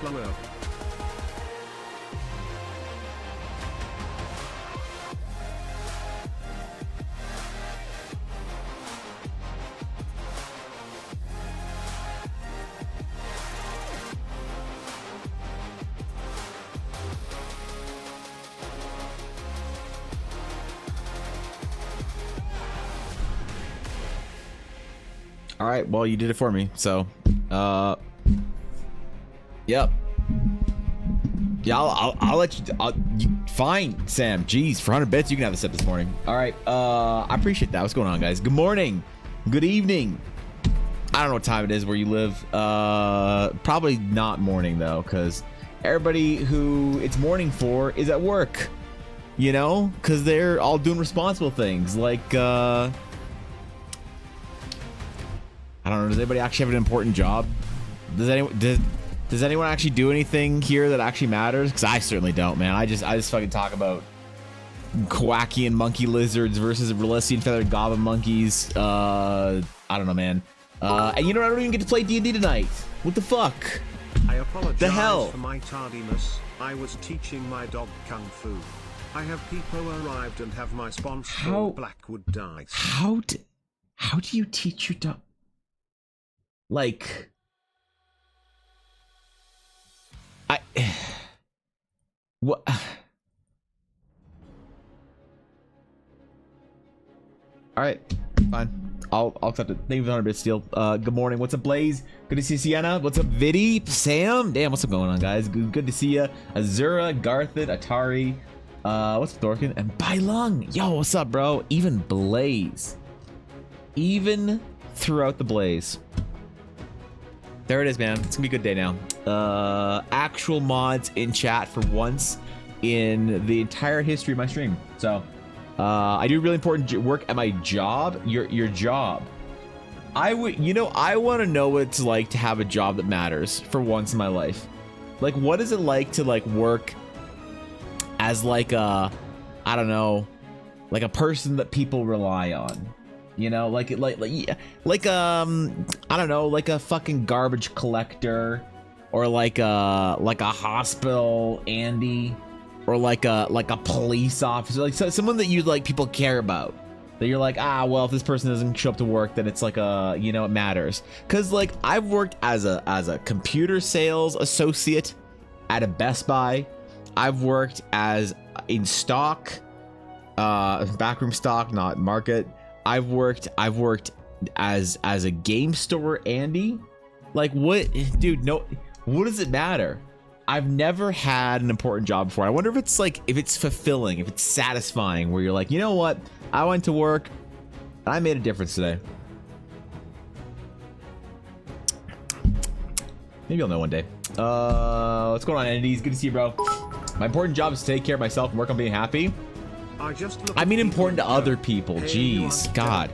slower. All right, well, you did it for me, so yep. Yeah, I'll let you, fine, Sam. Jeez, for 100 bits, you can have this up this morning. All right, I appreciate that. What's going on, guys? Good morning, good evening. I don't know what time it is where you live. Probably not morning though, because everybody who it's morning for is at work. You know, because they're all doing responsible things like I don't know. Does anybody actually have an important job? Does anyone actually do anything here that actually matters? Because I certainly don't, man. I just fucking talk about Kowakian monkey lizards versus Relisian feathered goblin monkeys. I don't know, man. And you know, I don't even get to play D&D tonight. What the fuck? I apologize the hell? for my tardiness. I was teaching my dog kung fu. I have people arrived and have my sponsor Blackwood dice. How do you teach your dog? Like, what? All right, fine. I'll accept it. Thank you for 100 bits, Steel. Good morning. What's up, Blaze? Good to see Sienna. What's up, Viddy? Sam? Damn, what's up going on, guys? Good to see you. Azura, Garthid, Atari. What's up, Thorkin? And Bailung. Yo, what's up, bro? Even Blaze. Even throughout the Blaze. There it is, man. It's gonna be a good day now. Actual mods in chat for once in the entire history of my stream. So, I do really important work at my job. Your job. I want to know what it's like to have a job that matters for once in my life. Like, what is it like to like work as like a, I don't know, like a person that people rely on? You know, like I don't know, like a fucking garbage collector, or like a hospital Andy, or like a police officer, like someone that you like people care about. That you're like, well, if this person doesn't show up to work, then it's like it matters. Cause like I've worked as a computer sales associate at a Best Buy. I've worked as in stock, backroom stock, not market. I've worked as a game store Andy. Like, what, dude? No, what does it matter? I've never had an important job before. I wonder if it's like, if it's fulfilling, if it's satisfying, where you're like, you know what? I went to work and I made a difference today. Maybe I'll know one day. What's going on, entities? Good to see you, bro. My important job is to take care of myself and work on being happy. I mean, important to other people. Jeez, God.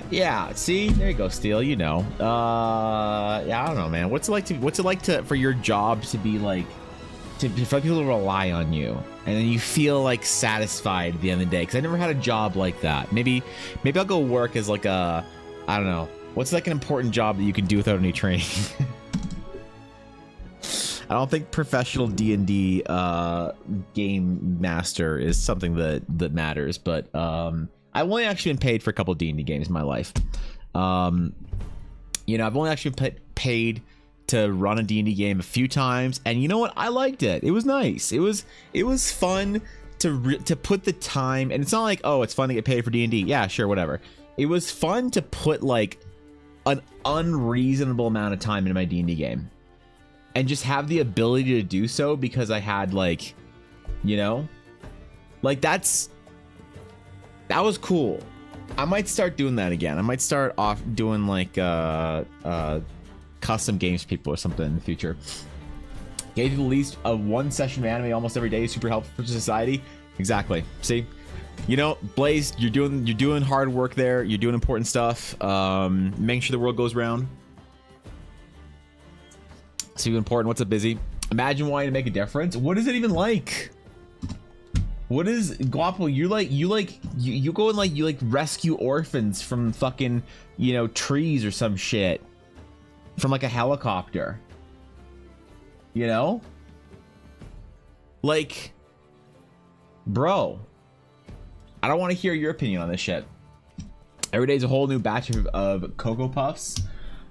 Yeah, see, there you go, Steel. You know, yeah, I don't know, man. What's it like for your job to be like, for people to rely on you, and then you feel like satisfied at the end of the day? Because I never had a job like that. Maybe I'll go work as like a, I don't know, what's like an important job that you can do without any training. I don't think professional D&D game master is something that matters, but I've only actually been paid for a couple of D&D games in my life. You know, I've only actually paid to run a D&D game a few times, and you know what? I liked it. It was nice. It was fun to put the time, and it's not like, oh, it's fun to get paid for D&D. Yeah, sure, whatever. It was fun to put like an unreasonable amount of time into my D&D game. And just have the ability to do so because I had like, you know, like that was cool. I might start doing that again. I might start off doing like custom games for people or something in the future. Gave people at least one session of anime almost every day is super helpful for society. Exactly. See, you know, Blaze, you're doing hard work there. You're doing important stuff. Making sure the world goes round. Super important. What's up, Busy? Imagine wanting to make a difference. What is it even like? What is Guapo? You go and you rescue orphans from fucking, you know, trees or some shit from like a helicopter. You know? Like, bro, I don't want to hear your opinion on this shit. Every day's a whole new batch of Cocoa Puffs.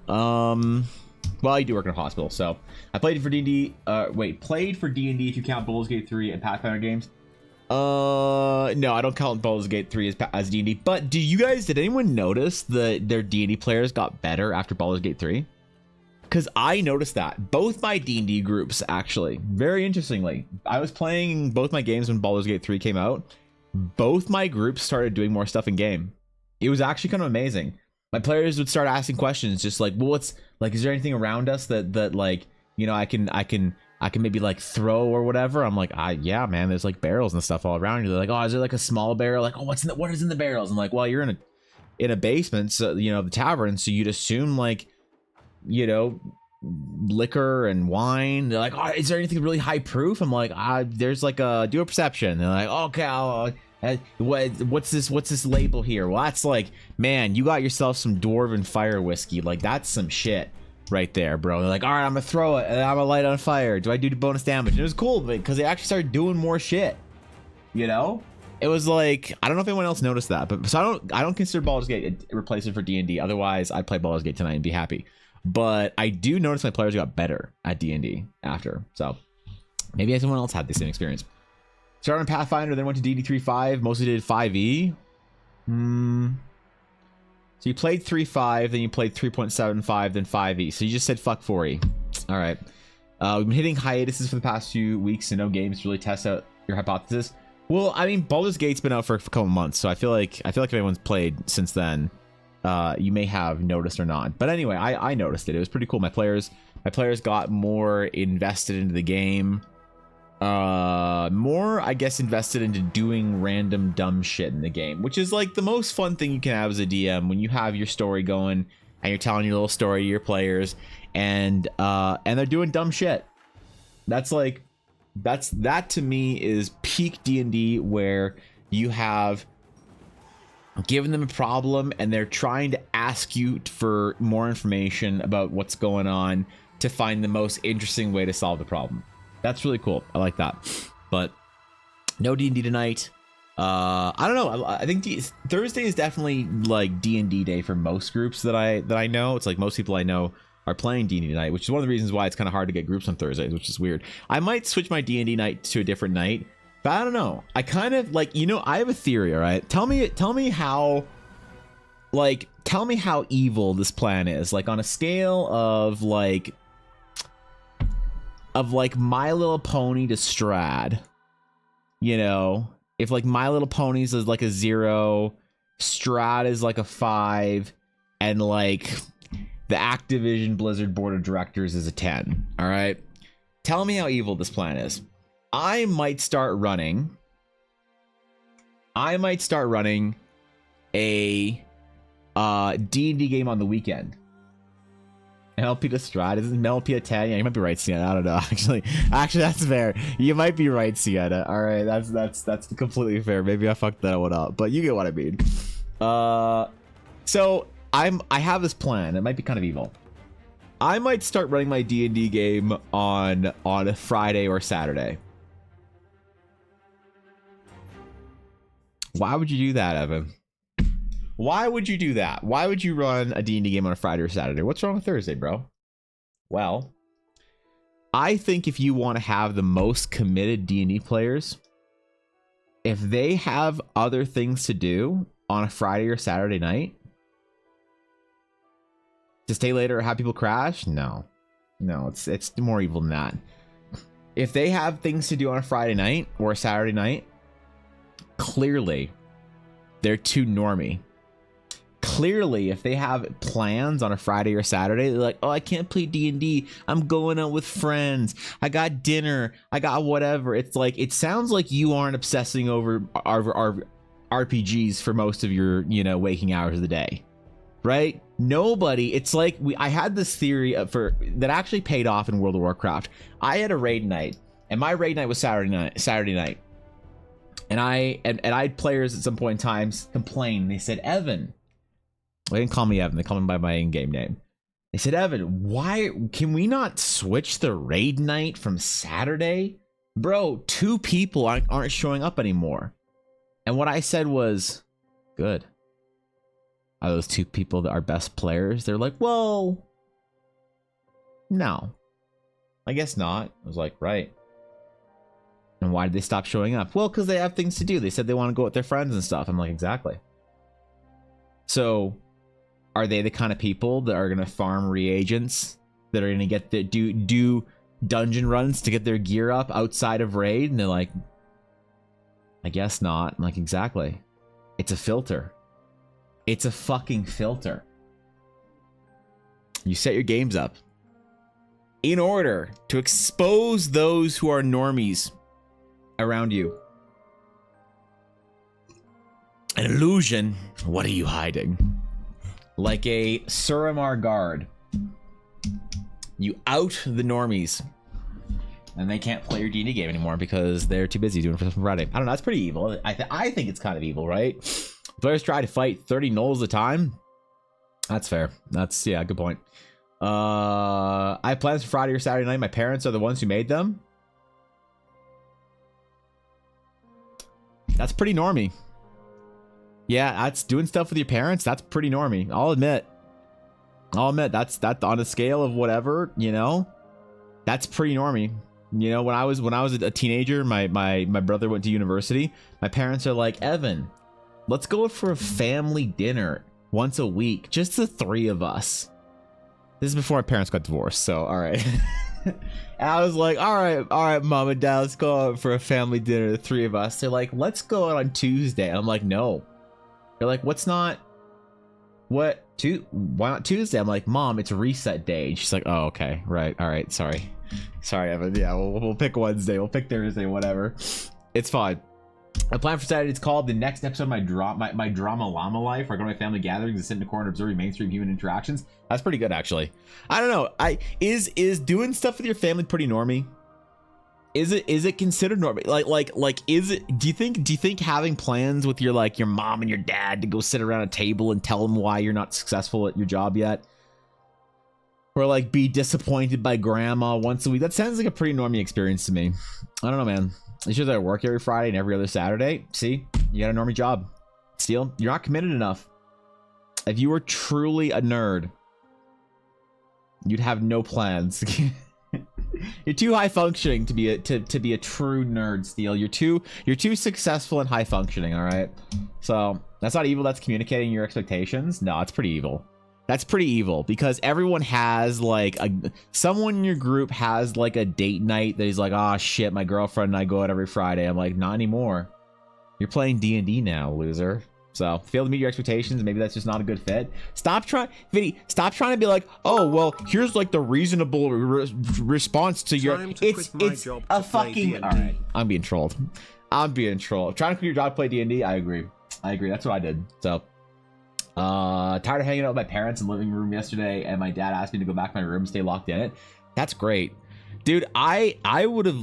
Well, I do work in a hospital, so I played for D&D. Played for D&D if you count Baldur's Gate 3 and Pathfinder games. No, I don't count Baldur's Gate 3 as D&D. But did anyone notice that their D&D players got better after Baldur's Gate 3? Because I noticed that. Both my D&D groups, actually. Very interestingly. I was playing both my games when Baldur's Gate 3 came out. Both my groups started doing more stuff in game. It was actually kind of amazing. My players would start asking questions, just like, well, what's like, is there anything around us that like, you know, I can maybe like throw or whatever. I'm like, yeah, man, there's like barrels and stuff all around you. They're like, oh, is there like a small barrel? Like, oh, what is in the barrels? I'm like, well, you're in a basement, so, you know, the tavern, so you'd assume like, you know, liquor and wine. They're like, oh, is there anything really high proof? I'm like, there's like a do a perception. They're like, okay, what's this label here? Well, that's like, man, you got yourself some dwarven fire whiskey. Like, that's some shit right there, bro. They're like, all right, I'm gonna throw it and I'm gonna light it on fire. Do I do bonus damage? And it was cool because they actually started doing more shit, you know. It was like, I don't know if anyone else noticed that, but so I don't consider Baldur's Gate a replacement for D&D. Otherwise, I'd play Baldur's Gate tonight and be happy. But I do notice my players got better at D&D after. So maybe someone else had the same experience. Started on Pathfinder, then went to D&D 3.5. Mostly did 5e. So you played 3.5, then you played 3.75, then 5e. So you just said fuck 4e. All right. We've been hitting hiatuses for the past few weeks and no games to really test out your hypothesis. Well, I mean, Baldur's Gate's been out for a couple months, so I feel like if anyone's played since then, you may have noticed or not. But anyway, I noticed it. It was pretty cool. My players got more invested into the game. More, I guess, invested into doing random dumb shit in the game, which is like the most fun thing you can have as a DM when you have your story going and you're telling your little story to your players, and they're doing dumb shit. That to me is peak D&D, where you have given them a problem and they're trying to ask you for more information about what's going on to find the most interesting way to solve the problem. That's really cool. I like that. But no D&D tonight. I don't know. I think Thursday is definitely like D&D day for most groups that I know. It's like most people I know are playing D&D tonight, which is one of the reasons why it's kind of hard to get groups on Thursdays, which is weird. I might switch my D&D night to a different night, but I don't know. I kind of like, you know, I have a theory, all right? Tell me how evil this plan is, like on a scale of like My Little Pony to Strad. You know, if like My Little Ponies is like a 0, Strad is like a 5, and like the Activision Blizzard board of directors is a 10. All right, tell me how evil this plan is. I might start running a D&D game on the weekend. MLP to Strad, isn't MLP a 10? Yeah, you might be right, Sienna. I don't know. Actually, that's fair. You might be right, Sienna. All right, that's completely fair. Maybe I fucked that one up, but you get what I mean. So I have this plan. It might be kind of evil. I might start running my D&D game on a Friday or Saturday. Why would you do that, Evan? Why would you do that? Why would you run a D&D game on a Friday or Saturday? What's wrong with Thursday, bro? Well, I think if you want to have the most committed D&D players, if they have other things to do on a Friday or Saturday night, to stay later or have people crash? No, it's more evil than that. If they have things to do on a Friday night or a Saturday night, clearly they're too normie. Clearly, if they have plans on a Friday or Saturday, they're like, oh, I can't play D&D. I'm going out with friends. I got dinner. I got whatever. It's like, it sounds like you aren't obsessing over our RPGs for most of your, you know, waking hours of the day, right? Nobody. It's like I had this theory that actually paid off in World of Warcraft. I had a raid night, and my raid night was Saturday night. And I had players at some point in time complain. They said, Evan. They didn't call me Evan. They called me by my in-game name. They said, Evan, why can we not switch the raid night from Saturday? Bro, 2 people aren't showing up anymore. And what I said was, good. Are those 2 people that are best players? They're like, well, no. I guess not. I was like, right. And why did they stop showing up? Well, because they have things to do. They said they want to go with their friends and stuff. I'm like, exactly. So, are they the kind of people that are going to farm reagents? That are going to get do dungeon runs to get their gear up outside of raid? And they're like, I guess not. I'm like, exactly. It's a filter. It's a fucking filter. You set your games up in order to expose those who are normies around you. An illusion. What are you hiding? Like a Suramar guard. You out the normies. And they can't play your D&D game anymore because they're too busy doing it for Friday. I don't know. That's pretty evil. I think it's kind of evil, right? Players try to fight 30 gnolls at a time. That's fair. That's, yeah, good point. I have plans for Friday or Saturday night. My parents are the ones who made them. That's pretty normy. Yeah, that's doing stuff with your parents. That's pretty normy. I'll admit. That's on a scale of whatever, you know. That's pretty normy. You know, when I was a teenager, my brother went to university. My parents are like, Evan, let's go for a family dinner once a week, just the 3 of us. This is before my parents got divorced, so all right. And I was like, all right, mom and dad, let's go out for a family dinner, the 3 of us. They're like, let's go out on Tuesday. I'm like, no. They're like, why not Tuesday? I'm like, Mom, it's reset day. And she's like, oh, okay, right, all right, sorry, Evan. Yeah, we'll pick Wednesday, we'll pick Thursday, whatever. It's fine. My plan for Saturday is called the next episode of my drama llama life, where I go to my family gatherings and sit in the corner observing mainstream human interactions. That's pretty good, actually. I don't know. Is doing stuff with your family pretty normy? Is it considered normy? Like is it? Do you think having plans with your mom and your dad to go sit around a table and tell them why you're not successful at your job yet, or like be disappointed by grandma once a week? That sounds like a pretty normy experience to me. I don't know, man. It's just that I work every Friday and every other Saturday. See, you got a normie job. Steel, you're not committed enough. If you were truly a nerd, you'd have no plans. You're too high functioning to be a true nerd, Steel. You're too successful and high functioning. All right. So that's not evil. That's communicating your expectations. No, it's pretty evil. That's pretty evil because everyone has someone in your group has like a date night that he's like, oh shit, my girlfriend and I go out every Friday. I'm like, not anymore. You're playing D&D now, loser. So fail to meet your expectations. Maybe that's just not a good fit. Stop trying to be like, oh well, here's like the reasonable response to your. It's a fucking. All right, I'm being trolled. Trying to quit your job to play D&D. I agree. That's what I did. So. Tired of hanging out with my parents in the living room yesterday, and my dad asked me to go back to my room, stay locked in it. That's great, dude. I would have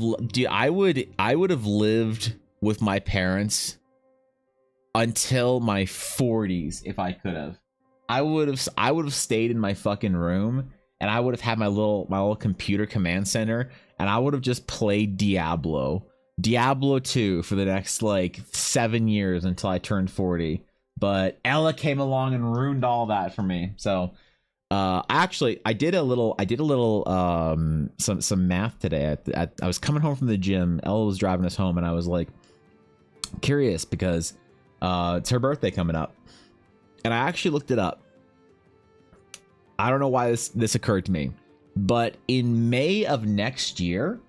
lived with my parents until my 40s if I could have. I would have stayed in my fucking room, and I would have had my little computer command center, and I would have just played Diablo 2 for the next 7 years until I turned 40. But Ella came along and ruined all that for me. So actually I did a little some math today. I was coming home from the gym. Ella was driving us home, and I was like curious because it's her birthday coming up, and I actually looked it up. I don't know why this occurred to me, but in May of next year,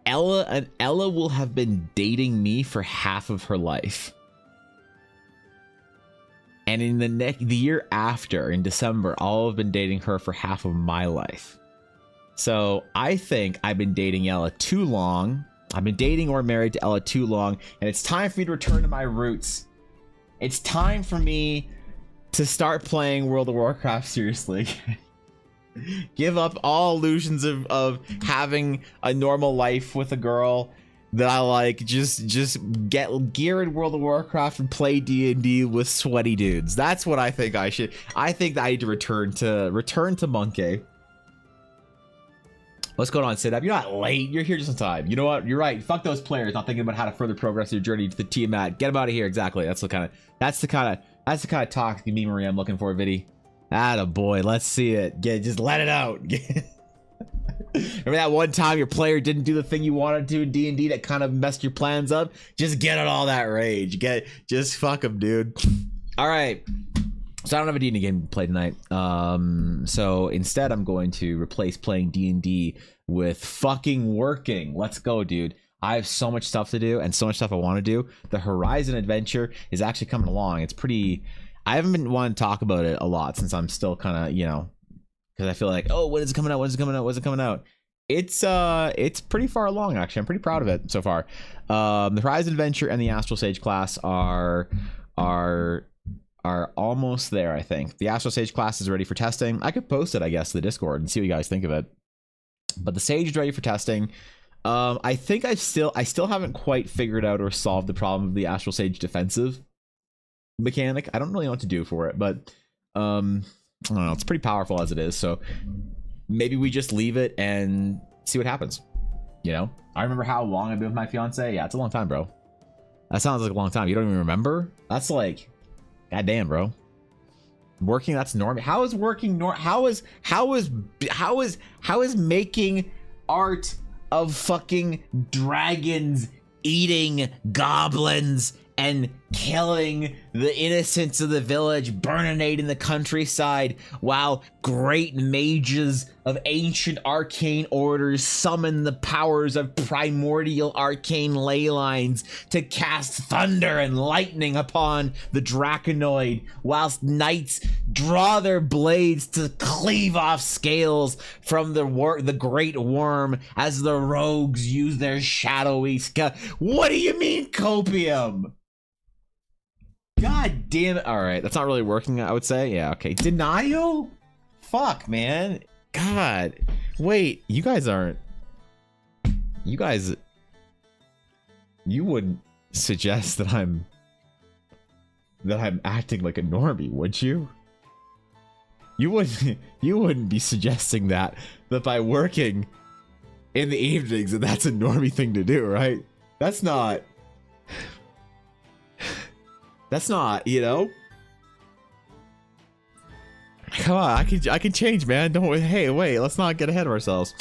Ella will have been dating me for half of her life. And in the year after, in December, I'll have been dating her for half of my life. So I think I've been dating Ella too long. I've been dating or married to Ella too long, and it's time for me to return to my roots. It's time for me to start playing World of Warcraft seriously. Give up all illusions of having a normal life with a girl, that I like just get gear in World of Warcraft and play D&D with sweaty dudes. That's what I think I should. I think that I need to return to Monkey. What's going on, Sidap? You're not late. You're here just in time. You know what? You're right. Fuck those players not thinking about how to further progress your journey to the Tiamat. Get them out of here. Exactly. That's the kind of toxic memery I'm looking for, Viddy. Atta boy. Let's see it. Just let it out. Remember that one time your player didn't do the thing you wanted to in D&D that kind of messed your plans up? Just get out all that rage. Just fuck him, dude. All right. So I don't have a D&D game to play tonight. So instead I'm going to replace playing D&D with fucking working. Let's go, dude. I have so much stuff to do and so much stuff I want to do. The Horizon adventure is actually coming along. It's pretty... I haven't been wanting to talk about it a lot since I'm still kind of, you know, because I feel like, oh, when is it coming out? When is it coming out? When is it coming out? It's pretty far along, actually. I'm pretty proud of it so far. The Horizon adventure and the Astral Sage class are almost there, I think. The Astral Sage class is ready for testing. I could post it, I guess, to the Discord and see what you guys think of it. But the Sage is ready for testing. I think I still haven't quite figured out or solved the problem of the Astral Sage defensive mechanic. I don't really know what to do for it, but I don't know. It's pretty powerful as it is, so maybe we just leave it and see what happens. You know, I remember how long I've been with my fiance. Yeah, it's a long time, bro. That sounds like a long time. You don't even remember? That's like, goddamn, bro. Working, that's normal. How is working how is making art of fucking dragons eating goblins and killing the innocents of the village, burninating the countryside, while great mages of ancient arcane orders summon the powers of primordial arcane ley lines to cast thunder and lightning upon the Draconoid, whilst knights draw their blades to cleave off scales from the great worm as the rogues use their shadowy What do you mean, copium? God damn it. All right, that's not really working, I would say. Yeah, okay. Denial? Fuck, man. God. Wait, you guys you wouldn't suggest that I'm acting like a normie, would you? You wouldn't be suggesting that by working in the evenings that that's a normie thing to do, right? That's not, you know. Come on, I can change, man. Don't. Hey, wait. Let's not get ahead of ourselves.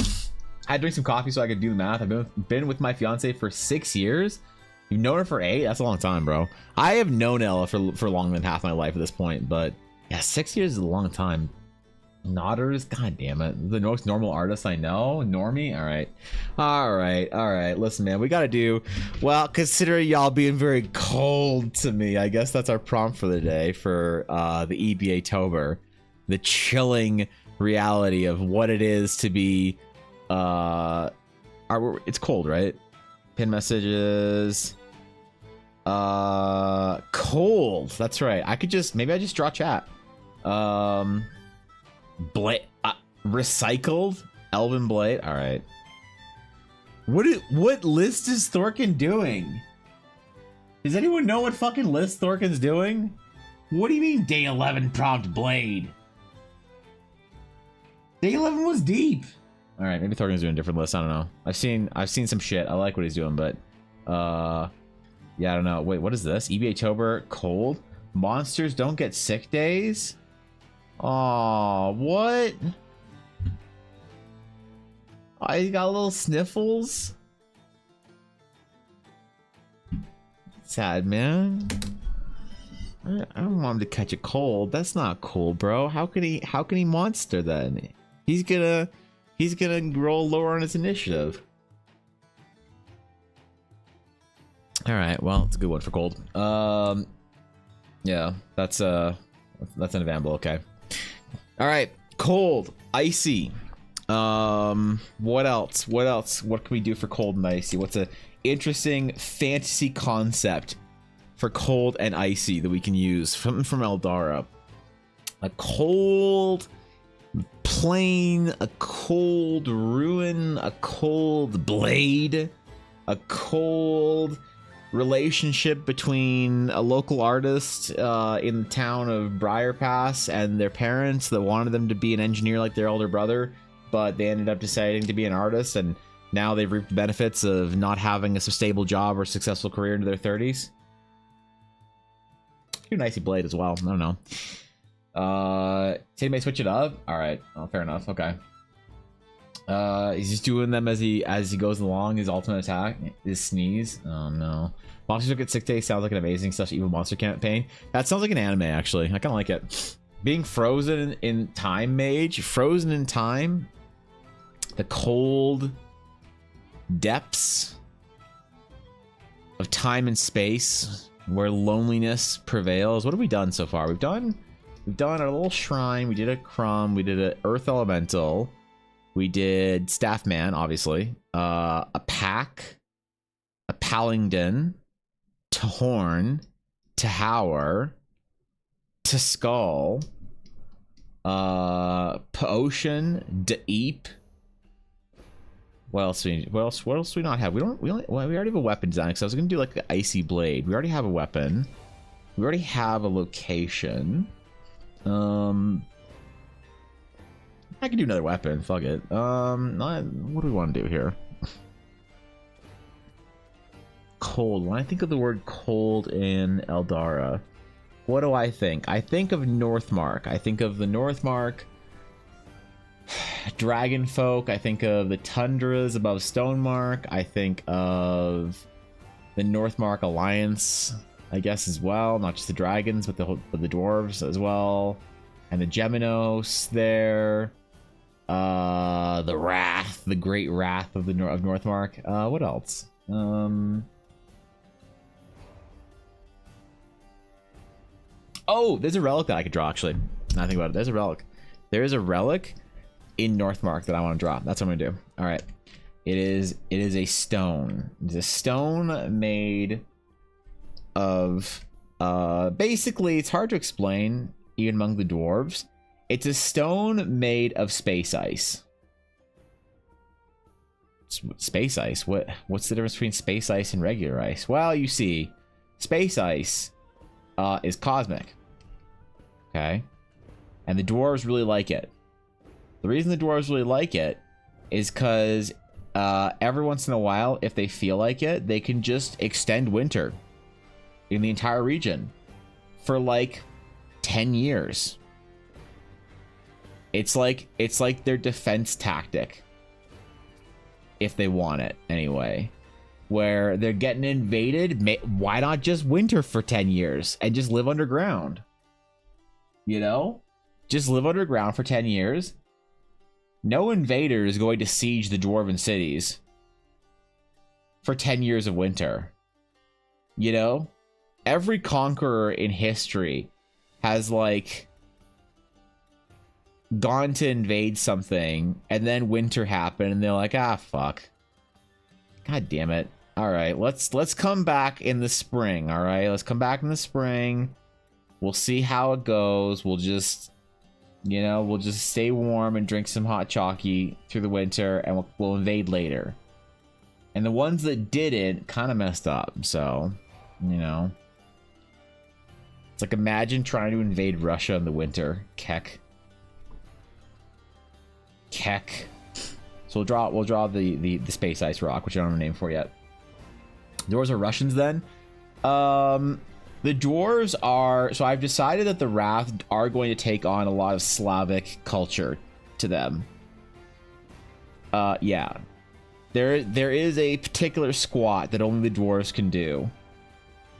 I had to drink some coffee so I could do the math. I've been with my fiance for 6 years. You've known her for 8. That's a long time, bro. I have known Ella for longer than half my life at this point, but yeah, 6 years is a long time. Nodders, god damn it. The most normal artist I know. Normie. All right. Listen, man, we gotta do well. Considering y'all being very cold to me, I guess that's our prompt for the day for the EBA Tober. The chilling reality of what it is to be it's cold, right? Pin messages, cold. That's right. Maybe I just draw chat. Recycled Elven Blade. All right. What list is Thorkin doing? Does anyone know what fucking list Thorkin's doing? What do you mean day 11 prompt blade? Day 11 was deep. All right, maybe Thorkin's doing a different list. I don't know. I've seen some shit. I like what he's doing, but yeah, I don't know. Wait, what is this? EBA Tober cold. Monsters don't get sick days. Aw, what? I got little sniffles. Sad, man. I don't want him to catch a cold. That's not cool, bro. How can he monster then? He's gonna roll lower on his initiative. All right, well, it's a good one for cold. Yeah, that's unavailable. Okay. All right, cold, icy. What else? What can we do for cold and icy? What's a interesting fantasy concept for cold and icy that we can use from Eldara? A cold plane, a cold ruin, a cold blade. a cold relationship between a local artist in the town of Briar Pass and their parents that wanted them to be an engineer like their older brother, but they ended up deciding to be an artist, and now they've reaped the benefits of not having a stable job or successful career into their 30s. Too nicey blade as well. I don't know. Did anybody switch it up? All right. Oh, fair enough. Okay. He's just doing them as he goes along. His ultimate attack is sneeze. Oh no. Monsters Get Sick Day sounds like an amazing such evil monster campaign. That sounds like an anime actually. I kind of like it. Being frozen in time, mage. Frozen in time. The cold depths of time and space where loneliness prevails. What have we done so far? We've done our little shrine. We did a crumb. We did an earth elemental. We did Staff Man, obviously. A pack, a Palingdon, to Horn, to Hower, to Skull, Potion, Deep. What else do we not have? We already have a weapon design, because I was gonna do like an icy blade. We already have a weapon. We already have a location. I can do another weapon. Fuck it. What do we want to do here? Cold. When I think of the word cold in Eldara, what do I think? I think of Northmark. I think of the Northmark Dragon Folk. I think of the tundras above Stonemark. I think of the Northmark Alliance, I guess, as well. Not just the dragons, but the dwarves as well. And the Geminos there. The Wrath, the Great Wrath of Northmark. What else? Oh, there's a relic that I could draw, actually. Now I think about it. There's a relic. There is a relic in Northmark that I want to draw. That's what I'm gonna do. All right. It is a stone. It's a stone made of basically, it's hard to explain even among the dwarves. It's a stone made of space ice. Space ice? What's the difference between space ice and regular ice? Well, you see, space ice is cosmic. Okay? And the dwarves really like it. The reason the dwarves really like it is because every once in a while, if they feel like it, they can just extend winter in the entire region for like 10 years. It's like their defense tactic, if they want it anyway, where they're getting invaded. Why not just winter for 10 years and just live underground? You know, just live underground for 10 years. No invader is going to siege the dwarven cities for 10 years of winter. You know, every conqueror in history has like gone to invade something, and then winter happened, and they're like, ah, fuck. God damn it. All right, let's come back in the spring. All right, let's come back in the spring. We'll see how it goes. We'll just, you know, we'll just stay warm and drink some hot chalky through the winter, and we'll invade later. And the ones that didn't kind of messed up. So, you know, it's like, imagine trying to invade Russia in the winter. Keck. So we'll draw the space ice rock, which I don't have a name for yet. Dwarves are Russians then. The dwarves are, so I've decided that the Wrath are going to take on a lot of Slavic culture to them. Yeah. There is a particular squat that only the dwarves can do.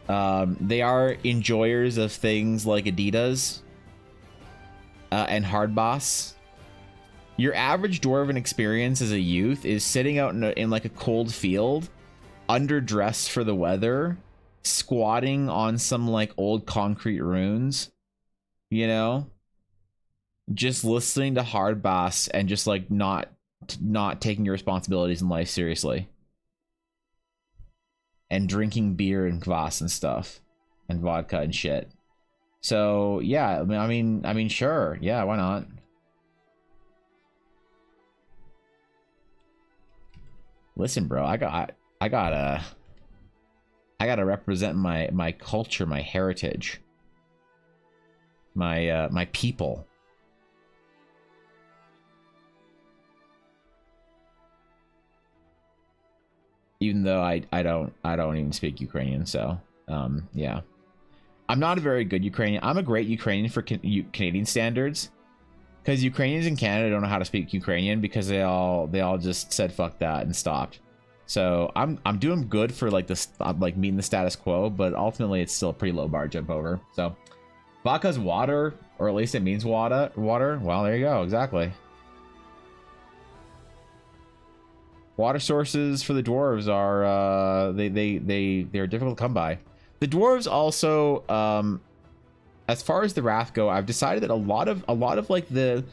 They are enjoyers of things like Adidas and hard boss. Your average dwarven experience as a youth is sitting out in like a cold field, underdressed for the weather, squatting on some like old concrete ruins, you know, just listening to hard boss and just like not taking your responsibilities in life seriously, and drinking beer and kvass and stuff and vodka and shit. So yeah, I mean, sure, yeah, why not? Listen, bro, I got I gotta represent my culture, my heritage, my people. Even though I don't even speak Ukrainian, so yeah, I'm not a very good Ukrainian. I'm a great Ukrainian for Canadian standards, because Ukrainians in Canada don't know how to speak Ukrainian because they all just said fuck that and stopped. So I'm doing good for like this, like meeting the status quo, but ultimately it's still a pretty low bar to jump over. So vodka's water, or at least it means water. Well, there you go, exactly. Water sources for the dwarves are they're difficult to come by. The dwarves also, as far as the wrath go, I've decided that a lot of like the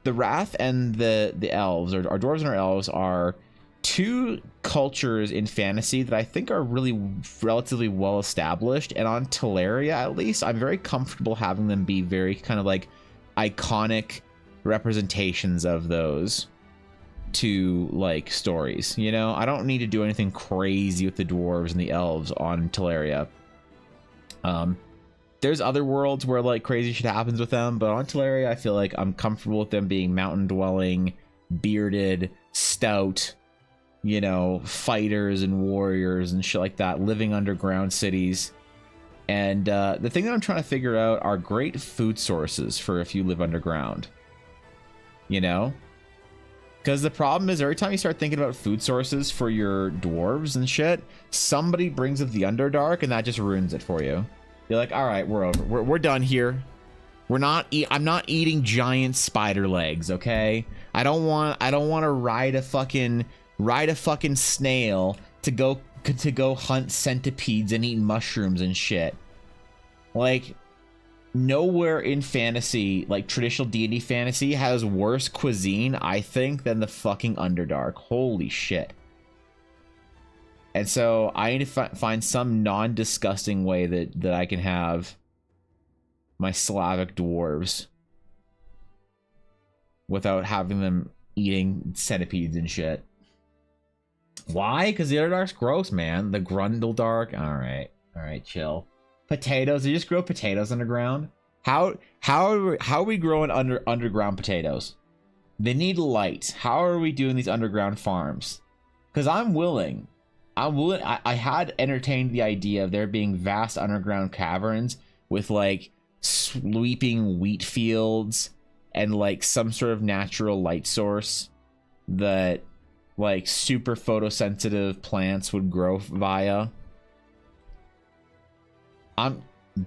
wrath and the elves, or our dwarves and our elves, are two cultures in fantasy that I think are really relatively well established, and on Teleria at least I'm very comfortable having them be very kind of like iconic representations of those two like stories. You know, I don't need to do anything crazy with the dwarves and the elves on Teleria. There's other worlds where like crazy shit happens with them, but on Teleria I feel like I'm comfortable with them being mountain dwelling, bearded, stout, you know, fighters and warriors and shit like that, living underground cities. And the thing that I'm trying to figure out are great food sources for if you live underground, you know. Because the problem is every time you start thinking about food sources for your dwarves and shit, somebody brings up the Underdark and that just ruins it for you. You're like, all right, we're over. We're done here. I'm not eating giant spider legs, okay? I don't want to ride a fucking snail to go hunt centipedes and eat mushrooms and shit. Like, nowhere in fantasy, like traditional D&D fantasy, has worse cuisine, I think, than the fucking Underdark. Holy shit. And so I need to find some non-disgusting way that I can have my Slavic dwarves without having them eating centipedes and shit. Why? Because the Underdark's gross, man. The Grundledark. All right, chill. Potatoes. They just grow potatoes underground. How are we growing underground potatoes? They need light. How are we doing these underground farms? Because I'm willing. I had entertained the idea of there being vast underground caverns with like sweeping wheat fields and like some sort of natural light source that like super photosensitive plants would grow via.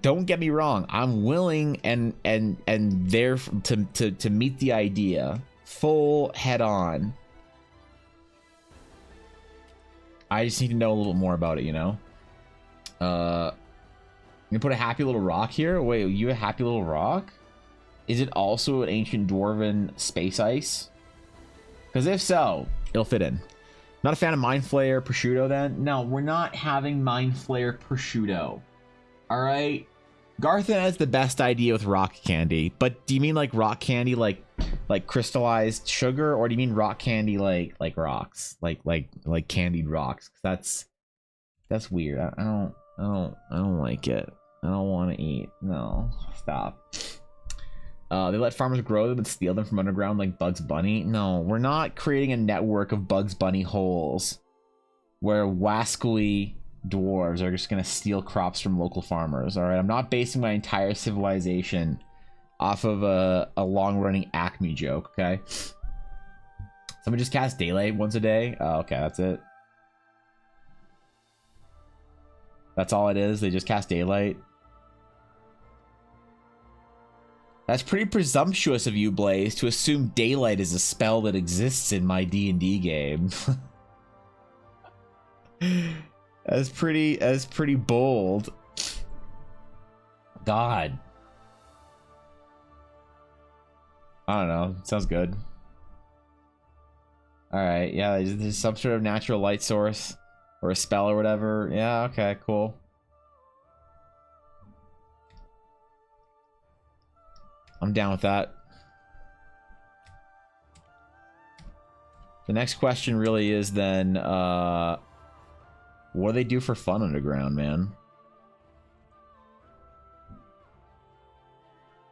Don't get me wrong, I'm willing and there to meet the idea full head on. I just need to know a little more about it, you know. You put a happy little rock here. Wait, you a happy little rock? Is it also an ancient dwarven space ice? Because if so, it'll fit in. Not a fan of Mind Flayer prosciutto then? No, we're not having Mind Flayer prosciutto. All right. Garthan has the best idea with rock candy, but do you mean like rock candy like crystallized sugar, or do you mean rock candy like rocks, like candied rocks? That's weird. I don't like it. I don't want to eat. No, stop. They let farmers grow them and steal them from underground like Bugs Bunny. No, we're not creating a network of Bugs Bunny holes where wascally dwarves are just gonna steal crops from local farmers. All right, I'm not basing my entire civilization off of a long-running Acme joke. Okay, someone just cast daylight once a day. Oh, okay, that's it. That's all it is. They just cast daylight. That's pretty presumptuous of you, Blaze, to assume daylight is a spell that exists in my D&D game. That's pretty bold. God. I don't know. Sounds good. Alright, yeah, there's some sort of natural light source or a spell or whatever. Yeah, okay, cool. I'm down with that. The next question really is then, What do they do for fun underground, man?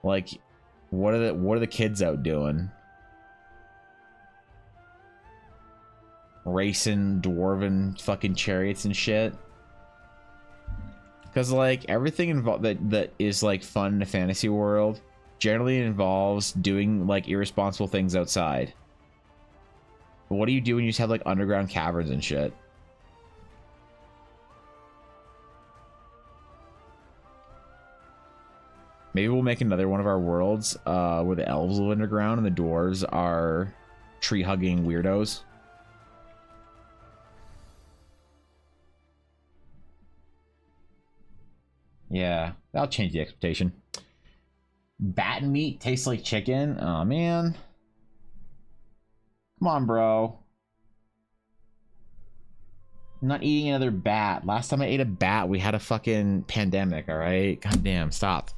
Like, what are the kids out doing? Racing dwarven fucking chariots and shit. Because like everything involved that is like fun in a fantasy world generally involves doing like irresponsible things outside. But what do you do when you just have like underground caverns and shit? Maybe we'll make another one of our worlds where the elves live underground and the dwarves are tree-hugging weirdos. Yeah, that'll change the expectation. Bat meat tastes like chicken? Oh, man. Come on, bro. I'm not eating another bat. Last time I ate a bat, we had a fucking pandemic, alright? Goddamn, stop.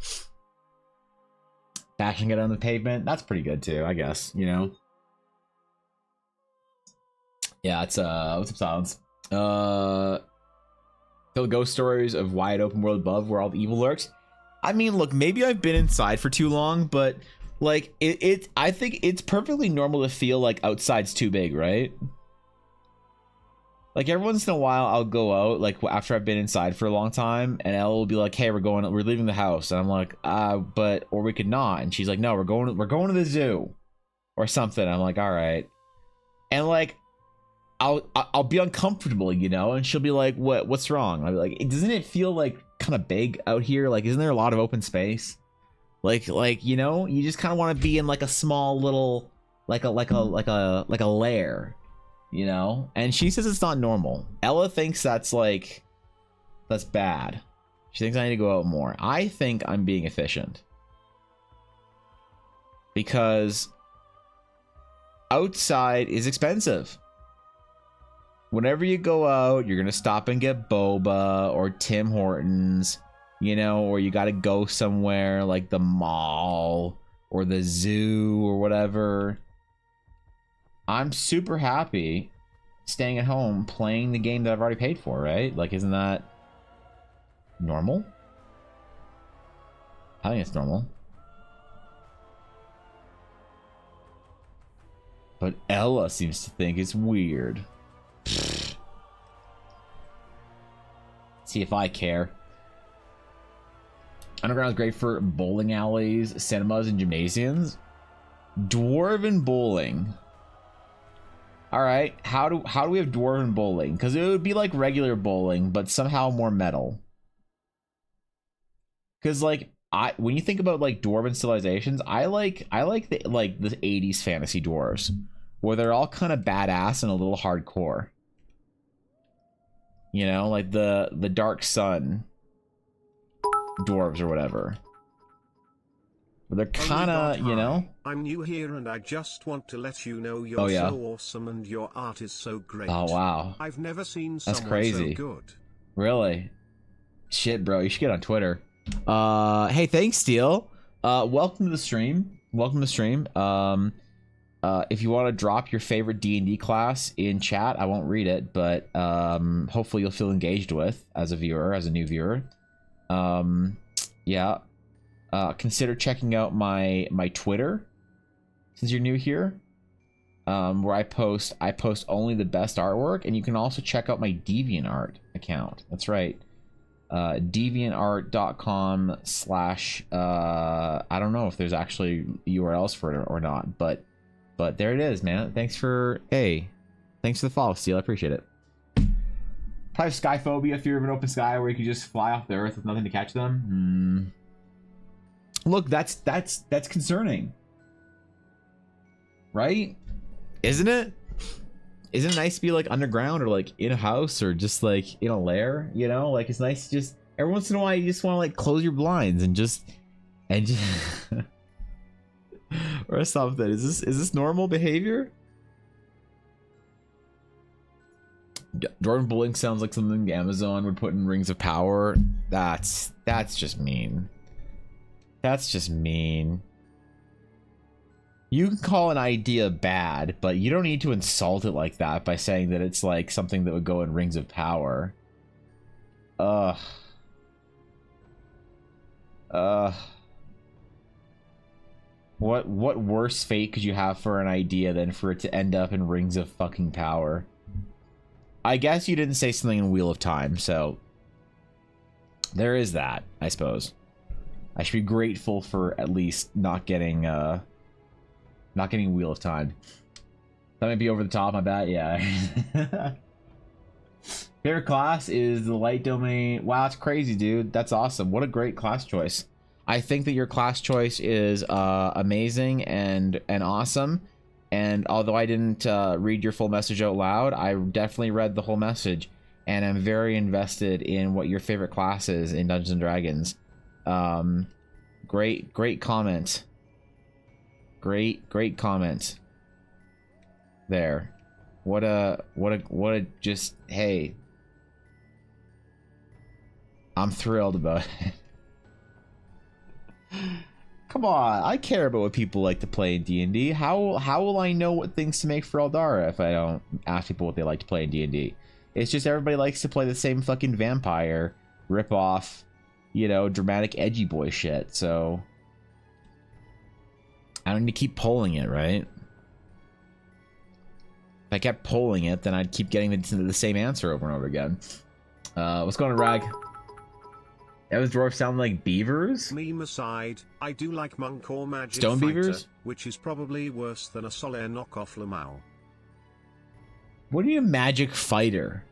Bashing it on the pavement? That's pretty good, too, I guess, you know? Yeah, it's, what's up, Silence? Tell ghost stories of wide open world above where all the evil lurks. I mean, look, maybe I've been inside for too long, but like I think it's perfectly normal to feel like outside's too big, right? Like every once in a while I'll go out like after I've been inside for a long time and Elle will be like, hey, we're leaving the house, and I'm like, but or we could not, and she's like, no, we're going to the zoo or something. I'm like, all right. And like I'll be uncomfortable, you know, and she'll be like, what's wrong? I'll be like, doesn't it feel like kind of big out here? Like, isn't there a lot of open space? Like, you know, you just kind of want to be in like a small little, like a lair, you know? And she says it's not normal. Ella thinks that's bad. She thinks I need to go out more. I think I'm being efficient. Because outside is expensive. Whenever you go out, you're gonna stop and get boba or Tim Hortons, you know, or you gotta go somewhere like the mall or the zoo or whatever. I'm super happy staying at home playing the game that I've already paid for, right? Like, isn't that normal? I think it's normal. But Ella seems to think it's weird. See if I care. Underground is great for bowling alleys, cinemas, and gymnasiums. Dwarven bowling. All right, how do we have dwarven bowling? Because it would be like regular bowling, but somehow more metal. Because like when you think about like dwarven civilizations, I like the 80s fantasy dwarves, where they're all kind of badass and a little hardcore. You know, like the Dark Sun dwarves or whatever. But they're kind of, you know. I'm new here and I just want to let you know you're so awesome and your art is so great. Oh wow. I've never seen That's someone crazy. so good. Really? Shit, bro, you should get on Twitter. Hey, thanks, Steel. Welcome to the stream. Welcome to the stream. If you want to drop your favorite D&D class in chat, I won't read it, but hopefully you'll feel engaged with as a viewer, as a new viewer. Yeah. Consider checking out my Twitter since you're new here, where I post only the best artwork, and you can also check out my DeviantArt account. That's right. deviantart.com/ I don't know if there's actually URLs for it or not, but there it is, man. Thanks for the follow, Steel. I appreciate it. Probably skyphobia, fear of an open sky where you can just fly off the earth with nothing to catch them. Look, that's concerning, right? Isn't it? Isn't it nice to be like underground or like in a house or just like in a lair? You know, like it's nice to just every once in a while you just want to like close your blinds and just or something. Is this normal behavior? Dwarven bowling sounds like something Amazon would put in Rings of Power. That's just mean. That's just mean. You can call an idea bad, but you don't need to insult it like that by saying that it's like something that would go in Rings of Power. Uh. What worse fate could you have for an idea than for it to end up in Rings of fucking Power? I guess you didn't say something in Wheel of Time, so there is that, I suppose. I should be grateful for at least not getting Wheel of Time. That might be over the top, I bet. Yeah. Favorite class is the light domain. Wow, that's crazy, dude. That's awesome. What a great class choice. I think that your class choice is amazing and awesome. And although I didn't read your full message out loud, I definitely read the whole message. And I'm very invested in what your favorite class is in Dungeons and Dragons. Great comment. Great comment. There. What a just, hey. I'm thrilled about it. Come on, I care about what people like to play in D&D. How will I know what things to make for Eldara if I don't ask people what they like to play in D&D? It's just everybody likes to play the same fucking vampire rip-off, you know, dramatic edgy boy shit, so I don't need to keep polling it, right? If I kept polling it, then I'd keep getting the same answer over and over again. What's going on, Rag? Those dwarves sound like beavers? Meme aside, I do like monk or magic Stone fighter, beavers? which is probably worse than a Solaire knockoff Lamau. What do you mean magic fighter?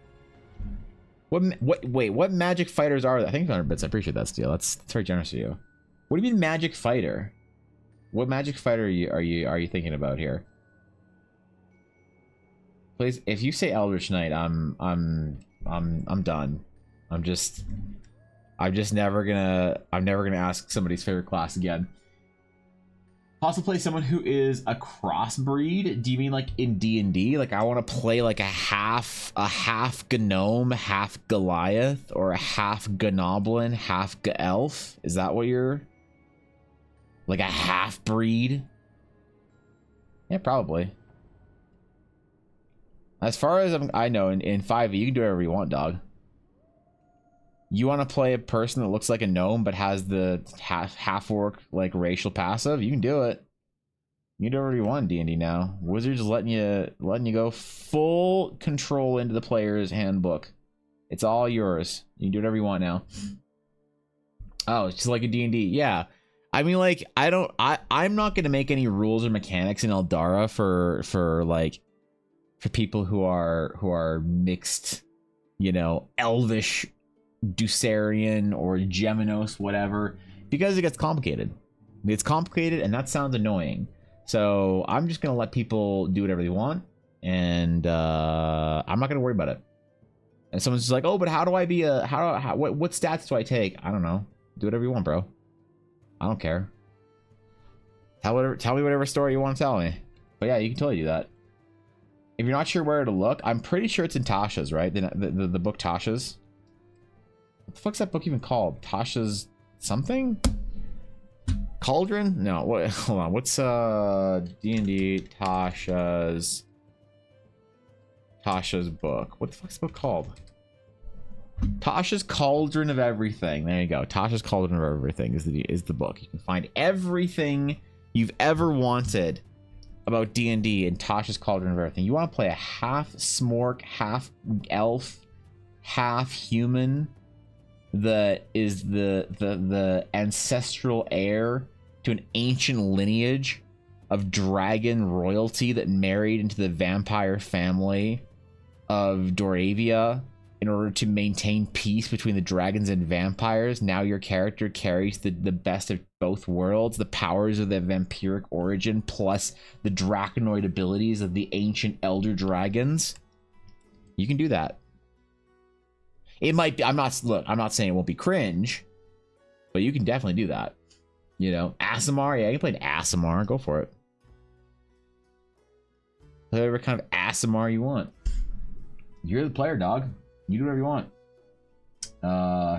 Wait, what magic fighters are there? I think 100 bits. I appreciate that, Steel. That's very generous of you. What do you mean magic fighter? What magic fighter are you thinking about here? Please, if you say Eldritch Knight, I'm done. I'm never gonna ask somebody's favorite class again. Also play someone who is a crossbreed. Do you mean like in D&D? Like I want to play like a half gnome, half Goliath, or a half gnoblin, half elf? Is that what you're like, a half breed? Yeah, probably. As far as I know, in 5e, you can do whatever you want, dog. You want to play a person that looks like a gnome but has the half orc like racial passive? You can do it. You can do whatever you want in D&D now. Wizards letting you go full control into the player's handbook. It's all yours. You can do whatever you want now. Oh, it's just like a D&D. Yeah. I mean, like, I'm not gonna make any rules or mechanics in Eldara for people who are mixed, you know, elvish, Ducerian or Geminos, whatever, because it gets complicated. It's complicated, and that sounds annoying. So I'm just gonna let people do whatever they want, and I'm not gonna worry about it. And someone's just like, "Oh, but how do I be a what stats do I take?" I don't know. Do whatever you want, bro. I don't care. Tell me whatever story you want to tell me. But yeah, you can totally do that. If you're not sure where to look, I'm pretty sure it's in Tasha's, right? The book Tasha's. What the fuck's that book even called? Tasha's something? Cauldron? No, what? Hold on. What's D&D Tasha's book? What the fuck's the book called? Tasha's Cauldron of Everything. There you go. Tasha's Cauldron of Everything is the book. You can find everything you've ever wanted about D&D in Tasha's Cauldron of Everything. You want to play a half smork, half elf, half human that is the ancestral heir to an ancient lineage of dragon royalty that married into the vampire family of Doravia in order to maintain peace between the dragons and vampires. Now your character carries the best of both worlds, the powers of the vampiric origin plus the draconoid abilities of the ancient elder dragons. You can do that. It might be, I'm not saying it won't be cringe, but you can definitely do that. You know, Aasimar, yeah, you can play an Aasimar, go for it. Play whatever kind of Aasimar you want. You're the player, dog. You do whatever you want.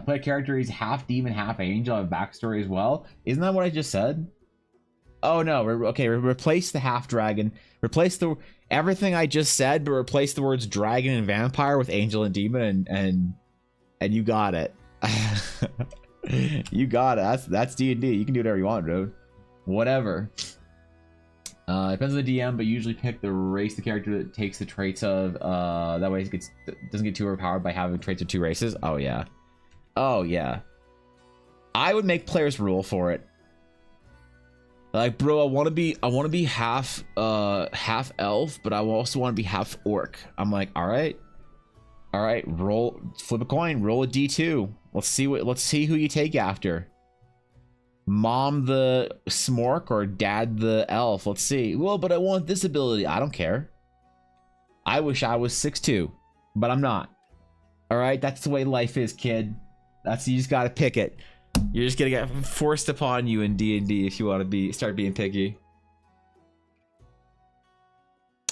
Play a character, he's half demon, half angel, have backstory as well. Isn't that what I just said? Oh no, replace the half dragon. Replace everything I just said, but replace the words dragon and vampire with angel and demon and you got it. You got it. That's D&D. You can do whatever you want, dude. Whatever. Depends on the DM, but usually pick the race the character that takes the traits of. That way it doesn't get too overpowered by having traits of 2 races. Oh yeah. Oh yeah. I would make players rule for it. Like, bro, I want to be half elf, but I also want to be half orc. I'm like, all right, roll, flip a coin, roll a d2. Let's see who you take after. Mom the smork or dad the elf. Let's see. Well, but I want this ability. I don't care. I wish I was 6'2", but I'm not. All right, that's the way life is, kid. You just gotta pick it. You're just gonna get forced upon you in D&D if you want to start being picky.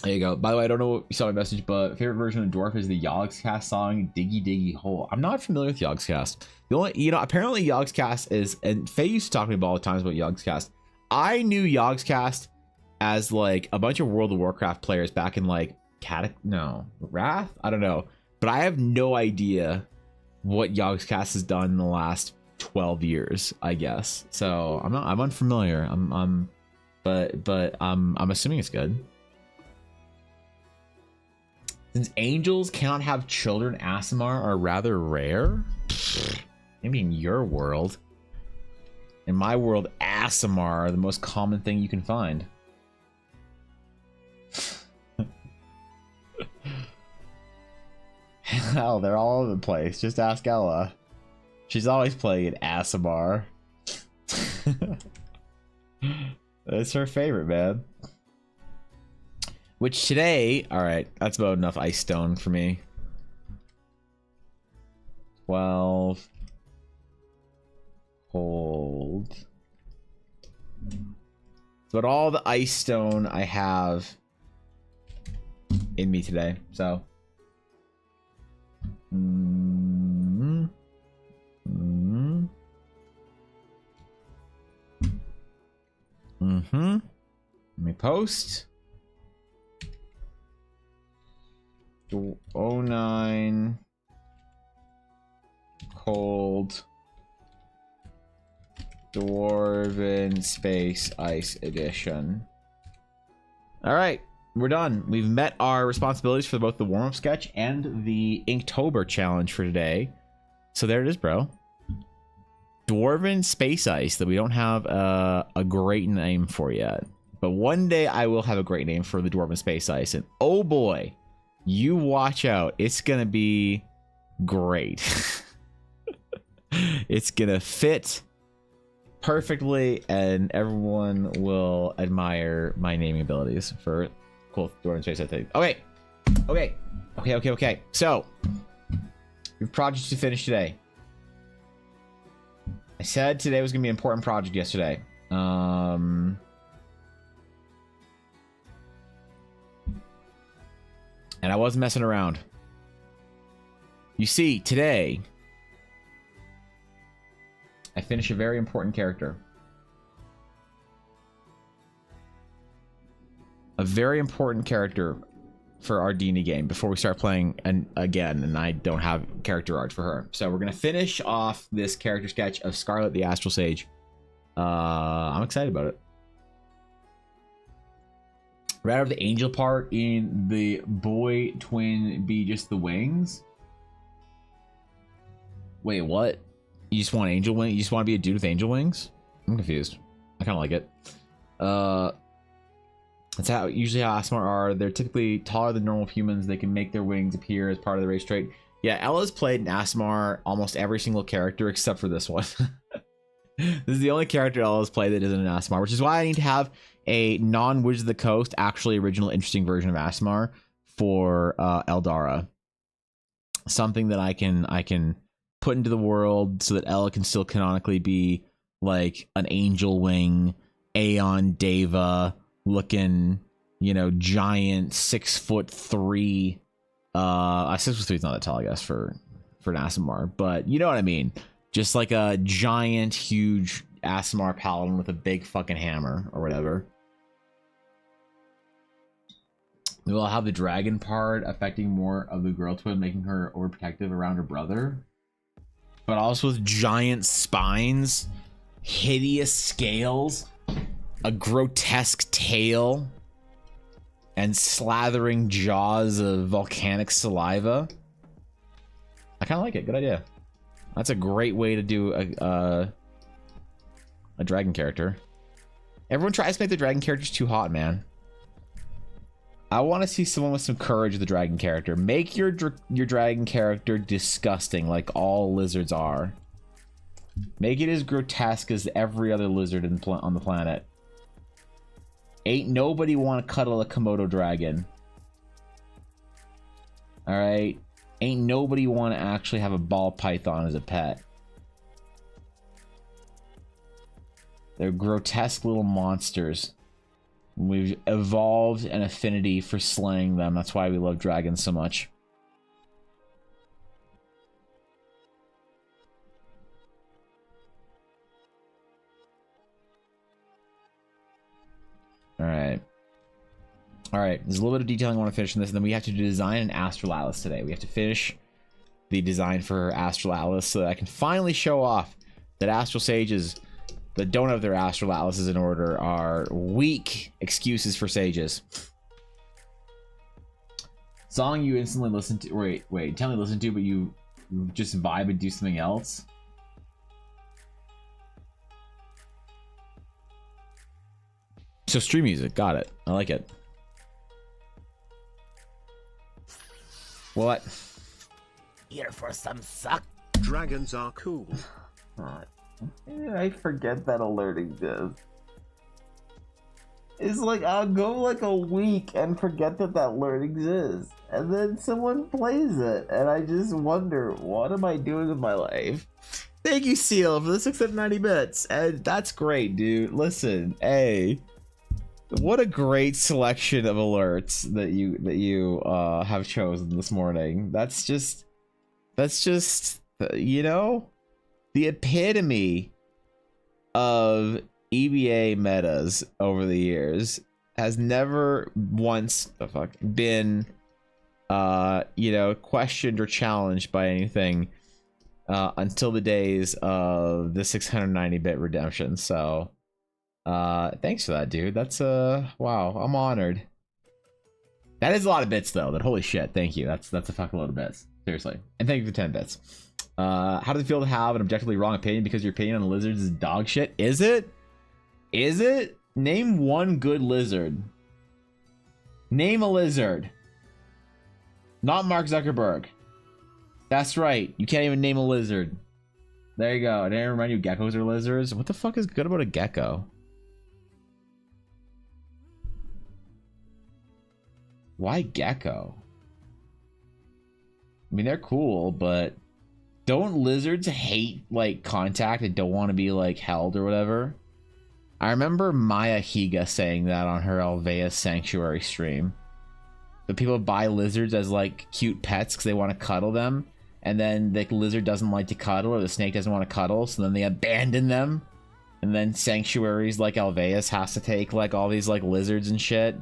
There you go. By the way, I don't know if you saw my message, but favorite version of Dwarf is the Yogscast song "Diggy Diggy Hole." I'm not familiar with Yogscast. The only, apparently Yogscast is, and Faye used to talk to me about all the times about Yogscast. I knew Yogscast as like a bunch of World of Warcraft players back in like Wrath. I don't know, but I have no idea what Yogscast has done in the last 12 years, I guess. So I'm unfamiliar. But I'm assuming it's good. Since angels cannot have children, Aasimar are rather rare. Maybe in your world. In my world, Aasimar are the most common thing you can find. Hell, they're all over the place. Just ask Ella. She's always playing Aasimar. That's her favorite, man. Which today, alright, that's about enough ice stone for me. 12. Hold. But all the ice stone I have in me today, so. Let me post. 09 cold dwarven space ice edition. All right, we're done. We've met our responsibilities for both the warm-up sketch and the Inktober challenge for today. So there it is, bro. Dwarven space ice that we don't have a great name for yet, but one day I will have a great name for the dwarven space ice, and oh boy, you watch out. It's gonna be great. It's gonna fit perfectly, and everyone will admire my naming abilities for cool dwarven space ice. Okay. So we have projects to finish today. I said today was gonna be an important project yesterday. And I wasn't messing around. You see, today I finished a very important character. A very important character for our D&D game before we start playing again, and I don't have character art for her. So we're gonna finish off this character sketch of Scarlet the Astral Sage. I'm excited about it. Rather the angel part in the boy twin be just the wings? Wait, what? You just want angel wings? You just want to be a dude with angel wings? I'm confused. I kind of like it. That's usually how Aasimar are. They're typically taller than normal humans. They can make their wings appear as part of the race trait. Yeah, Ella's played in Aasimar almost every single character except for this one. This is the only character Ella's played that isn't an Aasimar, which is why I need to have a non-Wizards of the Coast, actually original interesting version of Aasimar for Eldara. Something that I can put into the world so that Ella can still canonically be like an angel wing, Aeon Deva looking, giant 6'3". 6'3" is not that tall, I guess, for an Aasimar, but you know what I mean. Just like a giant, huge Aasimar paladin with a big fucking hammer or whatever. We will have the dragon part affecting more of the girl twin, making her overprotective around her brother. but also with giant spines, hideous scales, a grotesque tail, and slathering jaws of volcanic saliva. I kind of like it. Good idea. That's a great way to do a dragon character. Everyone tries to make the dragon characters too hot, man. I want to see someone with some courage with the dragon character. Make your dragon character disgusting, like all lizards are. Make it as grotesque as every other lizard on the planet. Ain't nobody want to cuddle a Komodo dragon. Alright? Ain't nobody want to actually have a ball python as a pet. They're grotesque little monsters. We've evolved an affinity for slaying them. That's why we love dragons so much. Alright. Alright, there's a little bit of detailing I want to finish in this, and then we have to design an Astral Atlas today. We have to finish the design for Astral Atlas so that I can finally show off that Astral Sages that don't have their Astral Atlases in order are weak excuses for sages. Song you instantly listen to. Wait, tell me listen to, but you just vibe and do something else. So stream music, got it. I like it. What? Here for some suck. Dragons are cool. I forget that alerting does. It's like I'll go like a week and forget that alerting exists, and then someone plays it, and I just wonder, what am I doing with my life? Thank you, Seal, for the 690 bits, and that's great, dude. Listen, hey, what a great selection of alerts that you have chosen this morning. That's just you know, the epitome of EBA metas over the years. Has never once been you know, questioned or challenged by anything until the days of the 690-bit redemption. So thanks for that, dude. That's wow, I'm honored. That is a lot of bits though. That holy shit, thank you. That's a fucking load of bits, seriously. And thank you for 10 bits. How does it feel to have an objectively wrong opinion because your opinion on lizards is dog shit? Is it? Is it? Name one good lizard. Name a lizard. Not Mark Zuckerberg. That's right. You can't even name a lizard. There you go. Did I remind you geckos are lizards? What the fuck is good about a gecko? Why gecko? I mean, they're cool, but don't lizards hate like contact and don't want to be like held or whatever? I remember Maya Higa saying that on her Alveus Sanctuary stream. That people buy lizards as like cute pets because they want to cuddle them, and then the lizard doesn't like to cuddle or the snake doesn't want to cuddle, so then they abandon them. And then sanctuaries like Alveus has to take like all these like lizards and shit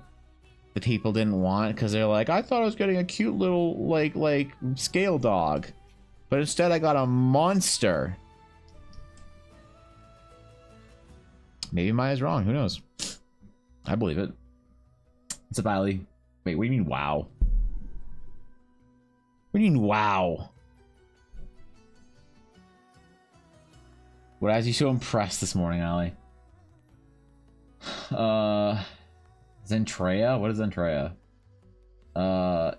that people didn't want because they're like, I thought I was getting a cute little like scale dog, but instead I got a monster. Maybe Maya's wrong. Who knows? I believe it. What's up, Ali? Wait, what do you mean, wow? What do you mean, wow? What has you so impressed this morning, Ali? Zentreya? What is Zentreya? Does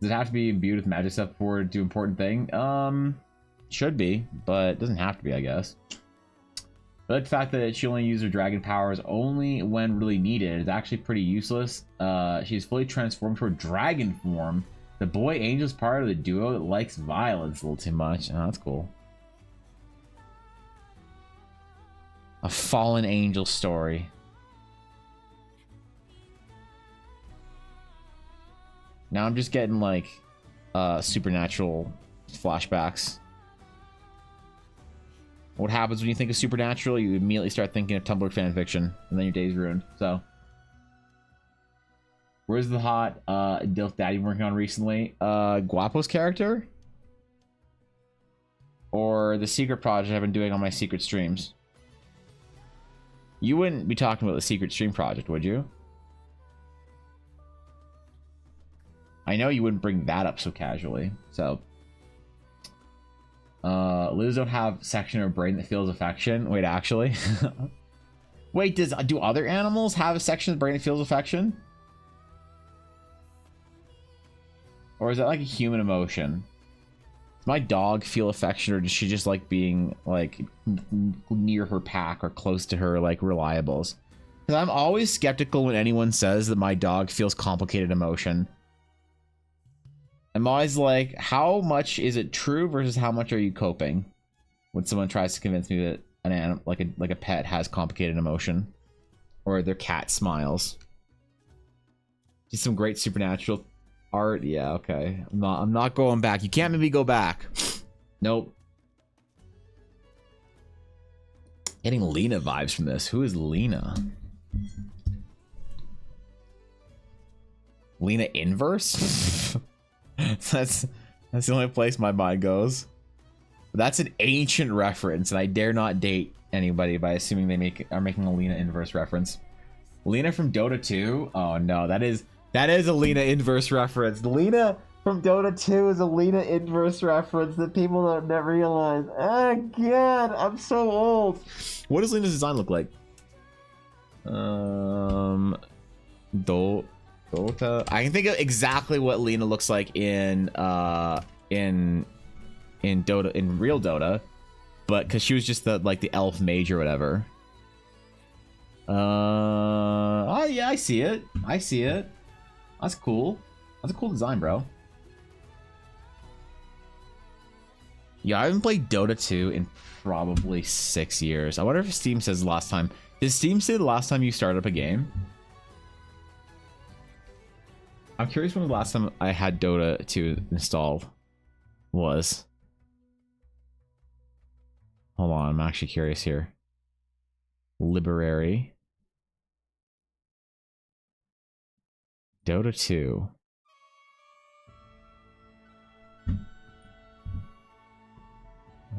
it have to be imbued with magic stuff for do important thing? Should be, but it doesn't have to be, I guess. I like the fact that she only uses her dragon powers only when really needed is actually pretty useless. She's fully transformed to her dragon form. The boy Angel's part of the duo that likes violence a little too much. Oh, that's cool. A fallen angel story. Now I'm just getting like supernatural flashbacks. What happens when you think of supernatural? You immediately start thinking of Tumblr fanfiction, and then your day's ruined. So, where's the hot Dilf Daddy working on recently? Guapo's character? or the secret project I've been doing on my secret streams. You wouldn't be talking about the secret stream project, would you? I know you wouldn't bring that up so casually. So, Liz don't have section of her brain that feels affection. Wait, actually, wait, do other animals have a section of the brain that feels affection? Or is that like a human emotion? Does my dog feel affection, or does she just like being like near her pack or close to her like reliables? Because I'm always skeptical when anyone says that my dog feels complicated emotion. I'm always like, how much is it true versus how much are you coping? When someone tries to convince me that an animal, like a pet, has complicated emotion, or their cat smiles. Just some great supernatural art. Yeah, okay. I'm not going back. You can't make me go back. Nope. Getting Lena vibes from this. Who is Lena? Lena Inverse? That's the only place my mind goes. That's an ancient reference, and I dare not date anybody by assuming they are making a Lena Inverse reference. Lena from Dota 2? Oh no, that is a Lena Inverse reference. Lena from Dota 2 is a Lena Inverse reference that people don't never realize. Oh god, I'm so old. What does Lena's design look like? Dota. I can think of exactly what Lena looks like in Dota, in real Dota, but because she was just the elf mage or whatever. Oh yeah, I see it. That's cool. That's a cool design, bro. Yeah, I haven't played Dota 2 in probably 6 years. I wonder if Steam says the last time. Did Steam say the last time you started up a game? I'm curious when the last time I had Dota 2 installed was. Hold on, I'm actually curious here. Library. Dota 2.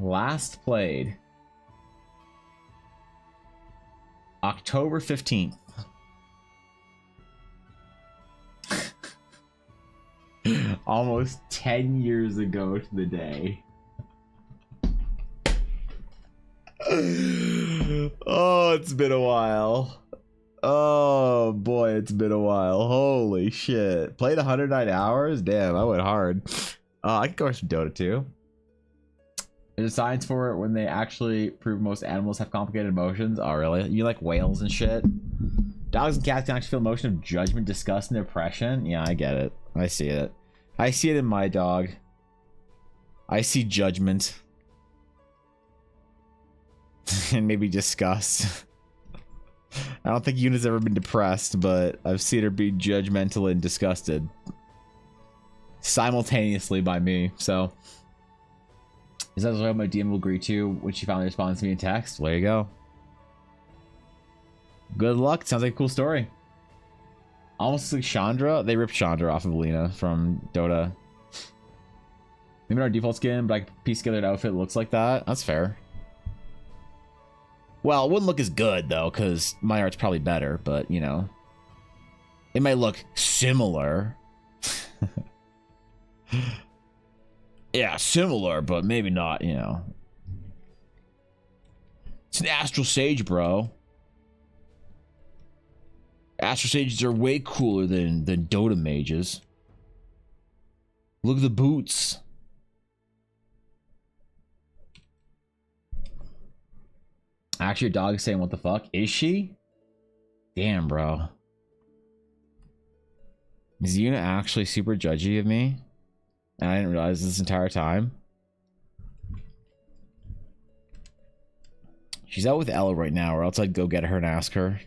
Last played October 15th. Almost 10 years ago to the day. Oh, it's been a while. Oh boy, it's been a while. Holy shit. Played 109 hours? Damn, I went hard. I could go with some Dota 2. There's a science for it when they actually prove most animals have complicated emotions. Oh, really? You like whales and shit? Dogs and cats can actually feel emotion of judgment, disgust, and depression. Yeah, I get it. I see it. I see it in my dog. I see judgment. And maybe disgust. I don't think Yuna's ever been depressed, but I've seen her be judgmental and disgusted. Simultaneously by me, so. Is that what my DM will agree to when she finally responds to me in text? There you go. Good luck. Sounds like a cool story. Almost like Chandra. They ripped Chandra off of Lena from Dota. Maybe our default skin, but I can piece together an outfit that looks like that. That's fair. Well, it wouldn't look as good, though, because my art's probably better, but, you know. It might look similar. Yeah, similar, but maybe not, you know. It's an Astral Sage, bro. Astral Sages are way cooler than Dota mages. Look at the boots. Actually, your dog is saying, what the fuck? Is she? Damn, bro. Is Yuna actually super judgy of me? And I didn't realize this entire time. She's out with Ella right now, or else I'd go get her and ask her.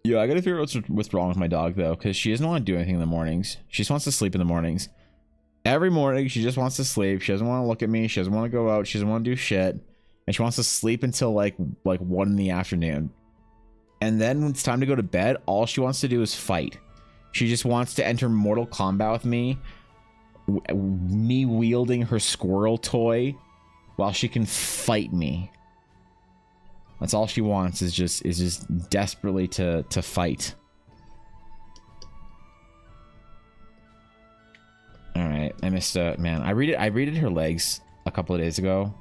Yeah, I gotta figure out what's wrong with my dog, though, because she doesn't want to do anything in the mornings. She just wants to sleep in the mornings. Every morning, she just wants to sleep. She doesn't want to look at me. She doesn't want to go out. She doesn't want to do shit. And she wants to sleep until, like 1 in the afternoon. And then when it's time to go to bed, all she wants to do is fight. She just wants to enter Mortal Kombat with me. Me wielding her squirrel toy while she can fight me. That's all she wants, is just desperately to fight. All right, I missed man. I raided her legs a couple of days ago,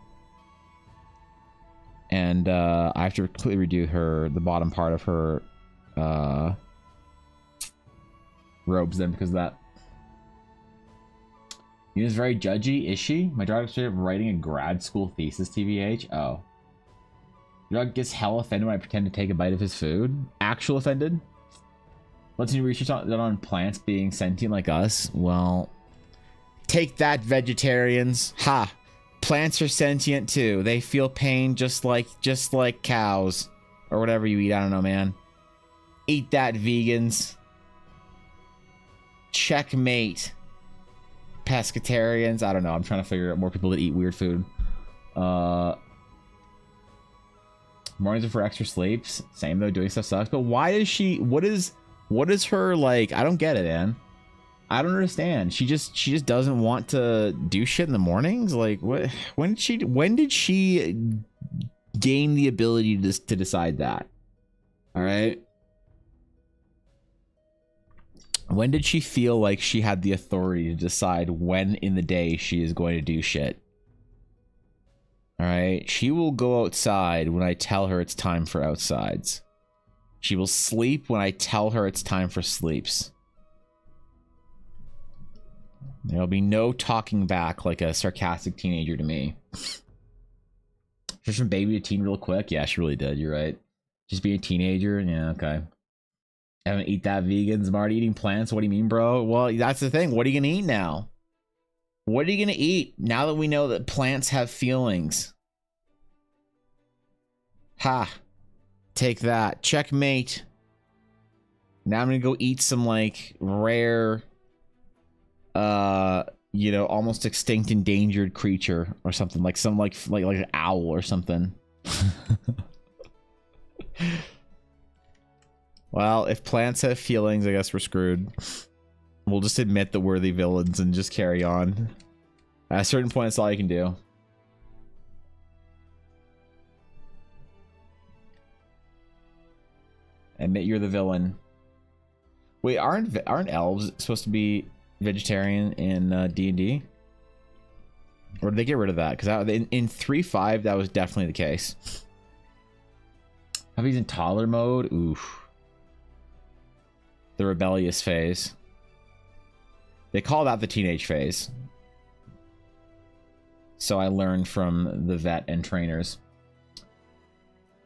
and I have to completely redo the bottom part of her robes then because of that. Yuna's very judgy, is she? My daughter's straight up writing a grad school thesis, TBH. Oh. Your dog gets hell offended when I pretend to take a bite of his food? Actual offended? Let's do research on plants being sentient like us? Well, take that, vegetarians. Ha! Plants are sentient too. They feel pain just like cows. Or whatever you eat, I don't know, man. Eat that, vegans. Checkmate. Pescatarians. I don't know. I'm trying to figure out more people that eat weird food. Mornings are for extra sleeps. Same though, doing stuff sucks. But why is she? What is her like? I don't get it, man. I don't understand. She just doesn't want to do shit in the mornings. Like what? When did she gain the ability to decide that? All right. When did she feel like she had the authority to decide when in the day she is going to do shit? Alright, she will go outside when I tell her it's time for outsides. She will sleep when I tell her it's time for sleeps. There'll be no talking back like a sarcastic teenager to me. Just from baby to teen real quick? Yeah, she really did, you're right. Just being a teenager? Yeah, okay. I haven't eat that, vegans. I'm already eating plants. What do you mean, bro? Well, that's the thing. What are you gonna eat now? What are you gonna eat now that we know that plants have feelings? Ha! Take that. Checkmate. Now I'm gonna go eat some like rare, you know, almost extinct, endangered creature or something, like some like an owl or something. Well, if plants have feelings, I guess we're screwed. We'll just admit that we're the villains and just carry on. At a certain point, that's all you can do. Admit you're the villain. Wait, aren't elves supposed to be vegetarian in D&D? Or did they get rid of that? Because in 3.5, that was definitely the case. Have he's in toddler mode? Oof. The rebellious phase. They call that the teenage phase. So I learned from the vet and trainers.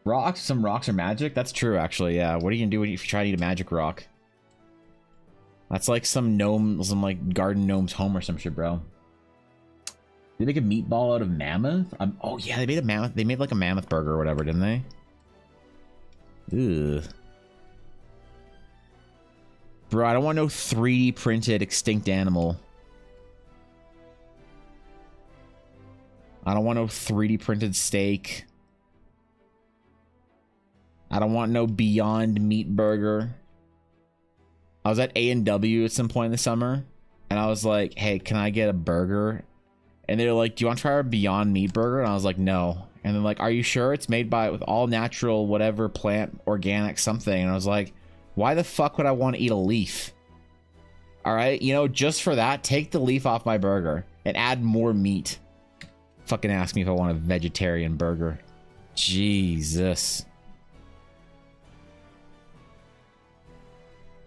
Rocks? Some rocks are magic? That's true, actually, yeah. What are you gonna do if you try to eat a magic rock? That's like some gnome, some like garden gnome's home or some shit, bro. Did they make a meatball out of mammoth? Oh yeah, they made a mammoth. They made like a mammoth burger or whatever, didn't they? Ugh. Bro, I don't want no 3D printed extinct animal. I don't want no 3D printed steak. I don't want no Beyond Meat burger. I was at A&W at some point in the summer, and I was like, hey, can I get a burger? And they were like, do you want to try our Beyond Meat burger? And I was like, no. And they're like, are you sure it's made with all natural, whatever, plant, organic, something? And I was like, why the fuck would I want to eat a leaf? All right, you know, just for that, take the leaf off my burger and add more meat. Fucking ask me if I want a vegetarian burger. Jesus.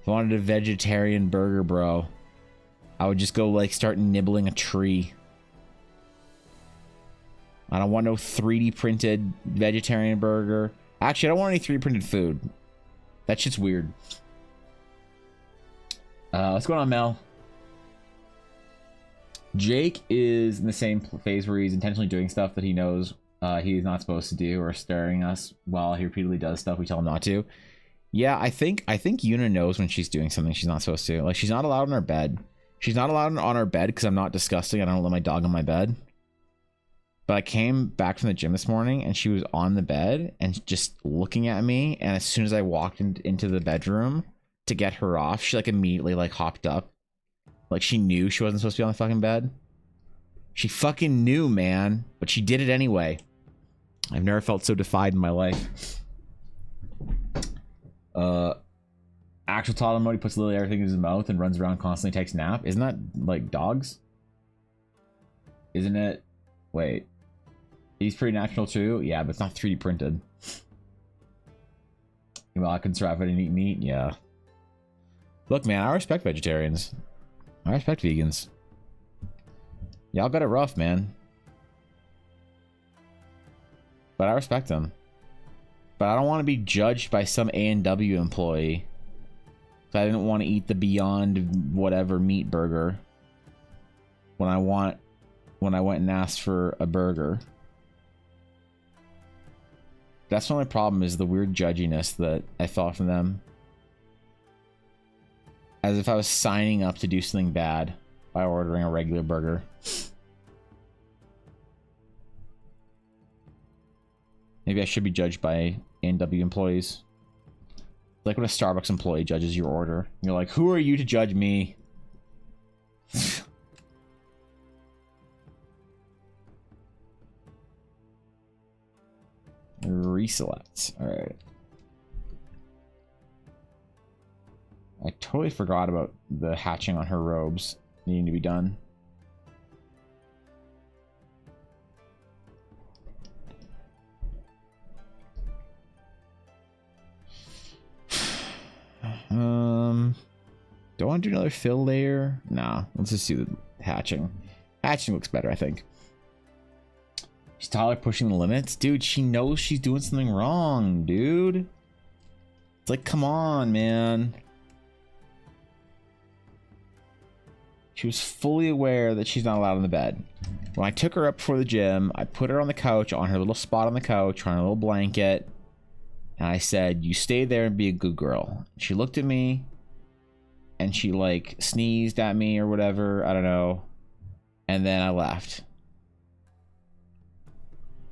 If I wanted a vegetarian burger, bro, I would just go like start nibbling a tree. I don't want no 3D printed vegetarian burger. Actually, I don't want any 3D printed food. That shit's weird. What's going on, Mel? Jake is in the same phase where he's intentionally doing stuff that he knows he's not supposed to do, or staring us while he repeatedly does stuff we tell him not to. Yeah, I think Yuna knows when she's doing something she's not supposed to. Like, she's not allowed on our bed. She's not allowed on our bed because I'm not disgusting. I don't let my dog on my bed. But I came back from the gym this morning and she was on the bed and just looking at me. And as soon as I walked into the bedroom, to get her off, she like immediately like hopped up. Like she knew she wasn't supposed to be on the fucking bed. She fucking knew, man. But she did it anyway. I've never felt so defied in my life. Actual toddler mode, he puts literally everything in his mouth and runs around constantly, takes a nap. Isn't that like dogs? Isn't it? Wait. He's pretty natural too? Yeah, but it's not 3D printed. Well, I can survive and eat meat? Yeah. Look, man, I respect vegetarians. I respect vegans. Y'all got it rough, man. But I respect them. But I don't want to be judged by some A&W employee. I didn't want to eat the Beyond whatever meat burger when I went and asked for a burger. That's the only problem, is the weird judginess that I felt from them. As if I was signing up to do something bad by ordering a regular burger. Maybe I should be judged by A&W employees. Like when a Starbucks employee judges your order. You're like, who are you to judge me? Reselect. Alright. I totally forgot about the hatching on her robes needing to be done. Do I want to do another fill layer? Nah, let's just do the hatching. Hatching looks better, I think. She's Tyler pushing the limits? Dude, she knows she's doing something wrong, dude. It's like, come on, man. She was fully aware that she's not allowed in the bed. When I took her up before the gym, I put her on the couch, on her little spot on the couch, on her little blanket. And I said, you stay there and be a good girl. She looked at me. And she like sneezed at me or whatever. I don't know. And then I left.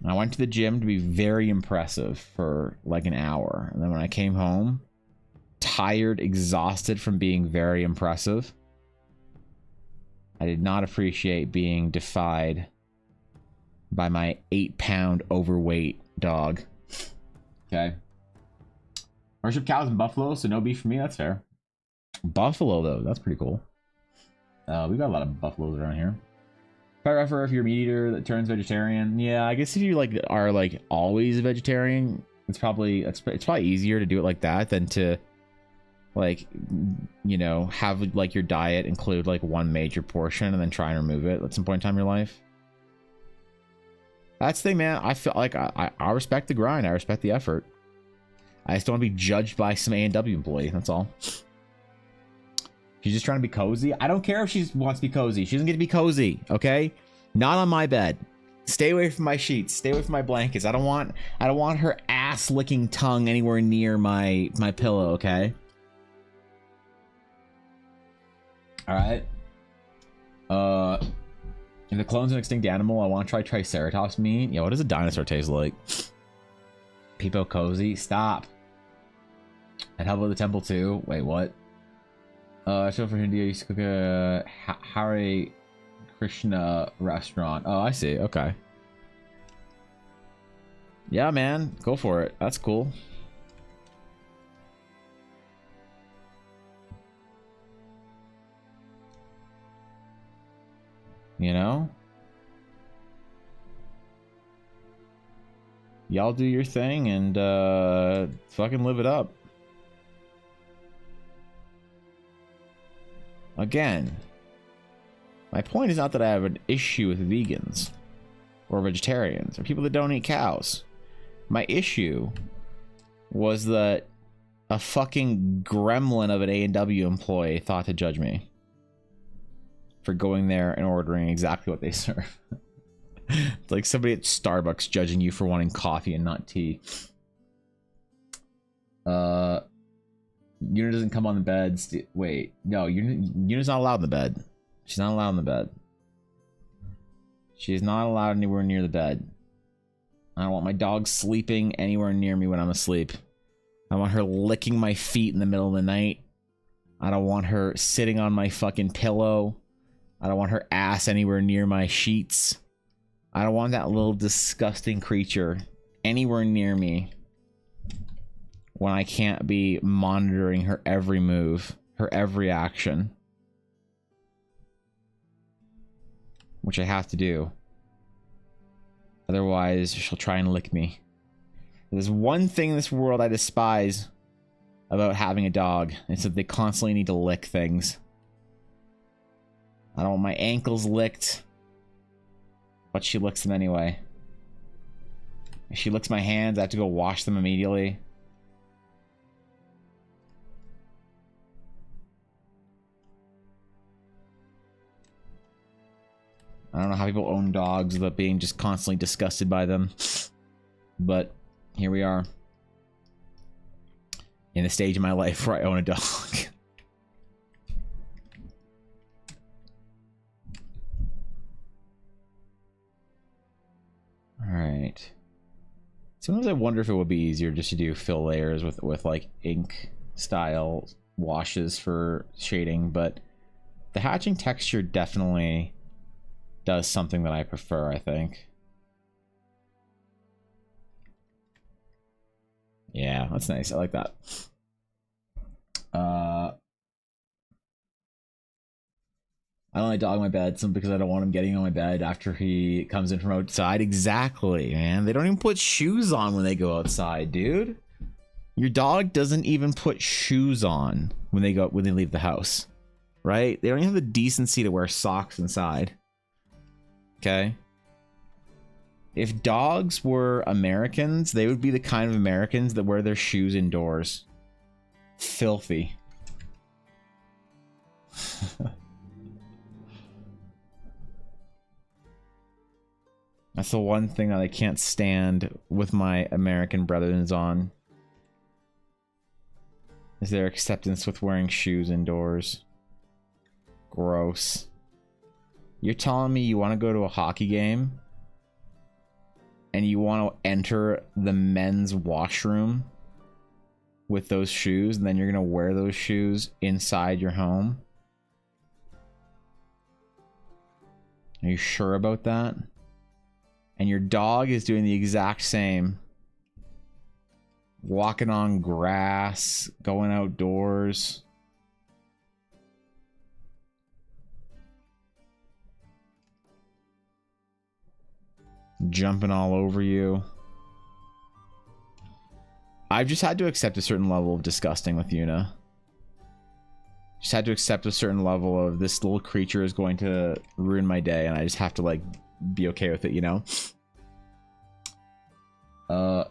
I went to the gym to be very impressive for like an hour. And then when I came home, tired, exhausted from being very impressive, I did not appreciate being defied by my 8-pound overweight dog. Okay. Worship cows and buffalo, so no beef for me. That's fair. Buffalo, though, that's pretty cool. We got a lot of buffaloes around here. However, if you're a meat eater that turns vegetarian, yeah, I guess if you like are like always a vegetarian, it's probably easier to do it like that than to like, you know, have like your diet include like one major portion and then try and remove it at some point in time in your life. That's the thing, man. I feel like I respect the grind. I respect the effort. I just don't want to be judged by some A&W employee. That's all. She's just trying to be cozy. I don't care if she wants to be cozy. She doesn't get to be cozy, okay? Not on my bed. Stay away from my sheets. Stay away from my blankets. I don't want her ass licking tongue anywhere near my pillow, okay? All right. If the clone's an extinct animal, I want to try Triceratops meat. Yeah, what does a dinosaur taste like? People cozy. Stop. And how about the temple too? Wait, what? So for India, used to cook a Hare Krishna restaurant. Oh, I see. Okay. Yeah, man. Go for it. That's cool. You know? Y'all do your thing and fucking live it up. Again, my point is not that I have an issue with vegans or vegetarians or people that don't eat cows. My issue was that a fucking gremlin of an A&W employee thought to judge me for going there and ordering exactly what they serve. It's like somebody at Starbucks judging you for wanting coffee and not tea. Yuna doesn't come on the bed. Wait, no, Yuna's not allowed in the bed. She's not allowed in the bed. She is not allowed anywhere near the bed. I don't want my dog sleeping anywhere near me when I'm asleep. I want her licking my feet in the middle of the night I don't want her sitting on my fucking pillow. I don't want her ass anywhere near my sheets. I don't want that little disgusting creature anywhere near me when I can't be monitoring her every move, her every action. Which I have to do. Otherwise, she'll try and lick me. There's one thing in this world I despise about having a dog. It's that they constantly need to lick things. I don't want my ankles licked. But she licks them anyway. If she licks my hands, I have to go wash them immediately. I don't know how people own dogs without being just constantly disgusted by them. But here we are. In the stage of my life where I own a dog. Alright. Sometimes I wonder if it would be easier just to do fill layers with like ink style washes for shading, but the hatching texture definitely does something that I prefer, I think. Yeah, that's nice. I like that. I don't let dog in my bed simply because I don't want him getting on my bed after he comes in from outside. Exactly, man. They don't even put shoes on when they go outside, dude. Your dog doesn't even put shoes on when they leave the house, right? They don't even have the decency to wear socks inside. Okay. If dogs were Americans, they would be the kind of Americans that wear their shoes indoors. Filthy. That's the one thing that I can't stand with my American brethren on. Is their acceptance with wearing shoes indoors. Gross. You're telling me you want to go to a hockey game and you want to enter the men's washroom with those shoes, and then you're going to wear those shoes inside your home? Are you sure about that? And your dog is doing the exact same. Walking on grass, going outdoors. Jumping all over you. I've just had to accept a certain level of disgusting with Yuna. Just had to accept a certain level of this little creature is going to ruin my day, and I just have to like be okay with it, you know? How's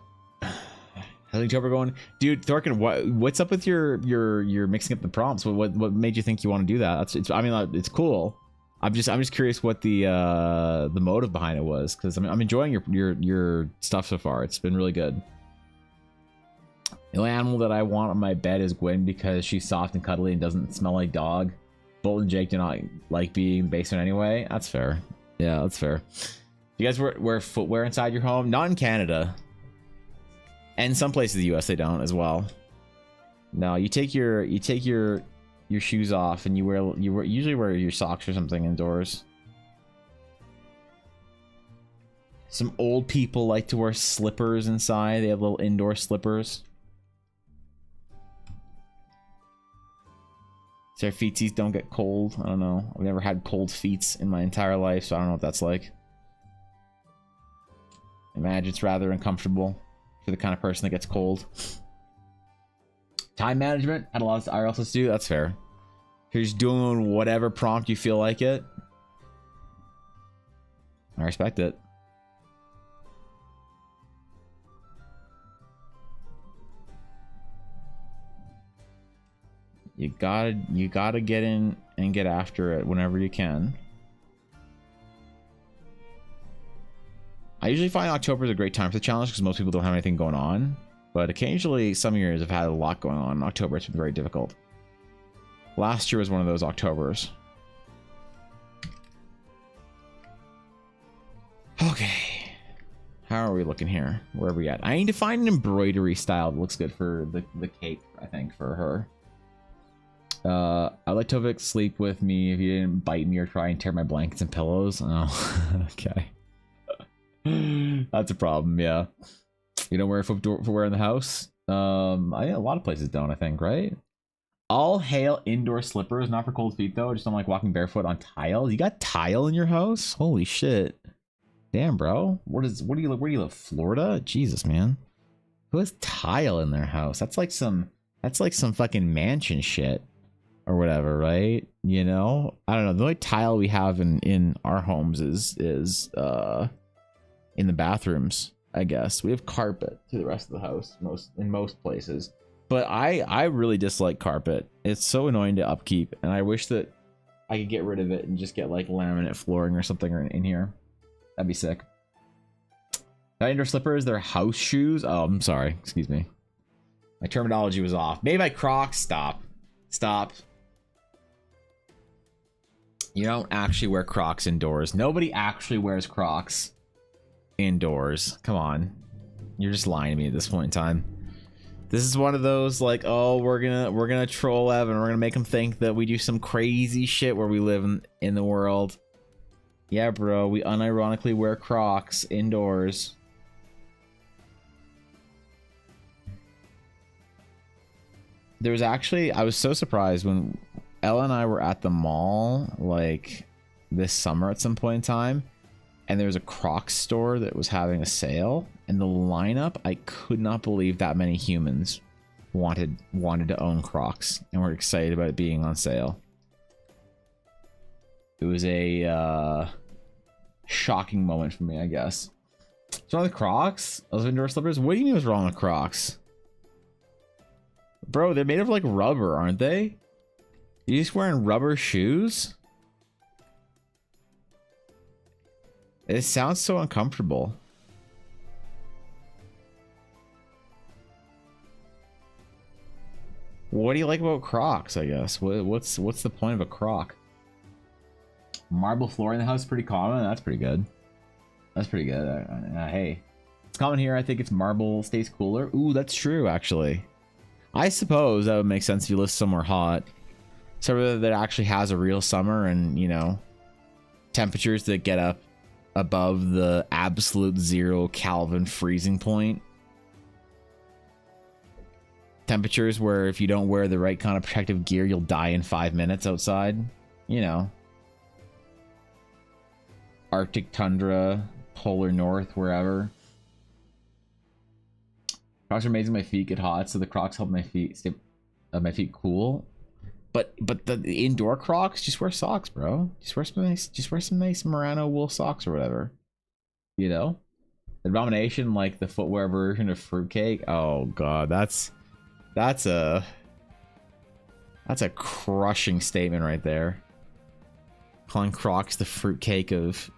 October going? Dude, Thorkin, what's up with your mixing up the prompts? What made you think you want to do that? I mean, it's cool. I'm just curious what the motive behind it was, because I'm enjoying your stuff so far. It's been really good. The only animal that I want on my bed is Gwen because she's soft and cuddly and doesn't smell like dog. Bolt and Jake do not like being in the basement anyway. That's fair. Yeah, that's fair. You guys wear footwear inside your home? Not in Canada. And some places in the US they don't as well. No, you take your shoes off and you usually wear your socks or something indoors. Some old people like to wear slippers inside. They have little indoor slippers. So their feetsies don't get cold. I don't know. I've never had cold feet in my entire life, so I don't know what that's like. Imagine it's rather uncomfortable for the kind of person that gets cold. Time management had a lot of IRLs to do. That's fair. You're just doing whatever prompt you feel like it. I respect it. You gotta get in and get after it whenever you can. I usually find October is a great time for the challenge because most people don't have anything going on. But occasionally, some years have had a lot going on. In October, it's been very difficult. Last year was one of those Octobers. Okay. How are we looking here? Where are we at? I need to find an embroidery style that looks good for the cape, I think, for her. I'd like Tovik to sleep with me if you didn't bite me or try and tear my blankets and pillows. Oh, okay. That's a problem, yeah. You don't wear footwear in the house? A lot of places don't, I think, right? All hail indoor slippers, not for cold feet though. I just don't like walking barefoot on tile. You got tile in your house? Holy shit. Damn, bro. Where do you live? Florida? Jesus, man. Who has tile in their house? That's like some fucking mansion shit or whatever, right? You know? I don't know. The only tile we have in our homes is in the bathrooms, I guess. We have carpet to the rest of the house in most places. But I really dislike carpet. It's so annoying to upkeep, and I wish that I could get rid of it and just get like laminate flooring or something in here. That'd be sick. Indoor slippers, they're house shoes. Oh, I'm sorry. Excuse me. My terminology was off. Maybe my Crocs. Stop. You don't actually wear Crocs indoors. Nobody actually wears Crocs indoors. Come on. You're just lying to me at this point in time. This is one of those like, oh, we're gonna troll Evan. We're gonna make him think that we do some crazy shit where we live in the world. Yeah, bro. We unironically wear Crocs indoors. There was actually, I was so surprised when Ella and I were at the mall like this summer at some point in time, and there was a Crocs store that was having a sale, and the lineup, I could not believe that many humans wanted to own Crocs and were excited about it being on sale. It was a shocking moment for me, I guess. What's wrong with Crocs? Those indoor slippers? What do you mean what's wrong with Crocs? Bro, they're made of like rubber, aren't they? You just wearing rubber shoes? It sounds so uncomfortable. What do you like about Crocs, I guess? What's the point of a Croc? Marble floor in the house is pretty common. That's pretty good. That's pretty good. Hey, it's common here. I think it's marble stays cooler. Ooh, that's true, actually. I suppose that would make sense if you live somewhere hot. Somewhere that actually has a real summer and, you know, temperatures that get up above the absolute 0 Kelvin freezing point. Temperatures where if you don't wear the right kind of protective gear, you'll die in 5 minutes outside. You know. Arctic tundra, polar north, wherever. Crocs are amazing. My feet get hot, so the Crocs help my feet stay cool. But the indoor Crocs, just wear socks, bro. Just wear some nice merino wool socks or whatever. You know, the abomination, like the footwear version of fruitcake. Oh god, that's a crushing statement right there. Calling Crocs the fruitcake of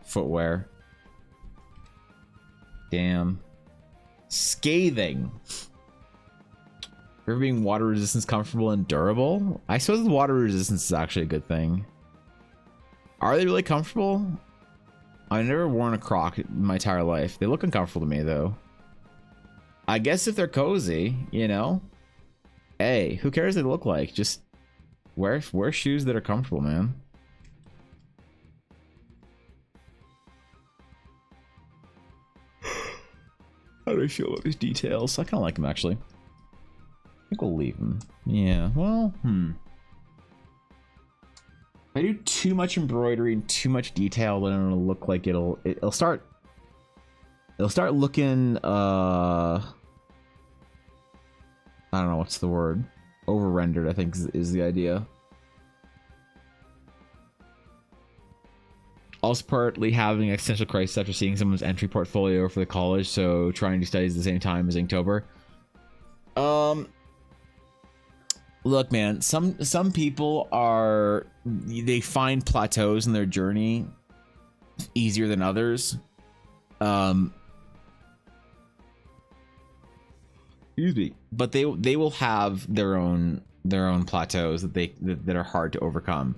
footwear. Damn. Scathing. For being water resistance comfortable and durable? I suppose the water resistance is actually a good thing. Are they really comfortable? I've never worn a Croc in my entire life. They look uncomfortable to me though. I guess if they're cozy, you know. Hey, who cares what they look like? Just wear shoes that are comfortable, man. How do I feel about these details? I kind of like them, actually. I think we'll leave them. Yeah, well, If I do too much embroidery and too much detail, then it'll look like it'll start looking, I don't know, what's the word? Over-rendered, I think, is the idea. Also partly having existential crisis after seeing someone's entry portfolio for the college, so trying to study at the same time as Inktober. Look, man, some people they find plateaus in their journey easier than others. Excuse me. But they will have their own plateaus that are hard to overcome.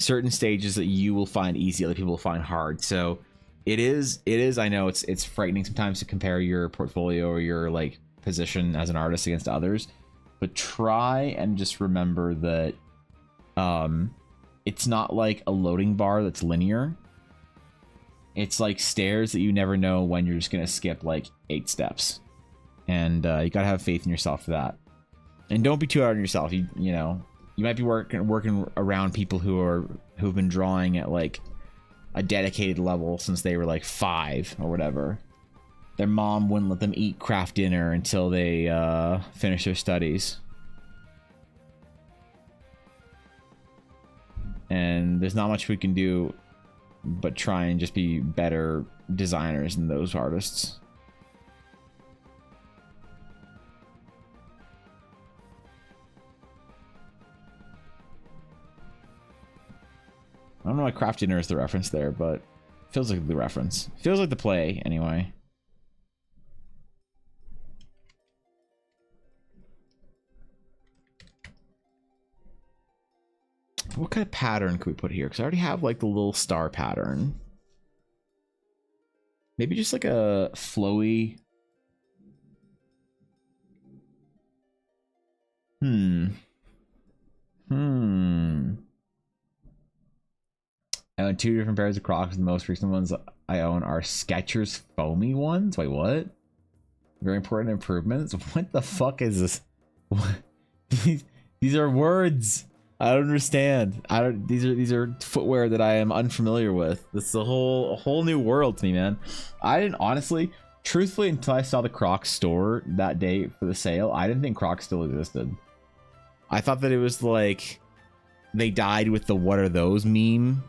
Certain stages that you will find easy, other people will find hard. So it is I know it's frightening sometimes to compare your portfolio or your like position as an artist against others, but try and just remember that it's not like a loading bar that's linear. It's like stairs that you never know when you're just gonna skip like 8 steps, and you gotta have faith in yourself for that. And don't be too hard on yourself. You know, you might be working around people who've been drawing at like a dedicated level since they were like 5 or whatever. Their mom wouldn't let them eat craft dinner until they finish their studies. And there's not much we can do but try and just be better designers than those artists. I don't know why craft dinner is the reference there, but feels like the reference. Feels like the play, anyway. What kind of pattern could we put here? Because I already have like the little star pattern. Maybe just like a flowy. I own 2 different pairs of Crocs. The most recent ones I own are Skechers foamy ones. Wait, what? Very important improvements. What the fuck is this? What? These are words. I don't understand. These are footwear that I am unfamiliar with. This is a whole new world to me, man. I didn't honestly, truthfully, until I saw the Crocs store that day for the sale, I didn't think Crocs still existed. I thought that it was like they died with the "what are those" meme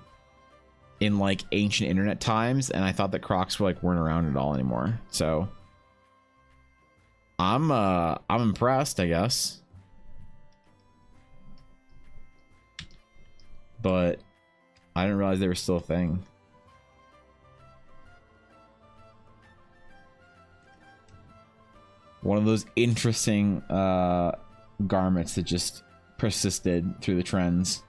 in like ancient internet times, and I thought that Crocs were like weren't around at all anymore. So I'm impressed, I guess. But I didn't realize they were still a thing. One of those interesting garments that just persisted through the trends.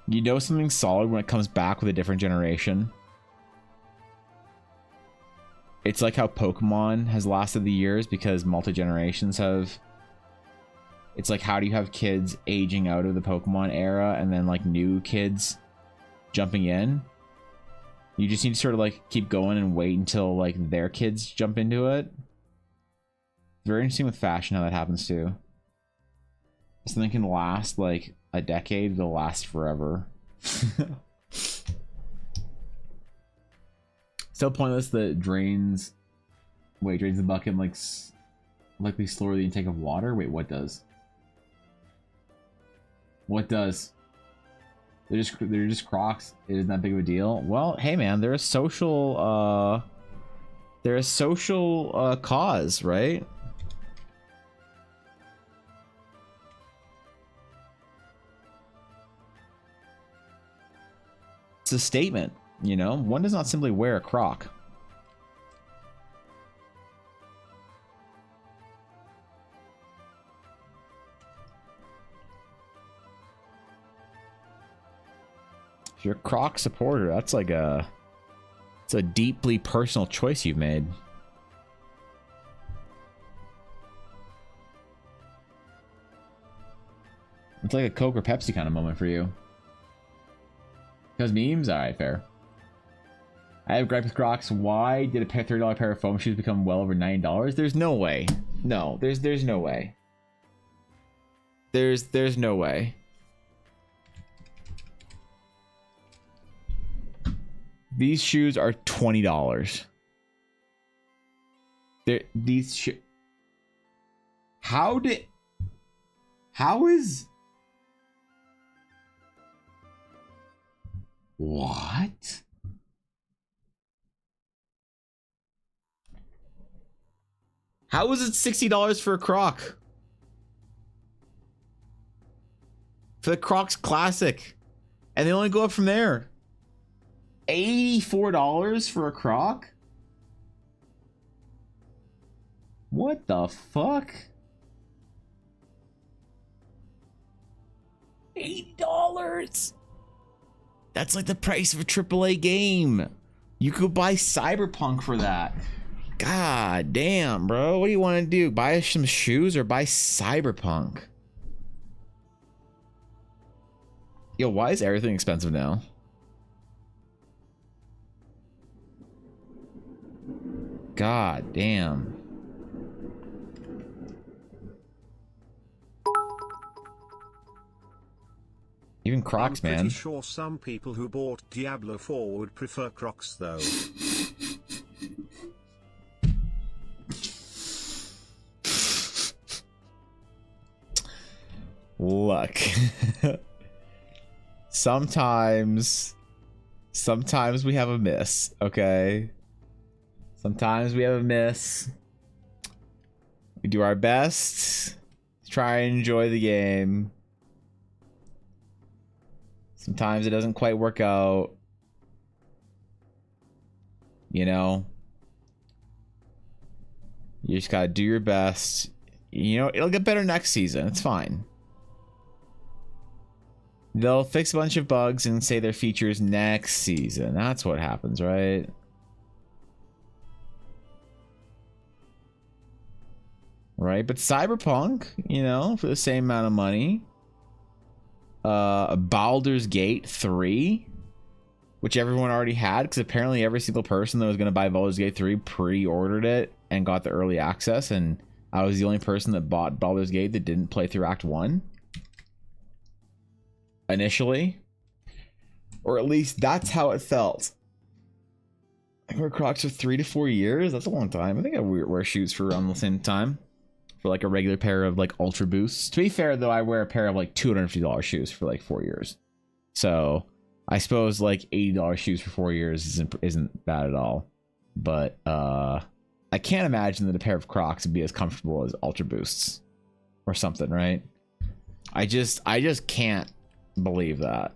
You know something's solid when it comes back with a different generation. It's like how Pokemon has lasted the years because multi-generations have. It's like, how do you have kids aging out of the Pokemon era and then like new kids jumping in? You just need to sort of like keep going and wait until like their kids jump into it. It's very interesting with fashion how that happens too. Something can last like a decade, it'll last forever. Still pointless that drains the bucket and likely slower the intake of water. Wait, what does? What does? They're just Crocs. It isn't that big of a deal. Well, hey man, they're a social cause, right? It's a statement, you know? One does not simply wear a Croc. If you're a Croc supporter, that's like it's a deeply personal choice you've made. It's like a Coke or Pepsi kind of moment for you. Because memes? Alright, fair. I have gripe with Crocs. Why did a $30 pair of foam shoes become well over $90? There's no way. No, there's no way. There's no way. These shoes are $20. How is what? How is it $60 for a Croc? For the Crocs Classic. And they only go up from there. $84 for a Croc? What the fuck? $80. That's like the price of a AAA game. You could buy Cyberpunk for that. God damn, bro. What do you want to do? Buy some shoes or buy Cyberpunk? Yo, why is everything expensive now? God damn. Even Crocs, I'm man. pretty sure some people who bought Diablo 4 would prefer Crocs though. Look. Sometimes we have a miss, okay? Sometimes we have a miss. We do our best to try and enjoy the game. Sometimes it doesn't quite work out. You know? You just gotta do your best. You know, it'll get better next season. It's fine. They'll fix a bunch of bugs and say their features next season. That's what happens, right? Right, but Cyberpunk, you know, for the same amount of money. Baldur's Gate 3, which everyone already had, because apparently every single person that was going to buy Baldur's Gate 3 pre-ordered it and got the early access, and I was the only person that bought Baldur's Gate that didn't play through Act 1. Initially. Or at least that's how it felt. I wear Crocs for 3 to 4 years. That's a long time. I think I wear shoes for around the same time. For like a regular pair of like Ultra Boosts. To be fair though, I wear a pair of like $250 shoes for like 4 years. So I suppose like $80 shoes for 4 years isn't bad at all. But I can't imagine that a pair of Crocs would be as comfortable as Ultra Boosts. Or something, right? I just can't believe that.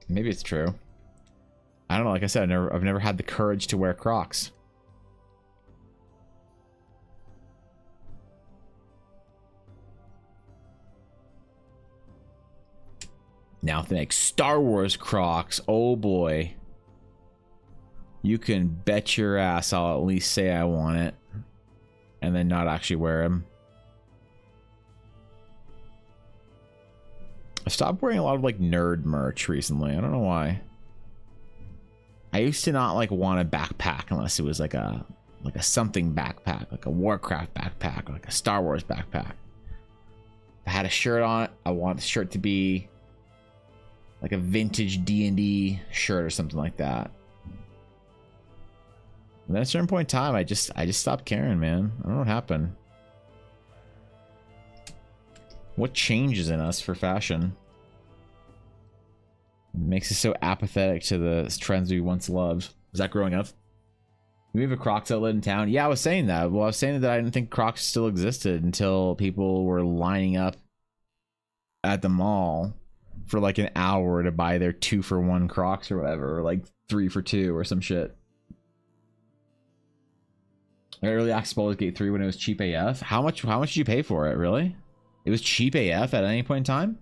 Maybe it's true. I don't know. Like I said, I've never had the courage to wear Crocs. Now think Star Wars Crocs. Oh boy. You can bet your ass I'll at least say I want it. And then not actually wear them. I've stopped wearing a lot of like nerd merch recently. I don't know why. I used to not like want a backpack unless it was like a something backpack, like a Warcraft backpack, like a Star Wars backpack. If I had a shirt on it, I want the shirt to be like a vintage D&D shirt or something like that. And then at a certain point in time, I just stopped caring, man. I don't know what happened. What changes in us for fashion? It makes us so apathetic to the trends we once loved. Was that growing up? We have a Crocs outlet in town. Yeah, I was saying that. Well, I was saying that I didn't think Crocs still existed until people were lining up at the mall for like an hour to buy their 2-for-1 Crocs or whatever, or like 3 for 2 or some shit. I early access Baldur's Gate 3 when it was cheap AF. How much did you pay for it, really? It was cheap AF at any point in time?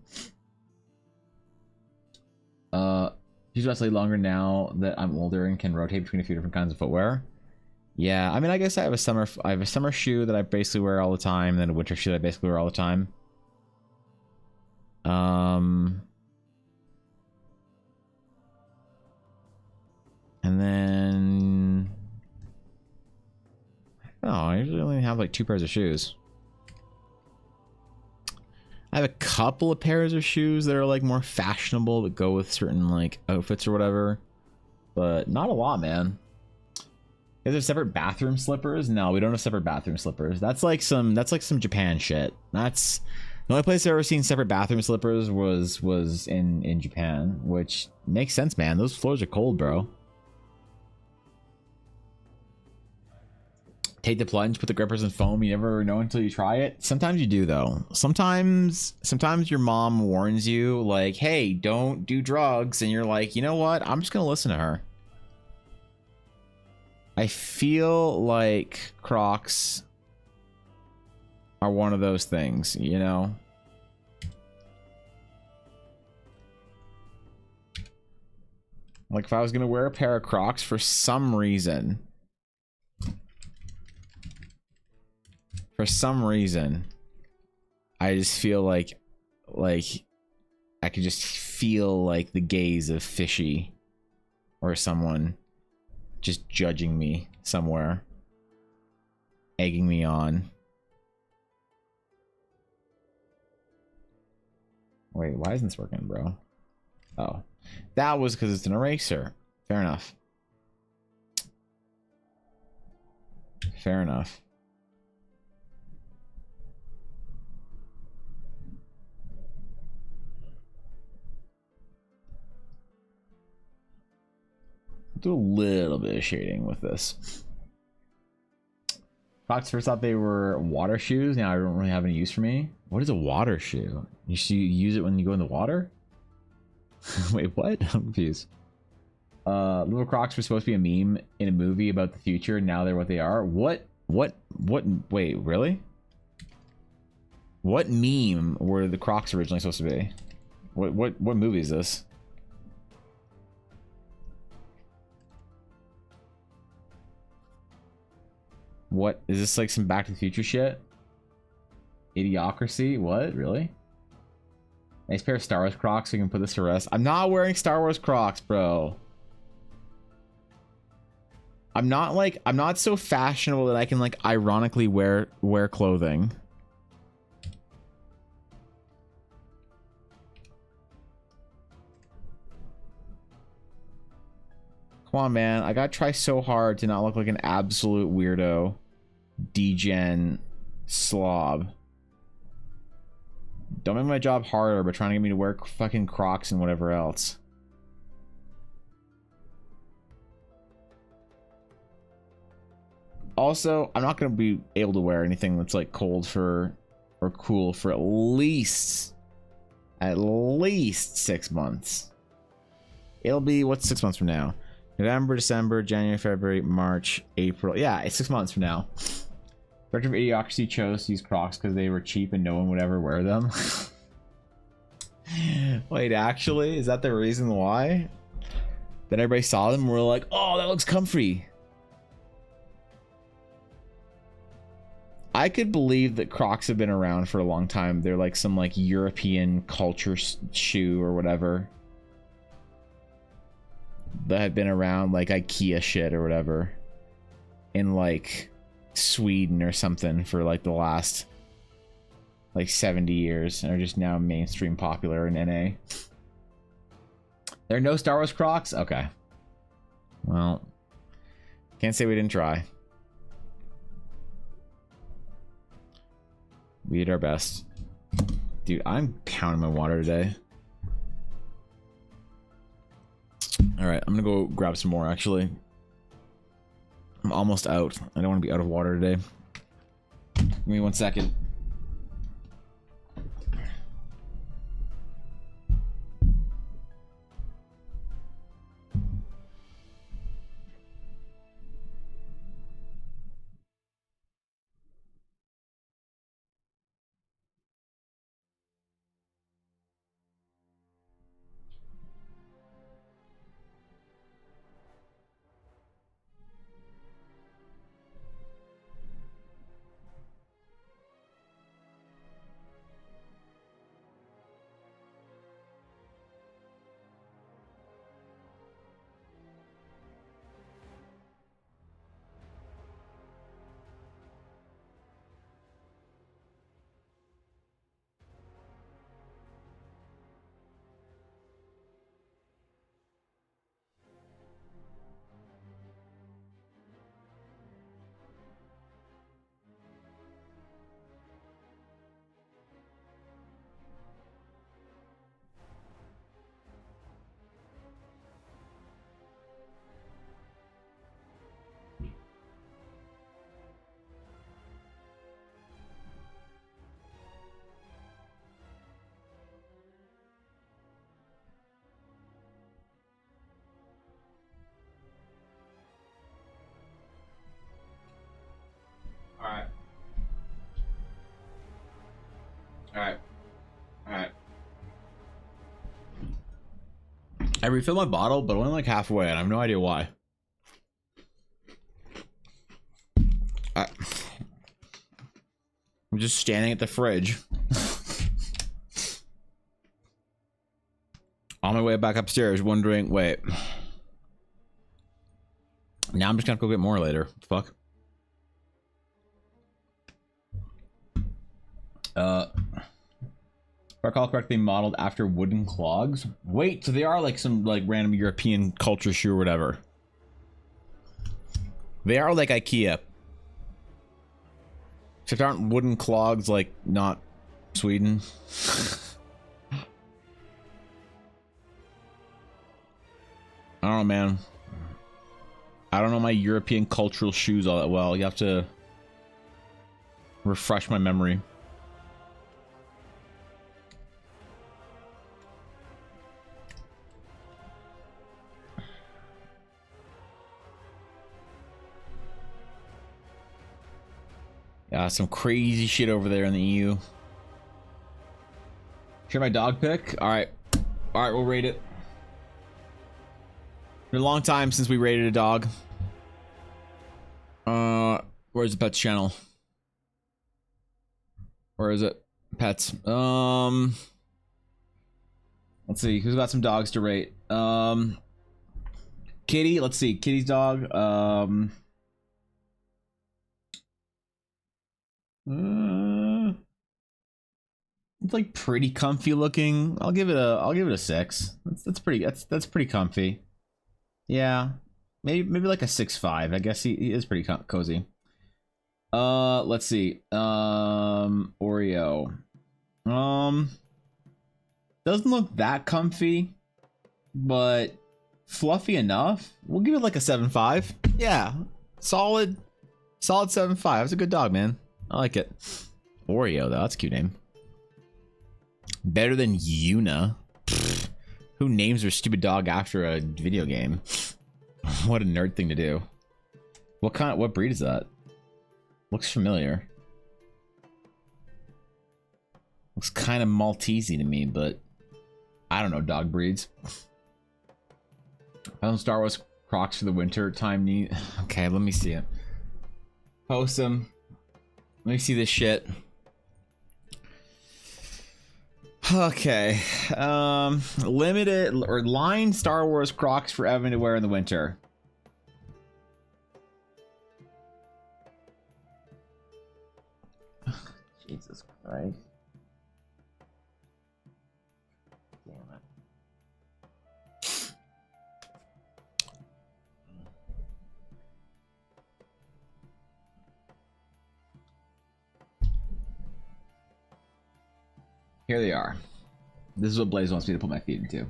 Shoes last longer now that I'm older and can rotate between a few different kinds of footwear. Yeah, I mean, I guess I have a summer shoe that I basically wear all the time, and then a winter shoe that I basically wear all the time. And then I usually only have like 2 pairs of shoes. I have a couple of pairs of shoes that are like more fashionable that go with certain like outfits or whatever, but not a lot, man. Is there separate bathroom slippers? No, we don't have separate bathroom slippers. That's like some Japan shit. That's the only place I've ever seen separate bathroom slippers was in Japan, which makes sense, man. Those floors are cold, bro. Take the plunge, put the grippers in foam. You never know until you try it. Sometimes you do, though. Sometimes your mom warns you, like, hey, don't do drugs. And you're like, you know what? I'm just going to listen to her. I feel like Crocs are one of those things, you know? Like, if I was going to wear a pair of Crocs for some reason, for some reason, I just feel like I could just feel like the gaze of Fishy or someone just judging me somewhere, egging me on. Wait, why isn't this working, bro? Oh, that was because it's an eraser. Fair enough. Fair enough. Do a little bit of shading with this. Fox first thought they were water shoes. Now I don't really have any use for me. What is a water shoe? You should use it when you go in the water? Wait, what? I'm confused. Little Crocs were supposed to be a meme in a movie about the future. Now they're what they are. What? Wait, really? What meme were the Crocs originally supposed to be? What movie is this? What is this, like some Back to the Future shit? Idiocracy? What? Really? Nice pair of Star Wars Crocs so you can put this to rest. I'm not wearing Star Wars Crocs, bro. I'm not so fashionable that I can like ironically wear clothing. Come on, man. I gotta try so hard to not look like an absolute weirdo. Degen slob. Don't make my job harder by trying to get me to wear fucking Crocs and whatever else. Also, I'm not gonna be able to wear anything that's like cold for or cool for at least 6 months. It'll be, what's 6 months from now? November, December, January, February, March, April. Yeah, it's 6 months from now. Director of Idiocracy chose these Crocs because they were cheap and no one would ever wear them. Wait, actually, is that the reason why? That everybody saw them and were like, oh, that looks comfy. I could believe that Crocs have been around for a long time. They're like some like European culture shoe or whatever. That have been around, like IKEA shit or whatever. In like Sweden or something for like the last like 70 years and are just now mainstream popular in NA. There are no Star Wars Crocs? Okay. Well, can't say we didn't try. We did our best. Dude, I'm counting my water today. Alright, I'm gonna go grab some more actually. I'm almost out. I don't want to be out of water today. Give me 1 second. Alright. I refilled my bottle, but only like halfway, and I have no idea why. I'm just standing at the fridge. On my way back upstairs, wondering, wait. Now I'm just gonna go get more later. Fuck. If I recall correctly, modeled after wooden clogs. Wait, so they are like some like random European culture shoe or whatever. They are like IKEA. Except aren't wooden clogs like not Sweden? I don't know, man. I don't know my European cultural shoes all that well. You have to refresh my memory. Yeah, some crazy shit over there in the EU. Share my dog pick? Alright. Alright, we'll rate it. Been a long time since we rated a dog. Where's the pets channel? Where is it? Pets. Let's see, who's got some dogs to rate? Kitty, let's see, Kitty's dog. It's like pretty comfy looking. I'll give it a 6. That's pretty comfy. Yeah, maybe like a 6.5. I guess he is pretty cozy. Let's see. Oreo. Doesn't look that comfy, but fluffy enough. We'll give it like a 7.5. Yeah, solid 7.5. It's a good dog, man. I like it. Oreo though, that's a cute name. Better than Yuna. Pfft. Who names their stupid dog after a video game? What a nerd thing to do. What breed is that? Looks familiar. Looks kind of Maltesey to me, but I don't know dog breeds. Star Wars Crocs for the winter time need. Okay, let me see it. Post them. Let me see this shit. Okay. Limited or line Star Wars Crocs for Evan to wear in the winter. Jesus Christ. Damn it. Here they are. This is what Blaze wants me to put my feet into.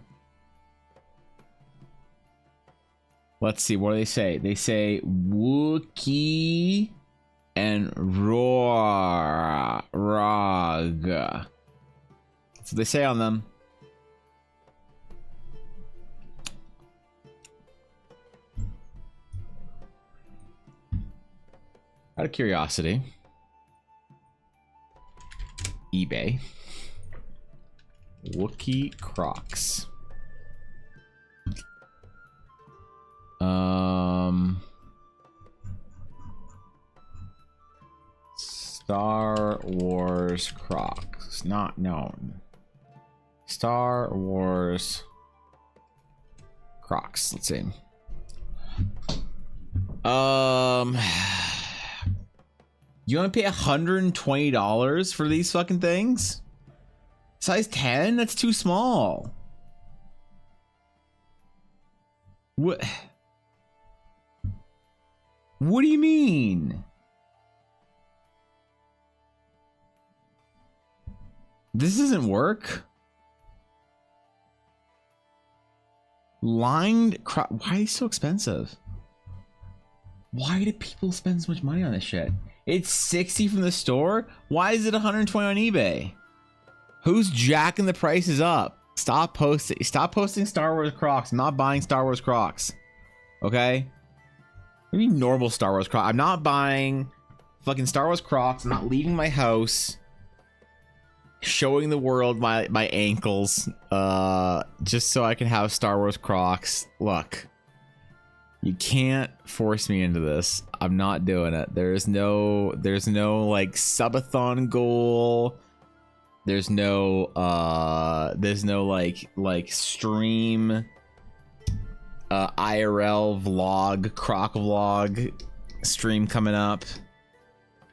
Let's see, what do they say? They say Wookiee and Rog. That's what they say on them. Out of curiosity, eBay. Wookiee Crocs. Star Wars Crocs. Not known. Star Wars Crocs. Let's see. You want to pay $120 for these fucking things? Size 10? That's too small. What? What do you mean? This doesn't work. Lined Why are they so expensive? Why do people spend so much money on this shit? It's 60 from the store? Why is it 120 on eBay? Who's jacking the prices up? Stop posting Star Wars Crocs. I'm not buying Star Wars Crocs. Okay? Maybe normal Star Wars Crocs. I'm not buying fucking Star Wars Crocs. I'm not leaving my house, showing the world my ankles, just so I can have Star Wars Crocs. Look, You can't force me into this. I'm not doing it. There's no like subathon goal. There's no like stream IRL vlog, croc vlog stream coming up.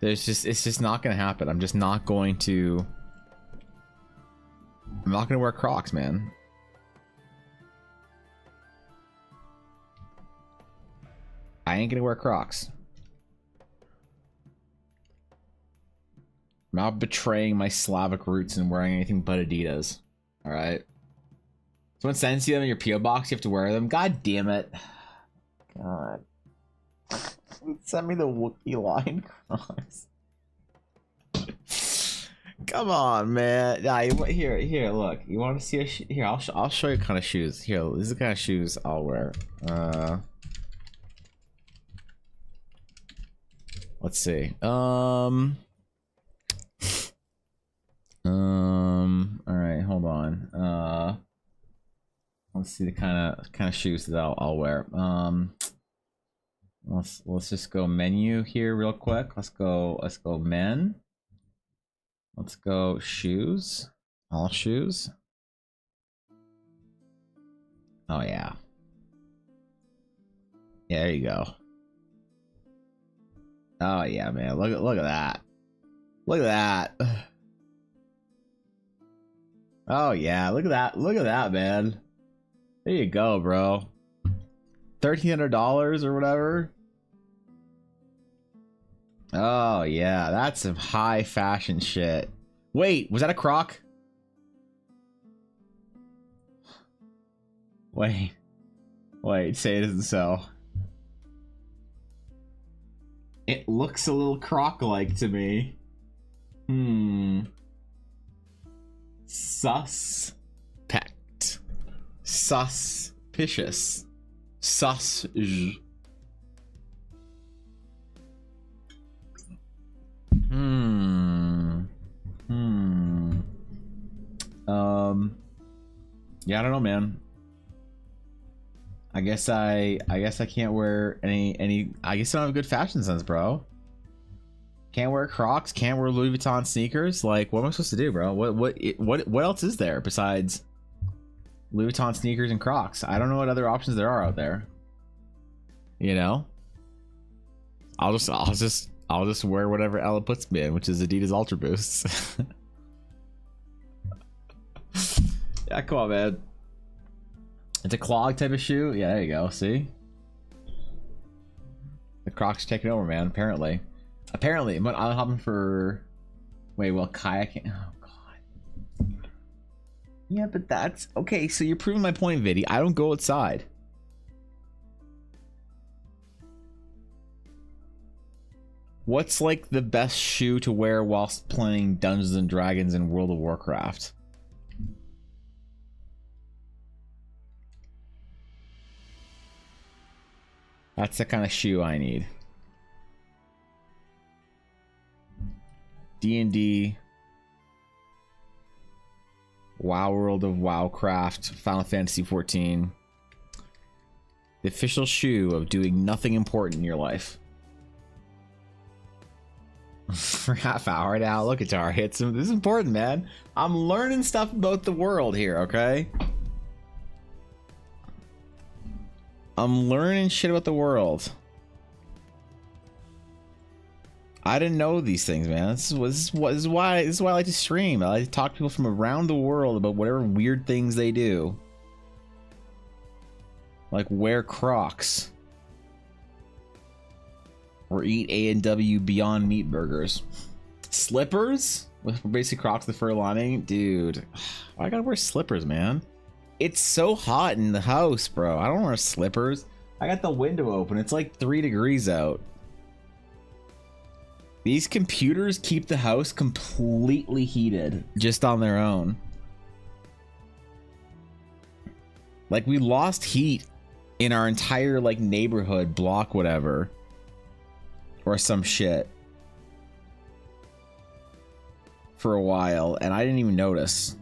It's just not gonna happen. I'm just not going to. I'm not gonna wear Crocs, man. I ain't gonna wear Crocs. I'm not betraying my Slavic roots and wearing anything but Adidas. All right. Someone sends you them in your PO box. You have to wear them. God damn it. God. Send me the Wookiee line Crocs. Come on, man. Nah, here. Look. You want to see a here? I'll show you kind of shoes. Here, this is the kind of shoes I'll wear. Let's see. All right, hold on. Let's see the kind of shoes that I'll wear. Let's just go menu here real quick. Let's go men. Let's go shoes. All shoes. Oh yeah. Yeah, there you go. Oh yeah, man. Look at that. Look at that. Oh yeah, look at that. Look at that, man. There you go, bro. $1,300 or whatever. Oh yeah, that's some high fashion shit. Wait, was that a Croc? Wait, say it isn't so. It looks a little Croc-like to me. Suspect. Suspicious. Sus. Yeah, I don't know, man. I guess I can't wear any. I guess I don't have good fashion sense, bro. Can't wear Crocs. Can't wear Louis Vuitton sneakers. Like, what am I supposed to do, bro? What else is there besides Louis Vuitton sneakers and Crocs? I don't know what other options there are out there. You know, I'll just wear whatever Ella puts me in, which is Adidas Ultra Boosts. Yeah, come on, man. It's a clog type of shoe. Yeah, there you go. See, the Crocs taking over, man. Apparently, but I'm hopping for. Wait, well, kayaking. Oh god. Yeah, but that's okay. So you're proving my point, Viddy. I don't go outside. What's like the best shoe to wear whilst playing Dungeons and Dragons in World of Warcraft? That's the kind of shoe I need. D&D, WoW World of WoWcraft, Final Fantasy 14. The official shoe of doing nothing important in your life. For half hour now. Look at our hits. This is important, man. I'm learning stuff about the world here, okay? I'm learning shit about the world. I didn't know these things, man. This is why I like to stream. I like to talk to people from around the world about whatever weird things they do. Like wear Crocs. Or eat A&W Beyond Meat burgers. Slippers? With basic Crocs with the fur lining? Dude, I gotta wear slippers, man. It's so hot in the house, bro. I don't wear slippers. I got the window open. It's like 3 degrees out. These computers keep the house completely heated just on their own. Like, we lost heat in our entire like neighborhood, block, whatever. Or some shit. For a while, and I didn't even notice.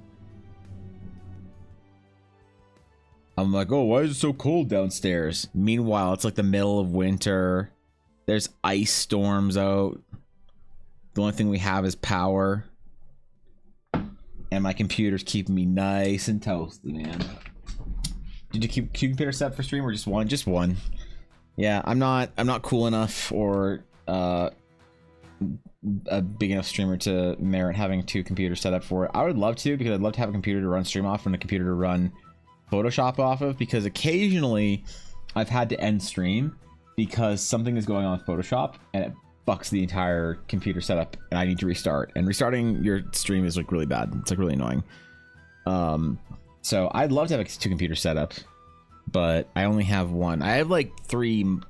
I'm like, oh, why is it so cold downstairs? Meanwhile, it's like the middle of winter. There's ice storms out. The only thing we have is power. And my computer's keeping me nice and toasty, man. Did you keep computer set for stream or just one? Just one. Yeah, I'm not cool enough or a big enough streamer to merit having 2 computers set up for it. I would love to, because I'd love to have a computer to run stream off and a computer to run Photoshop off of, because occasionally I've had to end stream because something is going on with Photoshop and it fucks the entire computer setup and I need to restart, and restarting your stream is like really bad. It's like really annoying. So I'd love to have 2 computers set up, but I only have one. I have like 2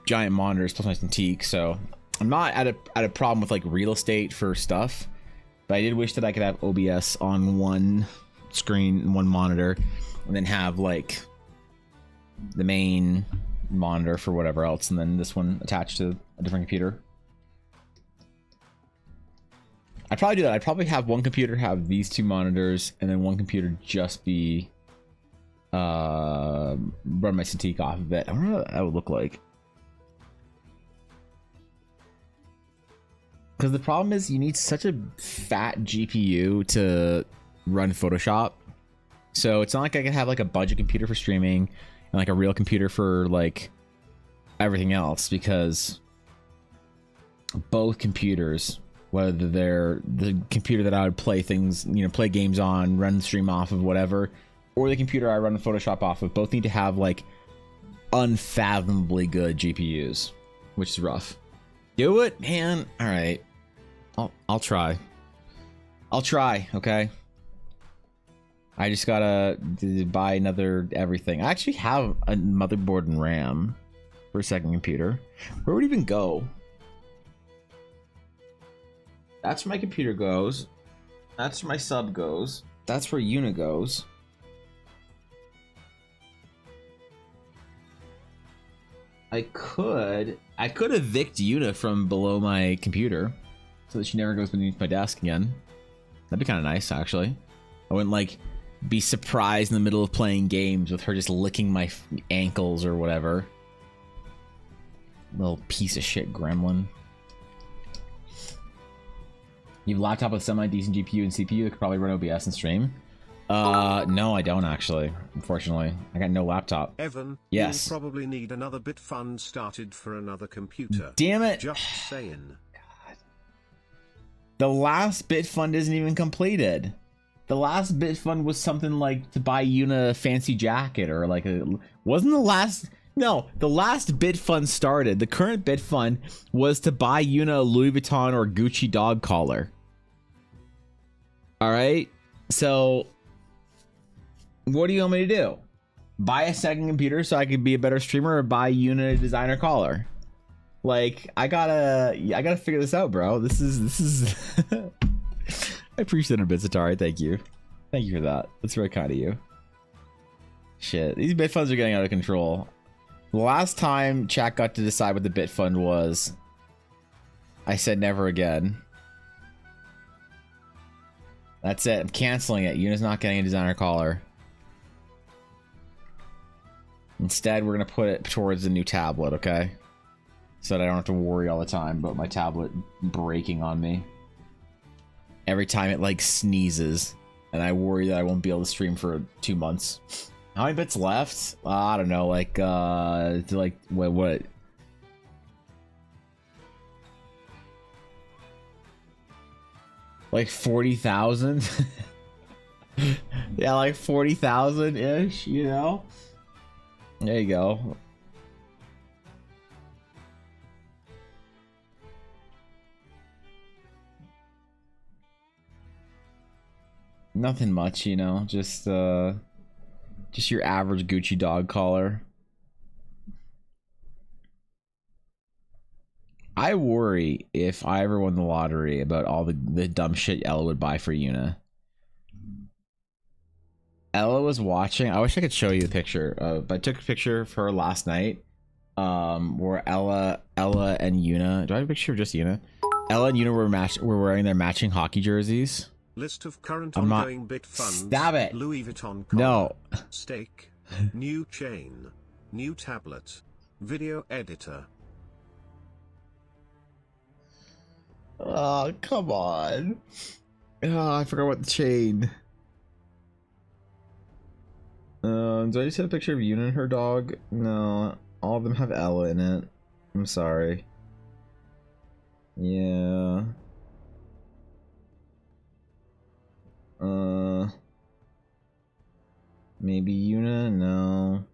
giant monitors plus my Cintiq, so I'm not at a problem with like real estate for stuff, but I did wish that I could have OBS on one screen and one monitor, and then have like the main monitor for whatever else, and then this one attached to a different computer. I'd probably do that. I'd probably have one computer have these 2 monitors, and then one computer just be run my Cintiq off of it. I wonder what that would look like. Because the problem is you need such a fat GPU to run Photoshop. So it's not like I can have like a budget computer for streaming and like a real computer for like everything else, because both computers, whether they're the computer that I would play things, you know, play games on, run the stream off of, whatever, or the computer I run Photoshop off of, both need to have like unfathomably good GPUs, which is rough. Do it, man. All right, I'll try. Okay. I just gotta buy another everything. I actually have a motherboard and RAM for a second computer. Where would it even go? That's where my computer goes. That's where my sub goes. That's where Una goes. I could evict Una from below my computer so that she never goes beneath my desk again. That'd be kind of nice, actually. I wouldn't like be surprised in the middle of playing games with her just licking my ankles or whatever. Little piece of shit gremlin. You have a laptop with semi-decent GPU and CPU that could probably run OBS and stream? No, I don't actually, unfortunately. I got no laptop. Evan, yes. You'll probably need another bit fund started for another computer. Damn it. Just saying. God. The last bit fund isn't even completed. The last bit fund was something like to buy Una a fancy jacket, or like wasn't the last... No, the last bit fund started. The current bit fund was to buy Una a Louis Vuitton or Gucci dog collar. All right, so what do you want me to do? Buy a second computer so I could be a better streamer, or buy Una a designer collar? Like, I gotta figure this out, bro. This is. I appreciate a bit, Satari. Thank you for that. That's very kind of you. Shit, these bit funds are getting out of control. The last time chat got to decide what the bit fund was, I said never again. That's it. I'm canceling it. Una's not getting a designer collar. Instead, we're gonna put it towards a new tablet, okay? So that I don't have to worry all the time about my tablet breaking on me every time it like sneezes, and I worry that I won't be able to stream for 2 months. How many bits left? I don't know, like what? Like 40,000? Yeah, like 40,000 ish, you know? There you go. Nothing much, you know, just your average Gucci dog collar. I worry if I ever won the lottery about all the dumb shit Ella would buy for Una. Ella was watching. I wish I could show you the picture. But I took a picture of her last night. Where Ella and Una. Do I have a picture of just Una? Ella and Una were wearing their matching hockey jerseys. List of current ongoing bit funds. Stab it. Louis Vuitton No. collar, steak, New chain. New tablet. Video editor. Oh, come on. Oh, I forgot what the chain. Did I just have a picture of Yuna and her dog? No, all of them have Ella in it. I'm sorry. Yeah. Maybe Yuna? No.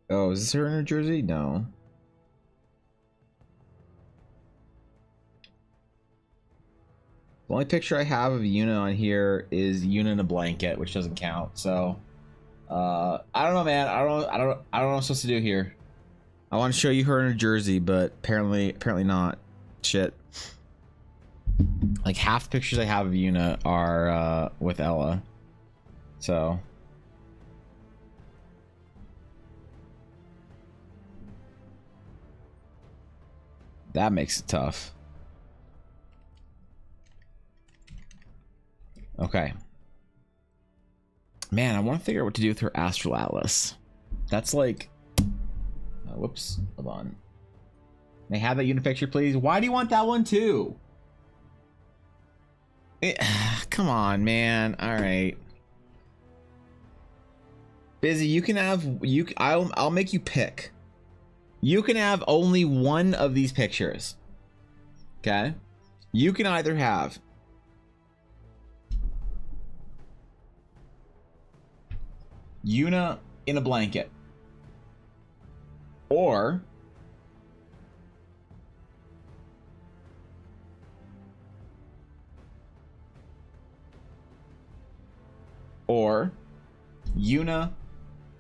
Oh, is this her in her jersey? No. The only picture I have of Yuna on here is Yuna in a blanket, which doesn't count. So, I don't know, man. I don't know what I'm supposed to do here. I want to show you her in her jersey, but apparently not. Shit. Like half the pictures I have of Yuna are with Ella. So. That makes it tough. Okay. Man, I want to figure out what to do with her Astral Atlas. That's like... whoops. Hold on. May I have that unit picture, please? Why do you want that one, too? Come on, man. All right. Busy, you can have... I'll make you pick. You can have only one of these pictures. Okay? You can either have... Yuna in a blanket. Or... Yuna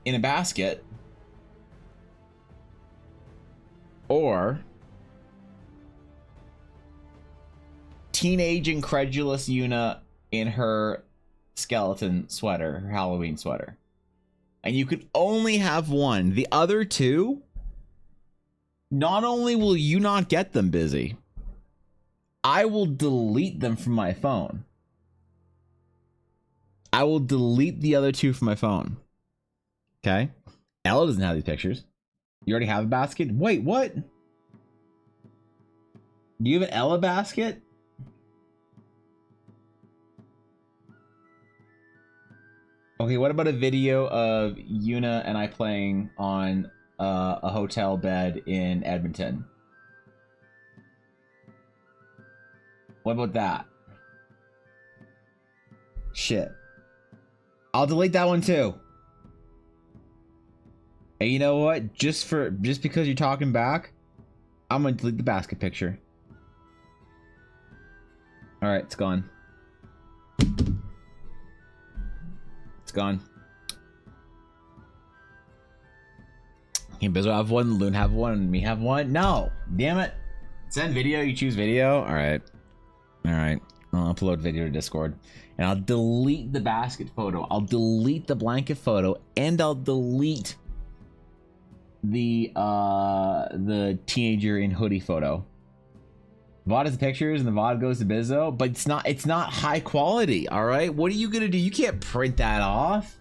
in a basket. Or teenage incredulous Yuna in her skeleton sweater, her Halloween sweater. And you could only have one. The other two, not only will you not get them, Busy, I will delete them from my phone. I will delete the other two from my phone. Okay? Ella doesn't have these pictures. You already have a basket? Wait, what? Do you have an Ella basket? Okay, what about a video of Yuna and I playing on a hotel bed in Edmonton? What about that? Shit. I'll delete that one too. And you know what? Just because you're talking back, I'm gonna delete the basket picture. All right, it's gone. It's gone. Can Bizzo have one? Loon have one? Me have one? No! Damn it! Send video. You choose video. All right. All right. I'll upload video to Discord, and I'll delete the basket photo. I'll delete the blanket photo, and I'll delete the teenager in hoodie photo. VOD is the pictures and the VOD goes to Bizzo, but it's not high quality. All right, what are you gonna do? You can't print that off.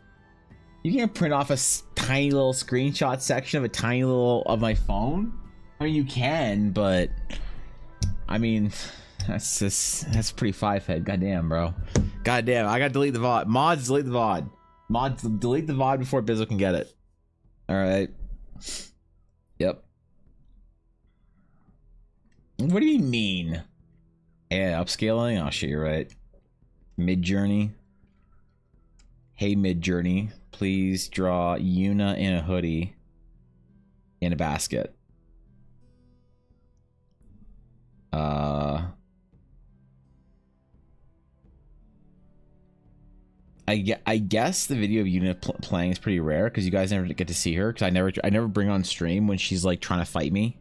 You can't print off a tiny little screenshot section of a tiny little of my phone. I mean, you can, but I mean, that's pretty five-head. Goddamn, bro. Goddamn, I gotta delete the VOD. Mods, delete the VOD. Mods, delete the VOD before Bizzo can get it. All right. Yep. What do you mean? Yeah, upscaling? Oh shit, you're right. Mid-Journey. Hey, Mid-Journey. Please draw Yuna in a hoodie in a basket. I guess the video of Yuna playing is pretty rare because you guys never get to see her, because I never bring her on stream when she's like trying to fight me.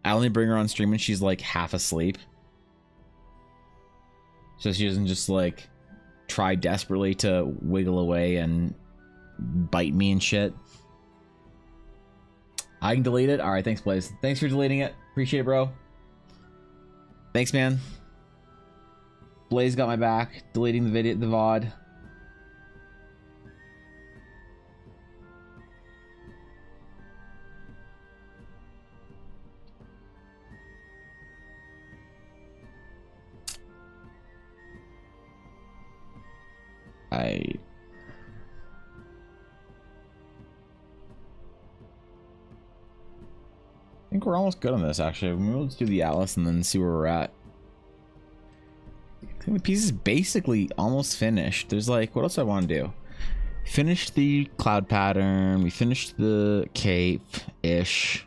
I only bring her on stream when she's like half asleep, so she doesn't just like try desperately to wiggle away and bite me and shit. I can delete it. All right, thanks, Blaze. Thanks for deleting it. Appreciate it, bro. Thanks, man. Blaze got my back. Deleting the video, the VOD. I think we're almost good on this, actually. Maybe let's do the Atlas and then see where we're at. I think the piece is basically almost finished. There's like, what else do I want to do? Finish the cloud pattern. We finished the cape-ish.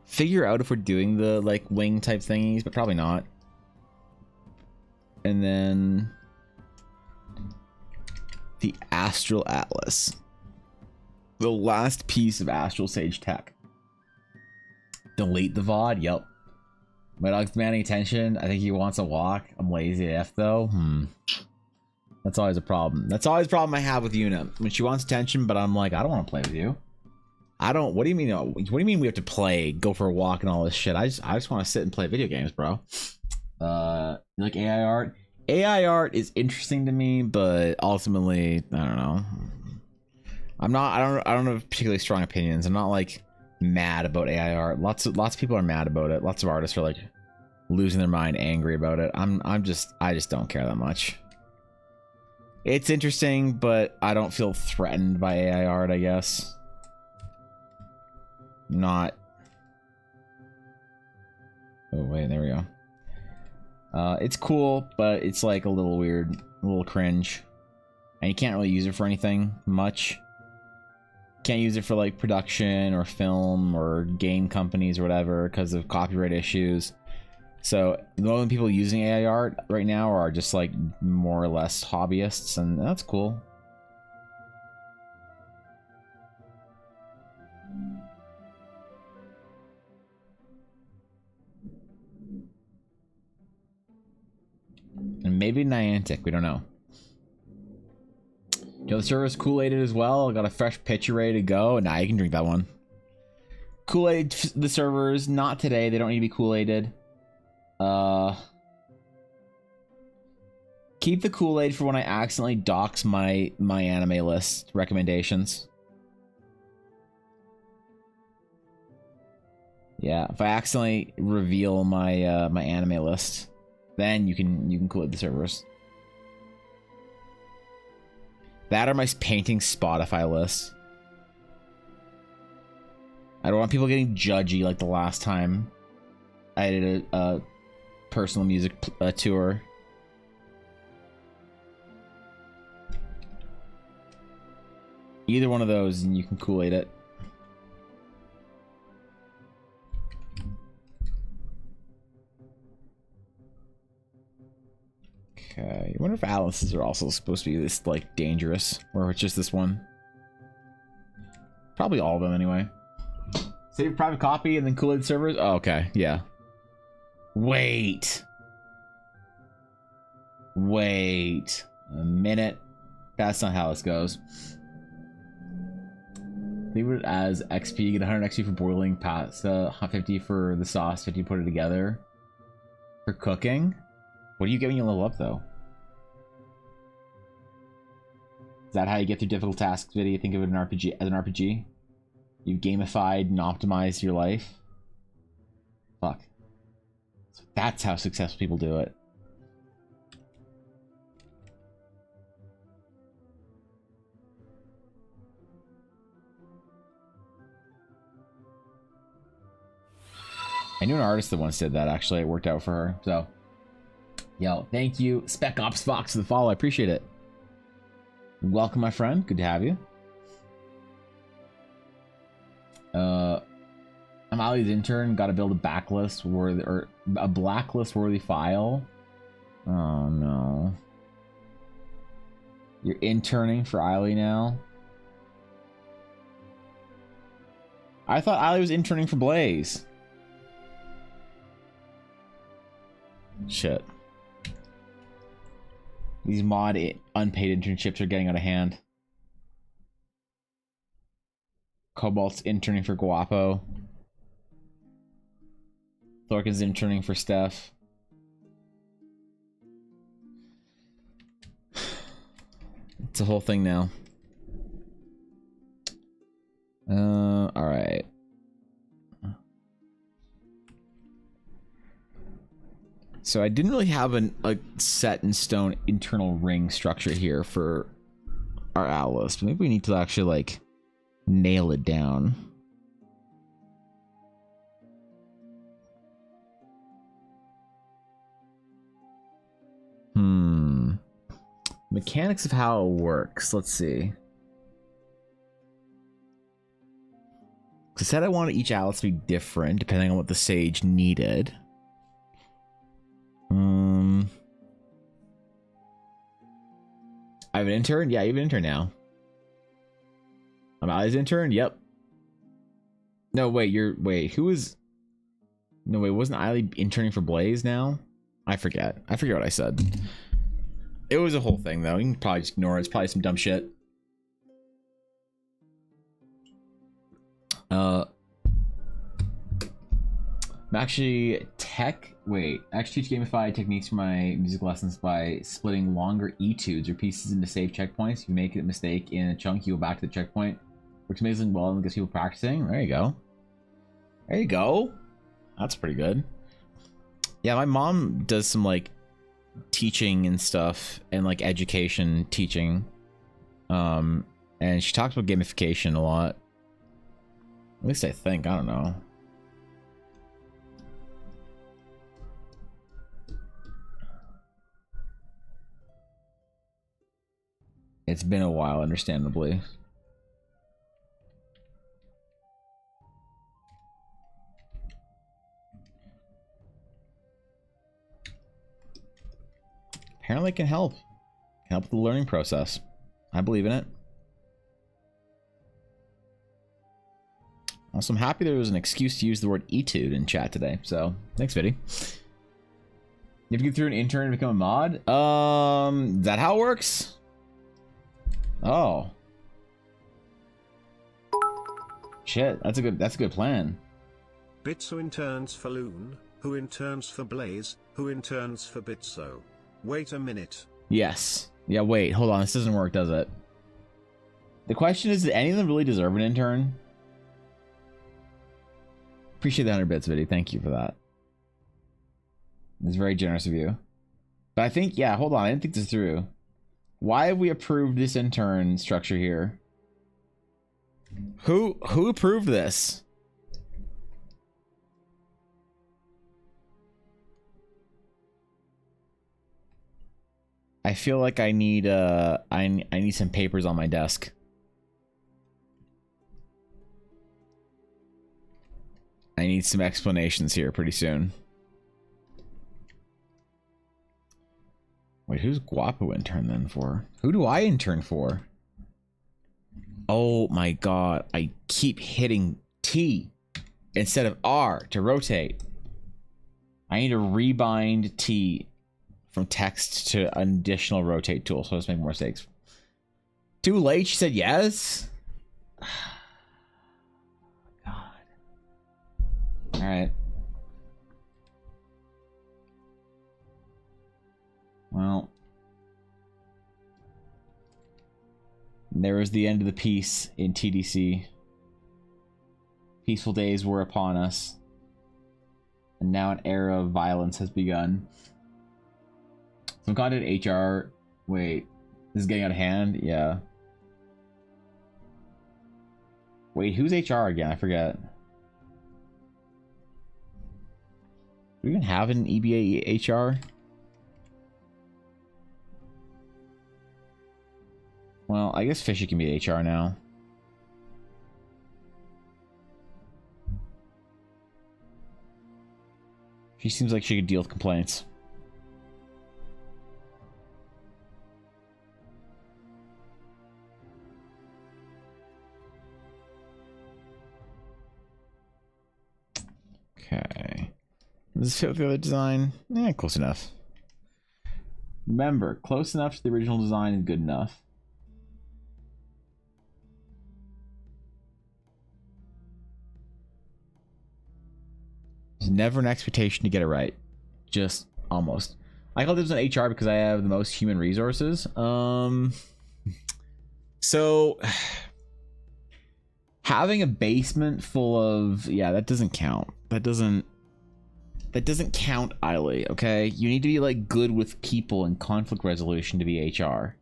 Figure out if we're doing the like wing type thingies, but probably not. And then the Astral Atlas. The last piece of Astral Sage tech. Delete the VOD. Yep. My dog's demanding attention. I think he wants a walk. I'm lazy AF though. That's always a problem. That's always a problem I have with Una. When she wants attention, but I'm like, I don't want to play with you. I don't. What do you mean? What do you mean we have to play, go for a walk, and all this shit? I just want to sit and play video games, bro. Like AI art. AI art is interesting to me, but ultimately, I don't know. I don't have particularly strong opinions. I'm not like mad about AI art. Lots of people are mad about it. Lots of artists are like losing their mind, angry about it. I just don't care that much. It's interesting, but I don't feel threatened by AI art, I guess. Not. Oh wait, there we go. It's cool, but it's like a little weird, a little cringe, and you can't really use it for anything much. Can't use it for like production or film or game companies or whatever because of copyright issues. So the only people using AI art right now are just like more or less hobbyists, and that's cool. And maybe Niantic, we don't know. Yo, the server's Kool-Aided as well. I got a fresh pitcher ready to go. Now you can drink that one. Kool-Aid, the servers, not today. They don't need to be Kool-Aided. Keep the Kool-Aid for when I accidentally dox my anime list recommendations. Yeah, if I accidentally reveal my my anime list, then you can Kool-Aid the servers. That or my painting Spotify list. I don't want people getting judgy like the last time I did a personal music tour. Either one of those and you can Kool-Aid it. Okay, I wonder if Atlases are also supposed to be this like dangerous, or it's just this one. Probably all of them anyway. Save private copy and then Kool-Aid servers. Oh, okay, yeah. Wait a minute. That's not how this goes. Leave it as XP. Get 100 XP for boiling pasta, 50 for the sauce, 50 put it together. For cooking. What do you get when you level up, though? Is that how you get through difficult tasks, Viddy? Think of it as an RPG? You've gamified and optimized your life? Fuck. So that's how successful people do it. I knew an artist that once did that, actually. It worked out for her, so... Yo, thank you, Spec Ops Fox, for the follow. I appreciate it. Welcome, my friend. Good to have you. I'm Ali's intern. Got to build a backlist worthy or a blacklist worthy file. Oh no. You're interning for Ali now. I thought Ali was interning for Blaze. Shit. These mod unpaid internships are getting out of hand. Cobalt's interning for Guapo. Thorkin's interning for Steph. It's a whole thing now. All right. So I didn't really have a set in stone internal ring structure here for our Atlas, but maybe we need to actually like nail it down. Mechanics of how it works. Let's see. I said I wanted each Atlas to be different depending on what the sage needed. I have an intern? Yeah, you have an intern now. I'm Ali's intern? Yep. No, wait, who is... No, wait, wasn't Ali interning for Blaze now? I forget what I said. It was a whole thing, though. You can probably just ignore it. It's probably some dumb shit. I'm actually teach gamified techniques for my music lessons by splitting longer etudes or pieces into safe checkpoints. If you make a mistake in a chunk, you go back to the checkpoint. Works amazingly well and gets people practicing. There you go. There you go. That's pretty good. Yeah, my mom does some like teaching and stuff and like education teaching. And she talks about gamification a lot. At least I think. I don't know. It's been a while, understandably. Apparently it can help. Help with the learning process. I believe in it. Also, I'm happy there was an excuse to use the word etude in chat today. So, thanks, Viddy. You have to get through an intern and become a mod? Is that how it works? Oh. Shit, that's a good plan. Bitso interns for Loon, who interns for Blaze, who interns for Bitso. Wait a minute. Yes. Yeah, wait, hold on. This doesn't work, does it? The question is, do any of them really deserve an intern? Appreciate the 100 bits, Viddy. Thank you for that. It's very generous of you. But I think, yeah, hold on. I didn't think this through. Why have we approved this intern structure here? Who approved this? I feel like I need I need some papers on my desk. I need some explanations here pretty soon. Wait, who's Guapo intern then for? Who do I intern for? Oh my god, I keep hitting T instead of R to rotate. I need to rebind T from text to an additional rotate tool, so let's make more mistakes. Too late, she said yes? God. Alright. Well. There was the end of the peace in TDC. Peaceful days were upon us. And now an era of violence has begun. Some content HR. Wait, this is getting out of hand? Yeah. Wait, who's HR again? I forget. Do we even have an EBA HR? Well, I guess Fishy can be HR now. She seems like she could deal with complaints. Okay. Does this fit with the other design? Eh, close enough. Remember, close enough to the original design is good enough. There's never an expectation to get it right. Just almost. I call this an HR because I have the most human resources. So having a basement full of, yeah, that doesn't count. That doesn't count, Eiley, okay? You need to be like good with people and conflict resolution to be HR.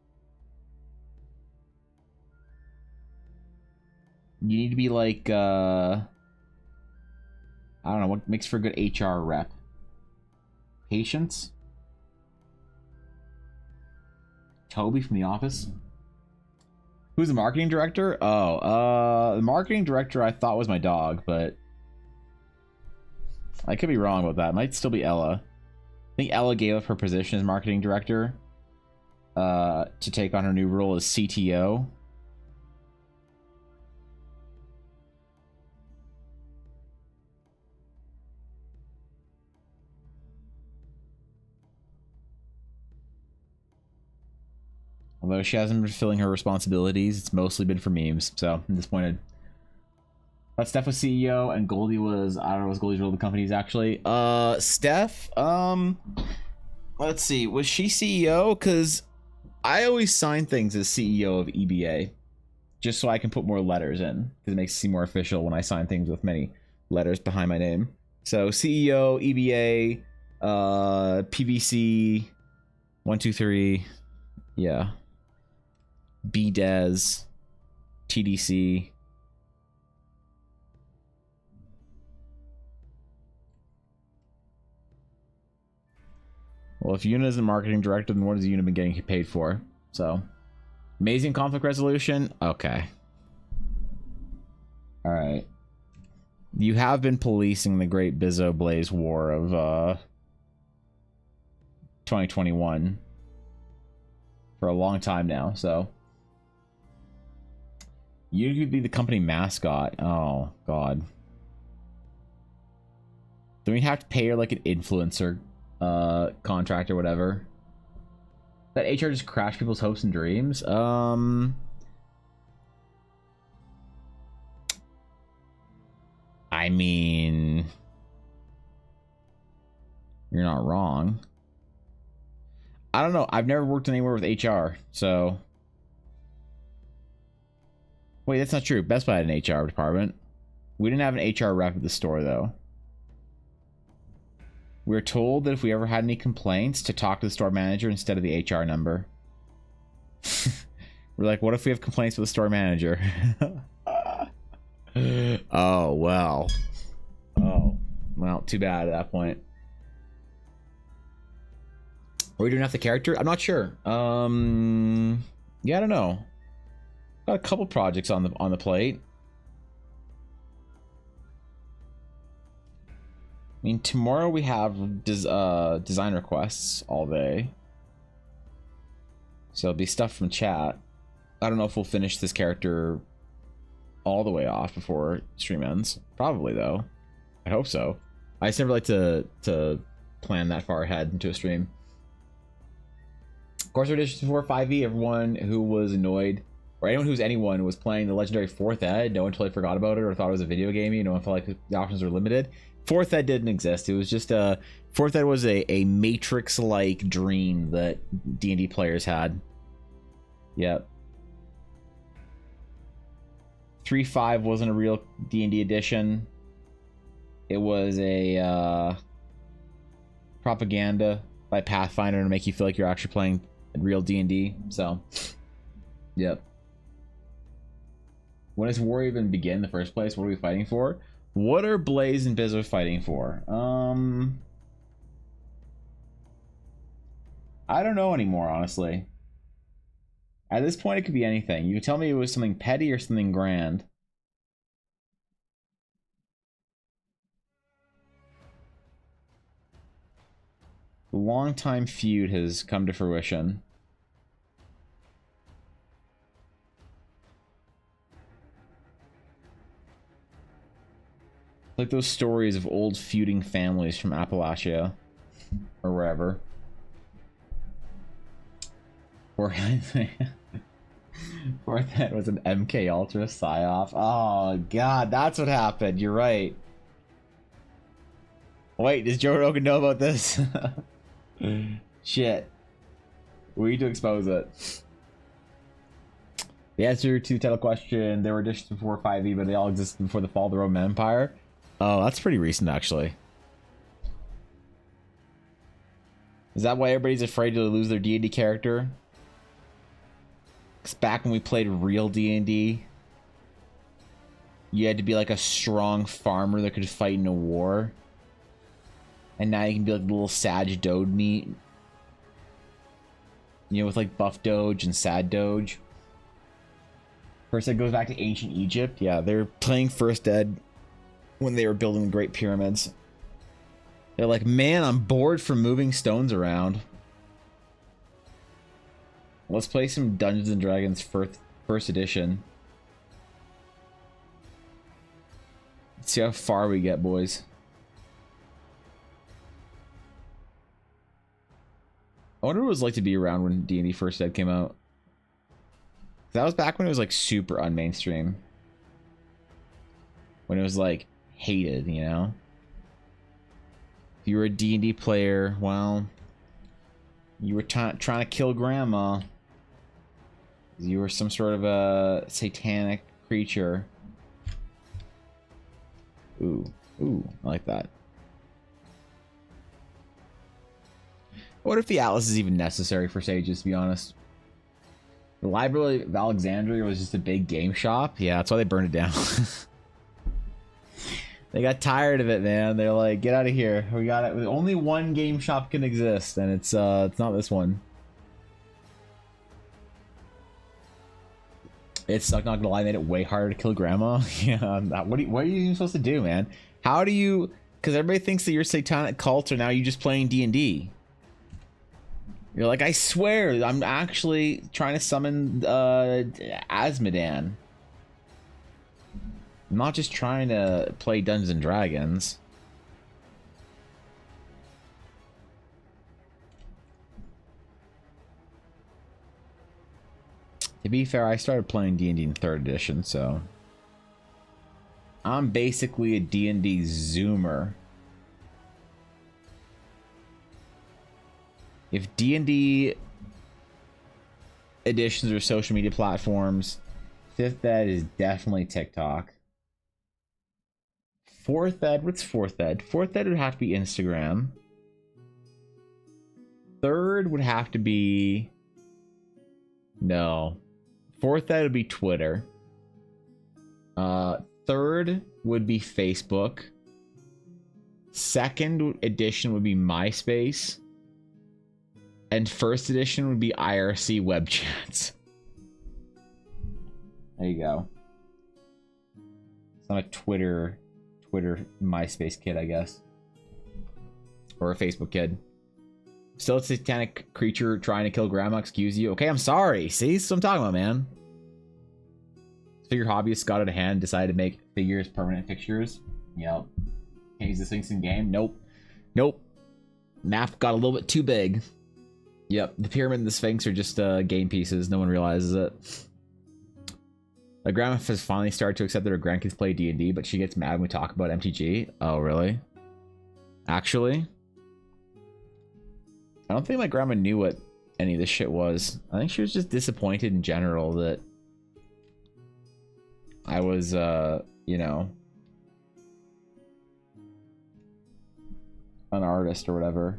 You need to be like I don't know, what makes for a good HR rep? Patience? Toby from The Office? Who's the marketing director? Oh, the marketing director I thought was my dog, but I could be wrong about that. It might still be Ella. I think Ella gave up her position as marketing director to take on her new role as CTO. Although she hasn't been fulfilling her responsibilities, it's mostly been for memes, so I'm disappointed. But Steph was CEO and Goldie was, I don't know, was Goldie's role of the companies actually. Steph, let's see, was she CEO? Because I always sign things as CEO of EBA, just so I can put more letters in, because it makes it seem more official when I sign things with many letters behind my name. So CEO, EBA, PVC, 123, yeah. BDES, TDC. Well, if Yuna is the marketing director, then what has Yuna been getting paid for? So, amazing conflict resolution? Okay. Alright. You have been policing the Great Bizzo Blaze War of 2021 for a long time now, so you could be the company mascot. Oh god. Do we have to pay her like an influencer contract or whatever? That HR just crashed people's hopes and dreams. I mean, you're not wrong. I don't know. I've never worked anywhere with HR, so. Wait, that's not true. Best Buy had an HR department. We didn't have an HR rep at the store, though. We were told that if we ever had any complaints, to talk to the store manager instead of the HR number. We're like, what if we have complaints with the store manager? Oh, well. Oh, well, too bad at that point. Are we doing half the character? I'm not sure. Yeah, I don't know. Got a couple projects on the plate. I mean, tomorrow we have design requests all day. So it'll be stuff from chat. I don't know if we'll finish this character all the way off before stream ends. Probably, though. I hope so. I just never like to plan that far ahead into a stream. Of course, Edition 4 5e, everyone who was annoyed, or anyone who's anyone was playing the legendary 4th Ed, no one totally forgot about it or thought it was a video game. No one felt like the options were limited. 4th Ed didn't exist. It was just 4th Ed was a Matrix-like dream that D&D players had. Yep. 3.5 wasn't a real D&D edition. It was a propaganda by Pathfinder to make you feel like you're actually playing real D&D. So, yep. When does war even begin in the first place? What are we fighting for? What are Blaze and Bizzo fighting for? I don't know anymore, honestly. At this point, it could be anything. You could tell me it was something petty or something grand. The long-time feud has come to fruition. Like those stories of old feuding families from Appalachia or wherever. Or that was an MK Ultra psyop. Oh god, that's what happened. You're right. Wait, does Joe Rogan know about this? Shit. We need to expose it. The answer to the title question, there were editions before 5e, but they all existed before the fall of the Roman Empire. Oh, that's pretty recent, actually. Is that why everybody's afraid to lose their D&D character? Because back when we played real D&D, you had to be like a strong farmer that could fight in a war. And now you can be like a little Sag Doge meat. You know, with like Buff Doge and Sad Doge. First Ed goes back to ancient Egypt. Yeah, they're playing First Ed when they were building the Great Pyramids. They're like, man, I'm bored from moving stones around. Let's play some Dungeons and Dragons first edition. Let's see how far we get, boys. I wonder what it was like to be around when D&D First Ed came out. That was back when it was like super unmainstream. When it was like hated, you know? If you were a D&D player, well, you were trying to kill grandma. You were some sort of a satanic creature. Ooh, I like that. I wonder if the Atlas is even necessary for sages, to be honest. The Library of Alexandria was just a big game shop. Yeah, that's why they burned it down. They got tired of it, man. They're like, get out of here. We got it. Only one game shop can exist, and it's not this one. It sucked, not gonna lie, made it way harder to kill grandma. Yeah, what are you even supposed to do, man? How do you... Because everybody thinks that you're satanic cult, or now you're just playing D&D. You're like, I swear, I'm actually trying to summon Asmodan. I'm not just trying to play Dungeons and Dragons. To be fair, I started playing D&D in 3rd edition, so... I'm basically a D&D zoomer. If D&D editions or social media platforms, 5th Ed is definitely TikTok. 4th Ed, what's 4th Ed? 4th Ed would have to be Instagram. 3rd would have to be... No. 4th Ed would be Twitter. 3rd would be Facebook. 2nd edition would be MySpace. And 1st edition would be IRC web chats. There you go. It's not a Twitter MySpace kid, I guess. Or a Facebook kid. Still a satanic creature trying to kill grandma, excuse you. Okay, I'm sorry. See? That's what I'm talking about, man. Figure hobbyists got out of hand, decided to make figures permanent fixtures. Yep. Can't use the Sphinx in game. Nope. Nope. Map got a little bit too big. Yep. The pyramid and the Sphinx are just game pieces. No one realizes it. My grandma has finally started to accept that her grandkids play D&D, but she gets mad when we talk about MTG. Oh, really? Actually? I don't think my grandma knew what any of this shit was. I think she was just disappointed in general that I was, you know, an artist or whatever.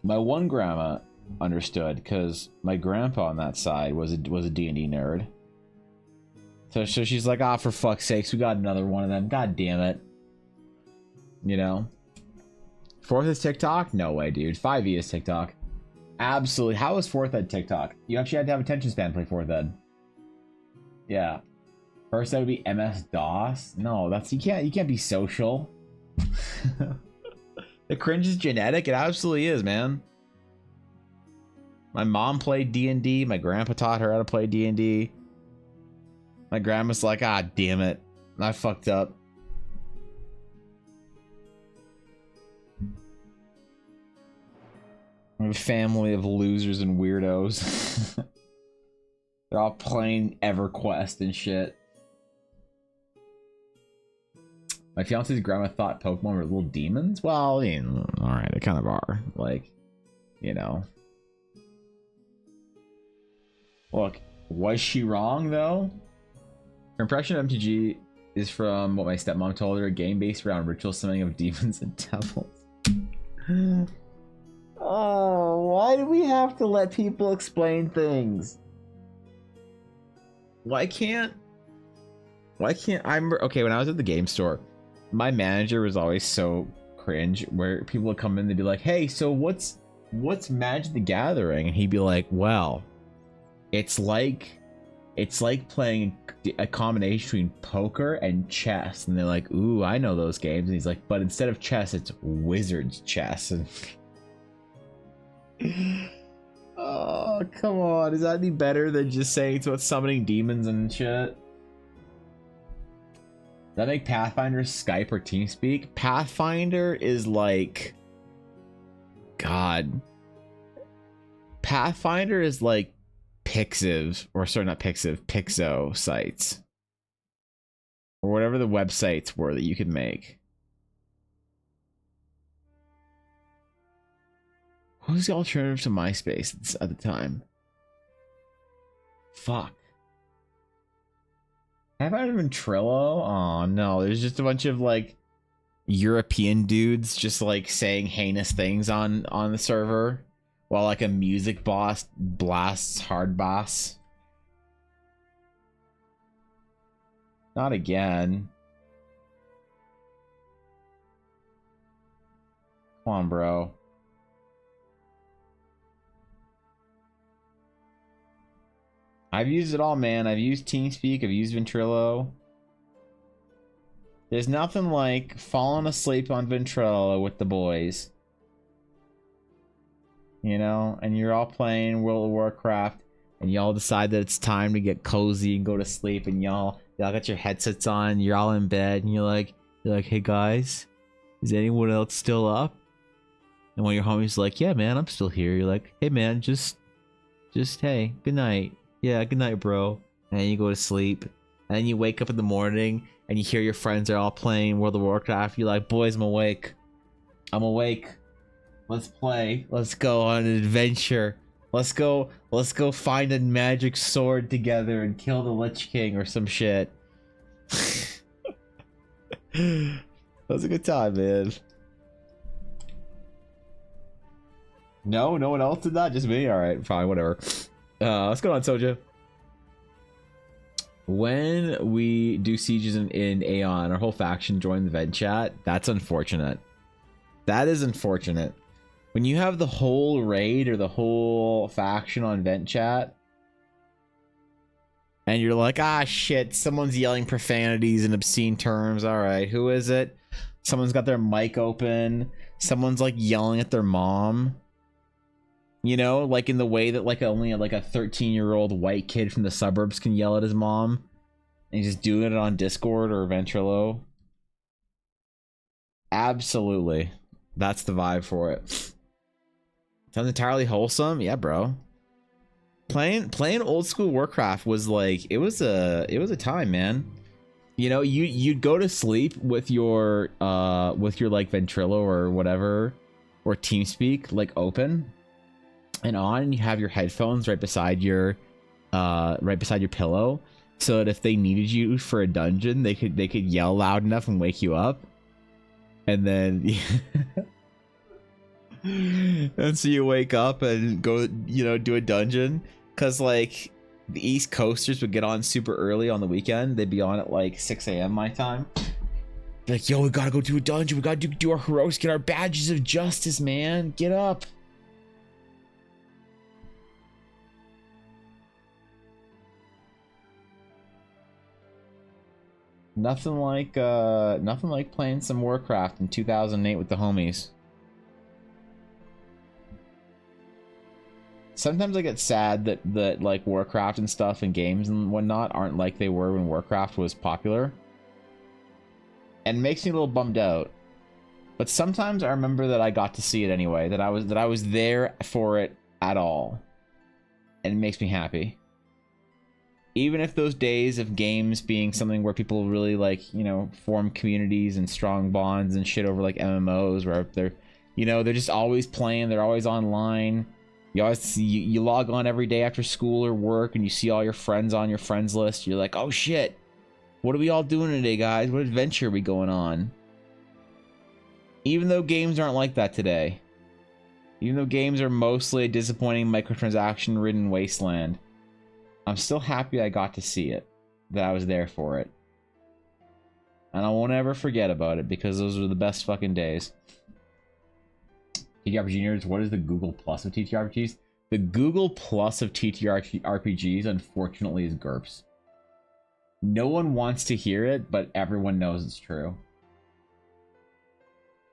My one grandma understood because my grandpa on that side was a D&D nerd. So she's like, ah, for fuck's sakes, we got another one of them. God damn it. You know? 4th is TikTok? No way, dude. 5e is TikTok. Absolutely. How is 4th Ed TikTok? You actually had to have attention span to play 4th Ed. Yeah. First Ed would be MS-DOS? No, that's you can't be social. The cringe is genetic. It absolutely is, man. My mom played D&D. My grandpa taught her how to play D&D. My grandma's like, ah, damn it. I fucked up. I'm a family of losers and weirdos. They're all playing EverQuest and shit. My fiance's grandma thought Pokemon were little demons. Well, I mean, all right, they kind of are. Like, you know. Look, was she wrong though? Her impression of MTG is from what my stepmom told her, a game based around ritual summoning of demons and devils. Oh, why do we have to let people explain things? Why can't I remember, okay, when I was at the game store, my manager was always so cringe where people would come in, they'd be like, hey, so what's Magic the Gathering? And he'd be like, well, it's like playing a combination between poker and chess. And they're like, ooh, I know those games. And he's like, but instead of chess, it's wizard's chess. And oh, come on. Is that any better than just saying it's about summoning demons and shit? Does that make Pathfinder Skype or TeamSpeak? Pathfinder is like... God. Pathfinder is like Pixiv, or sorry, not Pixiv, Pixo sites. Or whatever the websites were that you could make. What was the alternative to MySpace at the time? Fuck. Have I even Trello? Oh no, there's just a bunch of like European dudes just like saying heinous things on the server while like a music boss blasts hard boss. Not again. Come on, bro. I've used it all, man. I've used TeamSpeak. I've used Ventrilo. There's nothing like falling asleep on Ventrilo with the boys. You know? And you're all playing World of Warcraft. And y'all decide that it's time to get cozy and go to sleep. And y'all got your headsets on. You're all in bed. And you're like, hey guys, is anyone else still up? And when your homie's like, yeah, man, I'm still here. You're like, hey, man, just hey, good night. Yeah, good night, bro. And you go to sleep. And then you wake up in the morning and you hear your friends are all playing World of Warcraft. You're like, boys, I'm awake. I'm awake. Let's play. Let's go on an adventure. Let's go find a magic sword together and kill the Lich King or some shit. That was a good time, man. No one else did that? Just me? Alright, fine, whatever. Let's go on, Soja. When we do sieges in Aeon, our whole faction join the vent chat. That's unfortunate. That is unfortunate. When you have the whole raid or the whole faction on vent chat, and you're like, ah, shit, someone's yelling profanities and obscene terms. All right, who is it? Someone's got their mic open. Someone's like yelling at their mom. You know, like in the way that like only like a 13-year-old white kid from the suburbs can yell at his mom. And he's just doing it on Discord or Ventrilo. Absolutely. That's the vibe for it. Sounds entirely wholesome. Yeah, bro. Playing old school Warcraft was like, it was a time, man. You know, you'd go to sleep with your like Ventrilo or whatever, or TeamSpeak like open and on, and you have your headphones right beside your pillow, so that if they needed you for a dungeon, they could yell loud enough and wake you up. And then and so you wake up and go, you know, do a dungeon, because like the East Coasters would get on super early on the weekend. They'd be on at like 6 a.m. my time. Like, yo, we gotta go do a dungeon, we gotta do our heroics, get our badges of justice, man, get up. Nothing like playing some Warcraft in 2008 with the homies. Sometimes I get sad that like Warcraft and stuff and games and whatnot aren't like they were when Warcraft was popular. And it makes me a little bummed out. But sometimes I remember that I got to see it anyway, that I was there for it at all. And it makes me happy. even if those days of games being something where people really like, you know, form communities and strong bonds and shit over like MMOs where they're, you know, they're just always playing, they're always online. You always see, you log on every day after school or work and you see all your friends on your friends list. You're like, oh shit, what are we all doing today, guys? What adventure are we going on? Even though games aren't like that today. Even though games are mostly a disappointing microtransaction-ridden wasteland, I'm still happy I got to see it. That I was there for it. And I won't ever forget about it because those were the best fucking days. TTRPG nerds, what is the Google Plus of TTRPGs? The Google Plus of TTRPGs, unfortunately, is GURPS. No one wants to hear it, but everyone knows it's true.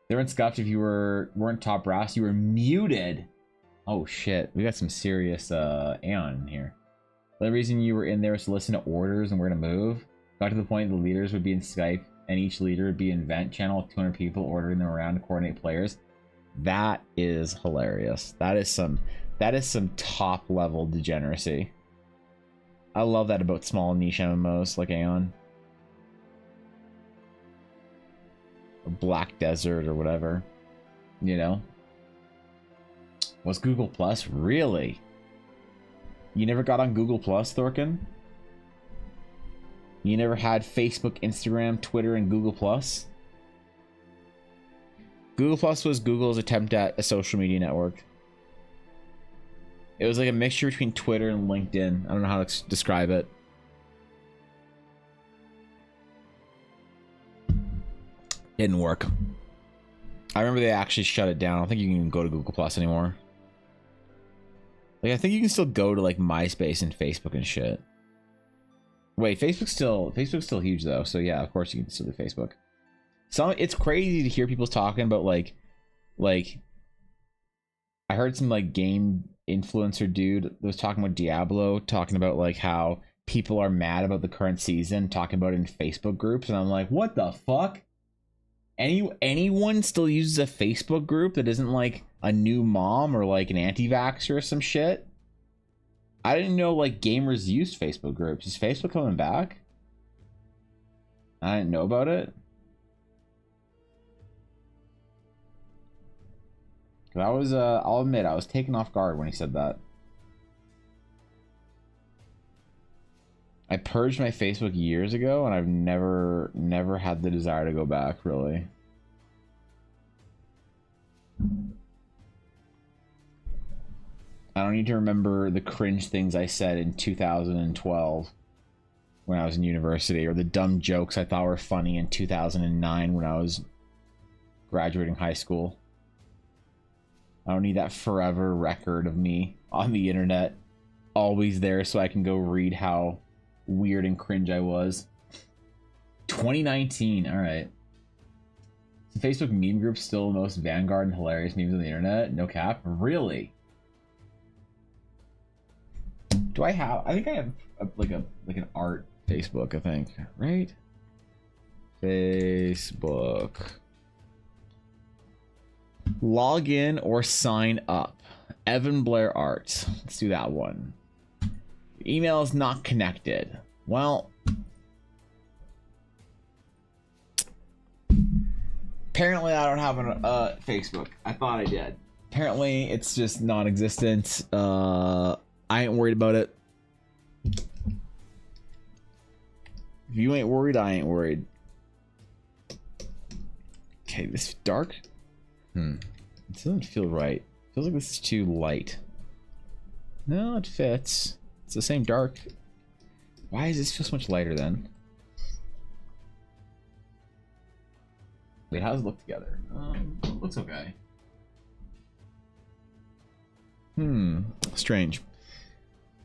They weren't scuffed if you weren't top brass. You were muted. Oh shit, we got some serious Aeon in here. The reason you were in there was to listen to orders and where to move. Got to the point the leaders would be in Skype, and each leader would be in vent channel with 200 people ordering them around to coordinate players. That is hilarious. That is some top level degeneracy. I love that about small niche MMOs like Aeon. Or Black Desert or whatever. You know? Was Google Plus? Really? You never got on Google Plus, Thorkin? You never had Facebook, Instagram, Twitter, and Google Plus? Google Plus was Google's attempt at a social media network. It was like a mixture between Twitter and LinkedIn. I don't know how to describe it. Didn't work. I remember they actually shut it down. I don't think you can even go to Google Plus anymore. Like, I think you can still go to like MySpace and Facebook and shit. Wait, Facebook's still huge though. So yeah, of course you can still do Facebook. It's crazy to hear people talking about like I heard some like game influencer dude that was talking about Diablo, talking about like how people are mad about the current season, talking about it in Facebook groups, and I'm like, what the fuck? Anyone still uses a Facebook group that isn't like a new mom or like an anti-vaxxer or some shit? I didn't know like gamers used Facebook groups. Is Facebook coming back? I didn't know about it. I was, I'll admit, I was taken off guard when he said that. I purged my Facebook years ago, and I've never had the desire to go back, really. I don't need to remember the cringe things I said in 2012 when I was in university, or the dumb jokes I thought were funny in 2009 when I was graduating high school. I don't need that forever record of me on the internet, always there so I can go read how weird and cringe I was. 2019, alright. Is the Facebook meme group still the most vanguard and hilarious memes on the internet? No cap? Really? Do I have... I think I have like an art Facebook, I think. Right? Facebook... Log in or sign up. Evan Blair Art. Let's do that one. Email is not connected. Well, apparently I don't have a Facebook. I thought I did. Apparently it's just non-existent. I ain't worried about it. If you ain't worried, I ain't worried. Okay, this is dark. It doesn't feel right. Feels like this is too light. No, it fits. It's the same dark. Why does this feel so much lighter then? Wait, how does it look together? It looks okay. Strange.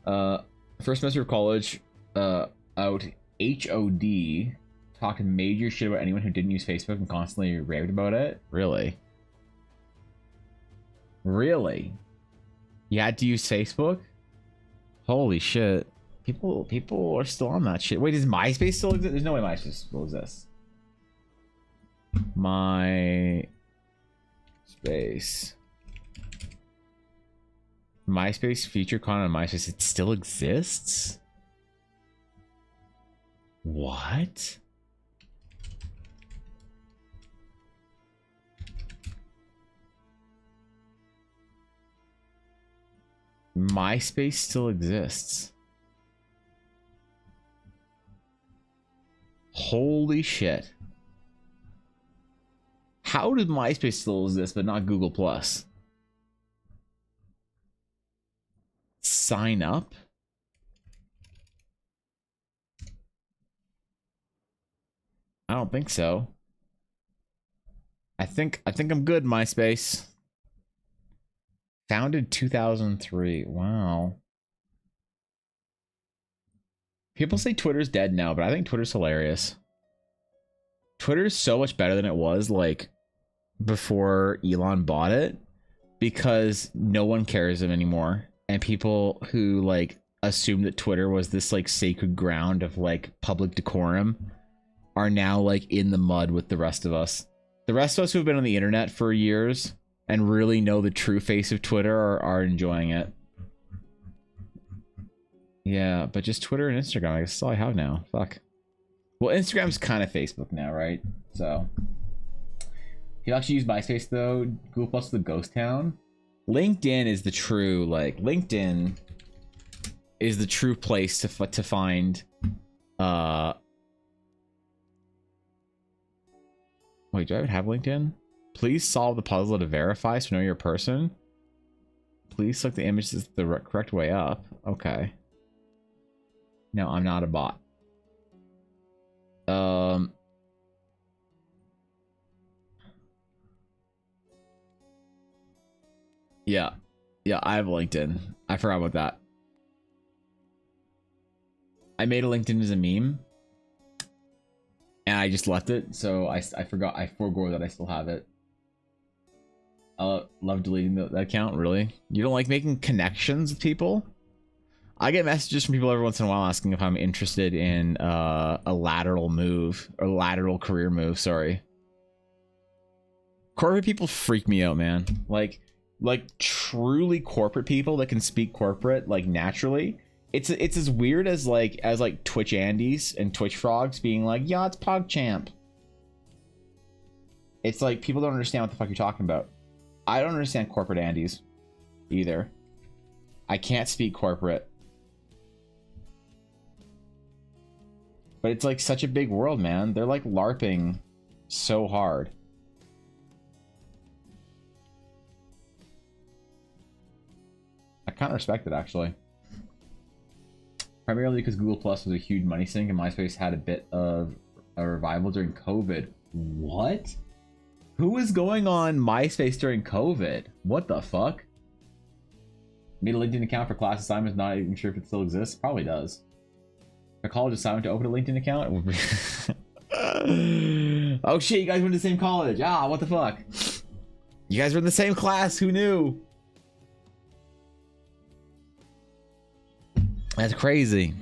First semester of college, out HOD, talking major shit about anyone who didn't use Facebook and constantly raved about it. Really? Really? You had to use Facebook? Holy shit. People are still on that shit. Wait, does MySpace still exist? There's no way MySpace still exists. MySpace feature content on MySpace. It still exists? What? MySpace still exists. Holy shit. How did MySpace still exist but not Google Plus? Sign up? I don't think so. I think I'm good, MySpace. Founded 2003. Wow. People say Twitter's dead now, but I think Twitter's hilarious. Twitter's so much better than it was like before Elon bought it because no one cares of him anymore. And people who like assumed that Twitter was this like sacred ground of like public decorum are now like in the mud with the rest of us. The rest of us who have been on the internet for years and really know the true face of Twitter are enjoying it. Yeah, but just Twitter and Instagram, I guess that's all I have now. Fuck. Well, Instagram's kind of Facebook now, right? So if you actually use MySpace though, Google Plus is the ghost town. LinkedIn is the true, like, LinkedIn is the true place to find wait, do I even have LinkedIn? Please solve the puzzle to verify so know you're a person. Please select the image is the correct way up. Okay. No, I'm not a bot. Yeah. Yeah, I have LinkedIn. I forgot about that. I made a LinkedIn as a meme. And I just left it, so I forgot. I forgot that I still have it. Love deleting that account, really? You don't like making connections with people? I get messages from people every once in a while asking if I'm interested in a lateral move, or lateral career move, sorry. Corporate people freak me out, man. Like truly corporate people that can speak corporate like naturally. It's as weird as like Twitch Andes and Twitch Frogs being like, yeah, it's PogChamp. It's like people don't understand what the fuck you're talking about. I don't understand corporate Andes either. I can't speak corporate. But it's like such a big world, man. They're like LARPing so hard. I kind of respect it, actually. Primarily because Google Plus was a huge money sink and MySpace had a bit of a revival during COVID. What? Who was going on MySpace during COVID? What the fuck? Made a LinkedIn account for class assignments, not even sure if it still exists. Probably does. A college assignment to open a LinkedIn account? Oh shit, you guys went to the same college. Ah, what the fuck? You guys were in the same class. Who knew? That's crazy.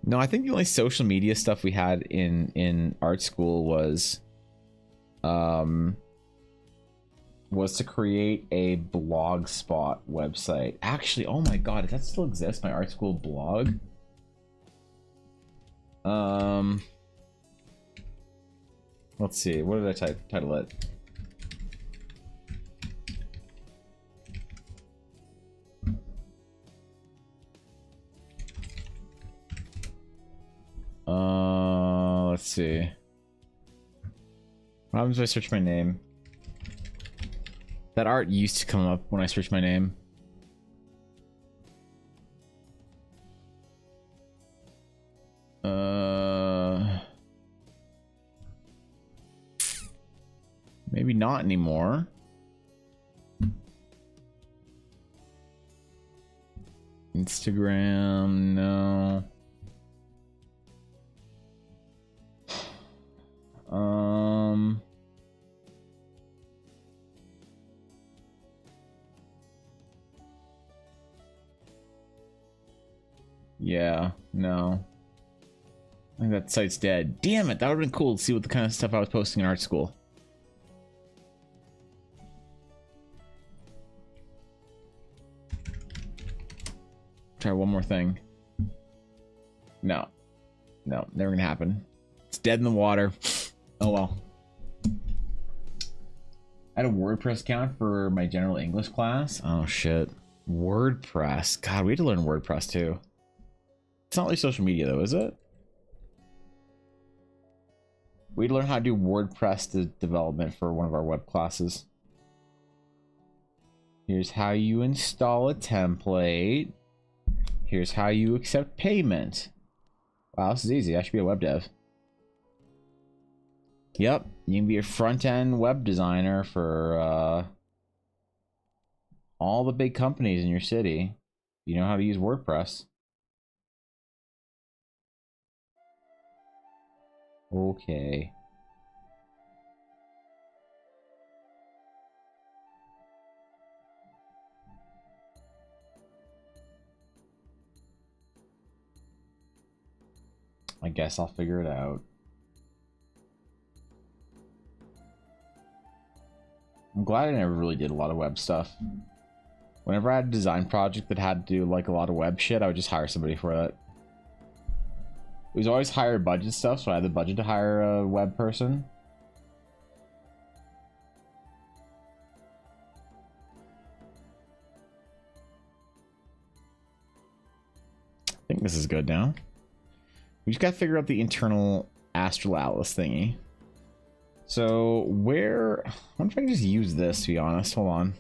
No, I think the only social media stuff we had in art school was to create a blogspot website. Actually, oh my god, does that still exist? My art school blog? Let's see. What did I title it? Let's see. What happens if I search my name? That art used to come up when I searched my name. Maybe not anymore. Instagram, no. Yeah, no. I think that site's dead. Damn it, that would have been cool to see what the kind of stuff I was posting in art school. Try one more thing. No. No, never gonna happen. It's dead in the water. Oh well. I had a WordPress account for my general English class. Oh shit. WordPress. God, we had to learn WordPress too. It's not like social media though, is it? We had to learn how to do WordPress development for one of our web classes. Here's how you install a template. Here's how you accept payment. Wow, this is easy. I should be a web dev. Yep, you can be a front-end web designer for all the big companies in your city. You know how to use WordPress. Okay. I guess I'll figure it out. I'm glad I never really did a lot of web stuff. Whenever I had a design project that had to do like a lot of web shit, I would just hire somebody for that. It was always higher budget stuff, so I had the budget to hire a web person. I think this is good now. We just gotta figure out the internal astral atlas thingy. So where, I wonder if I can just use this, to be honest. Hold on.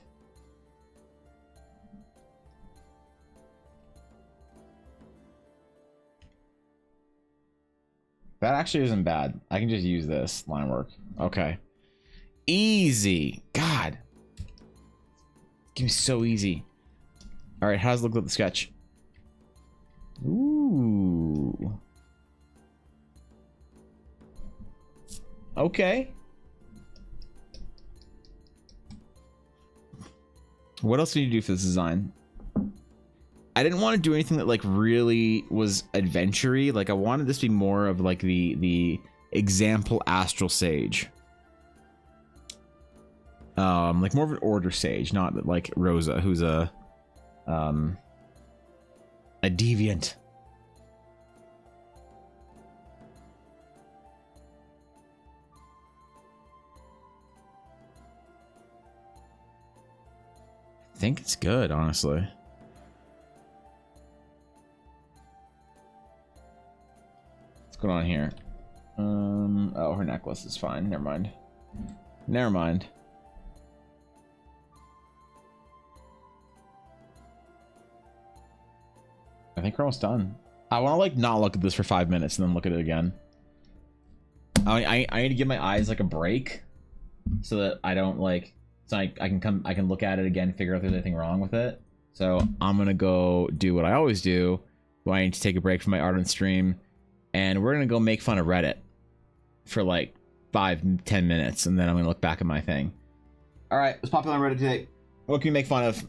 That actually isn't bad. I can just use this line work. Okay. Easy. God. Give me so easy. All right, how does it look at the sketch? Ooh. Okay. What else can you do for this design? I didn't want to do anything that like really was adventure-y. Like I wanted this to be more of like the example astral sage. Like more of an order sage, not like Rosa, who's a deviant. I think it's good, honestly. What's going on here? Oh, her necklace is fine. Never mind. Never mind. I think we're almost done. I want to like not look at this for 5 minutes and then look at it again. I need to give my eyes like a break so that I don't like. So I can look at it again, figure out if there's anything wrong with it. So I'm gonna go do what I always do. I need to take a break from my art on stream, and we're gonna go make fun of Reddit for like 5-10 minutes, and then I'm gonna look back at my thing. All right, what's popular on Reddit today? What can we make fun of?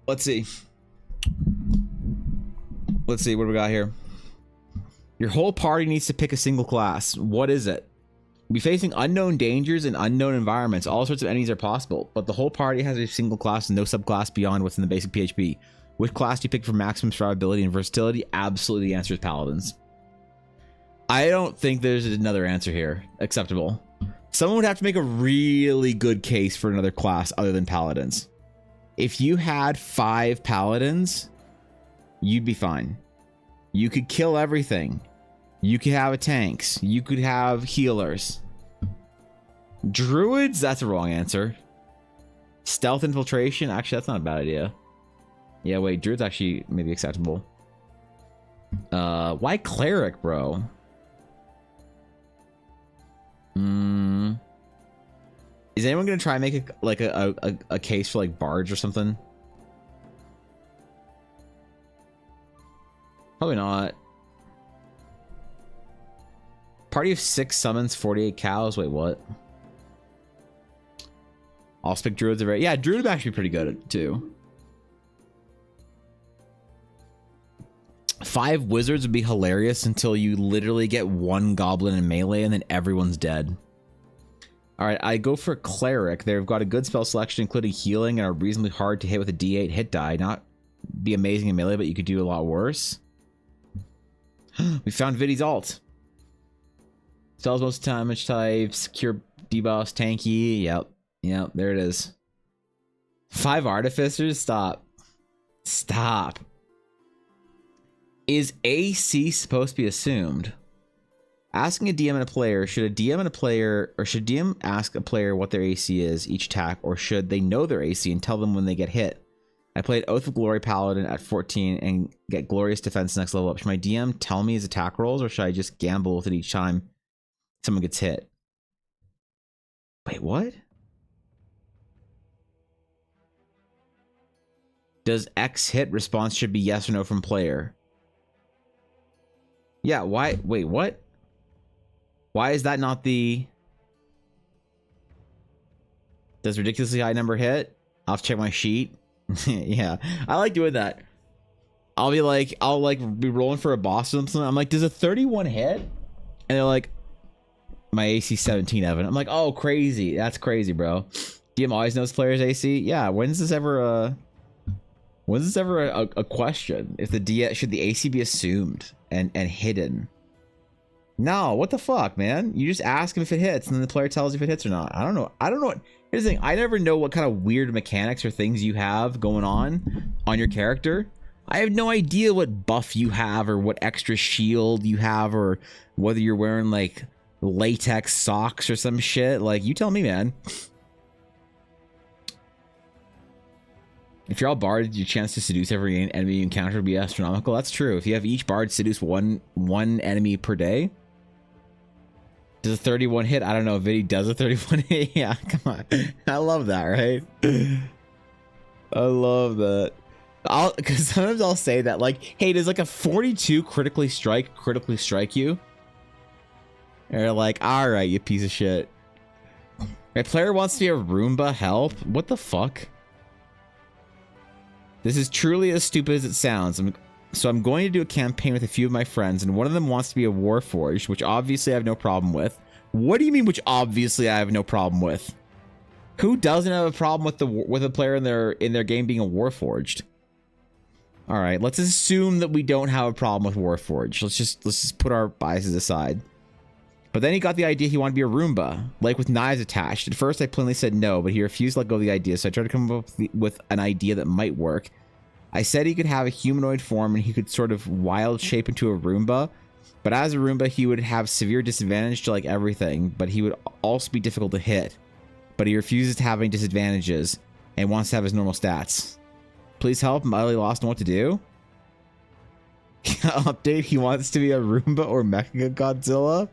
Let's see. Let's see what do we got here. Your whole party needs to pick a single class. What is it? Be facing unknown dangers in unknown environments. All sorts of enemies are possible, but the whole party has a single class and no subclass beyond what's in the basic PHP. Which class do you pick for maximum survivability and versatility? Absolutely, the answer is Paladins. I don't think there's another answer here acceptable. Someone would have to make a really good case for another class other than Paladins. If you had 5 Paladins, you'd be fine. You could kill everything. You could have a tanks. You could have healers. Druids? That's a wrong answer. Stealth infiltration? Actually, that's not a bad idea. Yeah, wait. Druids actually maybe acceptable. Why cleric, bro? Is anyone gonna try and make a case for like bards or something? Probably not. Party of 6 summons 48 cows. Wait, what? I'll pick druids. Yeah, druid would actually be pretty good too. 5 wizards would be hilarious until you literally get 1 goblin in melee and then everyone's dead. All right, I go for cleric. They've got a good spell selection, including healing, and are reasonably hard to hit with a D8 hit die. Not be amazing in melee, but you could do a lot worse. We found Vidi's alt. Sells most damage types, secure debuffs, tanky. Yep, there it is. 5 artificers? Stop. Stop. Is AC supposed to be assumed? Asking a DM and a player, should a DM and a player, or should DM ask a player what their AC is each attack, or should they know their AC and tell them when they get hit? I played Oath of Glory Paladin at 14 and get Glorious Defense next level up. Should my DM tell me his attack rolls, or should I just gamble with it each time someone gets hit? Wait, what? Does X hit response should be yes or no from player? Yeah, why? Wait, what? Why is that not the... Does ridiculously high number hit? I'll have to check my sheet. Yeah, I like doing that. I'll be rolling for a boss or something. I'm like, does a 31 hit? And they're like, my AC 17, Evan. I'm like, oh, crazy. That's crazy, bro. DM always knows players' AC? Yeah, when's this ever a question? If the D should the AC be assumed and hidden? No, what the fuck, man? You just ask him if it hits, and then the player tells you if it hits or not. I don't know. Here's the thing. I never know what kind of weird mechanics or things you have going on your character. I have no idea what buff you have or what extra shield you have or whether you're wearing like latex socks or some shit. Like, you tell me, man. If you're all bard, your chance to seduce every enemy you encounter will be astronomical. That's true. If you have each bard seduce one enemy per day. Does a 31 hit? I don't know if Vidi does a 31 hit. Yeah, come on. I love that, right? I love that. Because sometimes I'll say that, like, hey, does like a 42 critically strike you? And they're like, alright, you piece of shit. My player wants to be a Roomba, help? What the fuck? This is truly as stupid as it sounds. So I'm going to do a campaign with a few of my friends, and one of them wants to be a Warforged, which obviously I have no problem with. What do you mean, which obviously I have no problem with? Who doesn't have a problem with a player in their game being a Warforged? All right, let's assume that we don't have a problem with Warforged. Let's just put our biases aside. But then he got the idea he wanted to be a Roomba, like with knives attached. At first, I plainly said no, but he refused to let go of the idea, so I tried to come up with an idea that might work. I said he could have a humanoid form and he could sort of wild shape into a Roomba, but as a Roomba, he would have severe disadvantage to like everything, but he would also be difficult to hit. But he refuses to have any disadvantages and wants to have his normal stats. Please help, I'm utterly lost on what to do. Update, he wants to be a Roomba or Mecha Godzilla.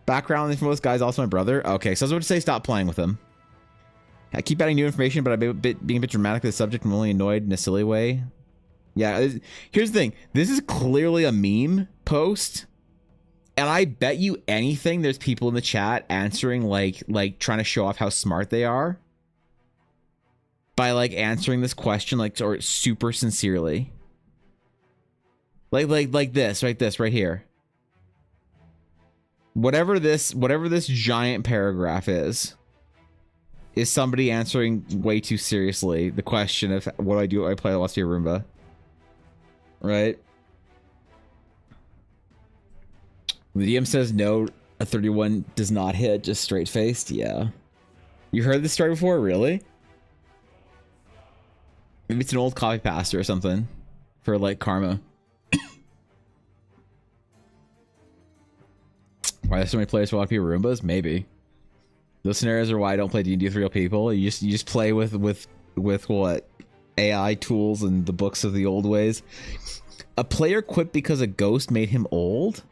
Background for most guys, also my brother. Okay, so I was about to say stop playing with him. I keep adding new information, but I'm being a bit dramatic with the subject. I'm only annoyed in a silly way. Yeah, here's the thing. This is clearly a meme post. And I bet you anything there's people in the chat answering like trying to show off how smart they are. By like answering this question like or super sincerely. Like this right here. Whatever this giant paragraph is somebody answering way too seriously the question of what do I do when I play Lost Year Roomba. Right? The DM says no, a 31 does not hit, just straight faced. Yeah. You heard this story before, really? Maybe it's an old copy pasta or something for like karma. Why there's so many players who want to be Roombas? Maybe. Those scenarios are why I don't play D&D with real people. You just play with what? AI tools and the books of the old ways. A player quit because a ghost made him old?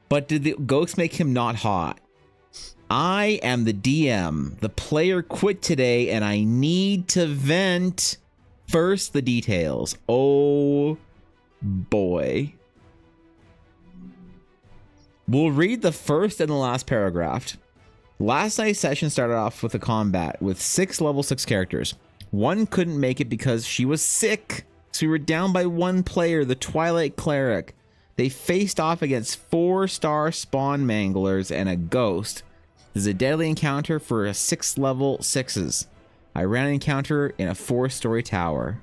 But did the ghost make him not hot? I am the DM. The player quit today and I need to vent. First, the details. Oh boy. We'll read the first and the last paragraph. Last night's session started off with a combat with 6 level 6 characters. One couldn't make it because she was sick, so we were down by 1 player, the Twilight Cleric. They faced off against 4-star spawn manglers and a ghost. This is a deadly encounter for a 6 level 6s. I ran an encounter in a 4-story tower.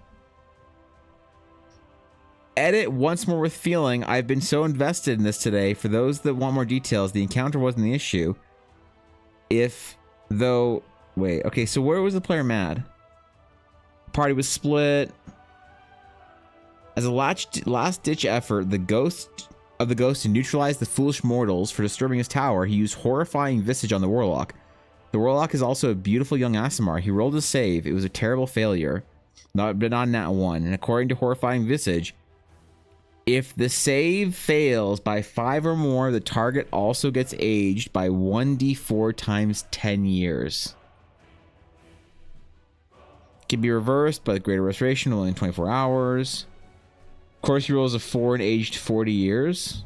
Edit once more with feeling. I've been so invested in this today. For those that want more details, the encounter wasn't the issue. If, though... Wait, okay, so where was the player mad? Party was split. As a last-ditch effort, the ghost to neutralize the foolish mortals for disturbing his tower, he used horrifying visage on the warlock. The warlock is also a beautiful young Aasimar. He rolled a save. It was a terrible failure. But not nat 1. And according to horrifying visage, if the save fails by 5 or more, the target also gets aged by 1d4 times 10 years. Can be reversed by the greater restoration only in 24 hours. Of course, he rolls a 4 and aged 40 years.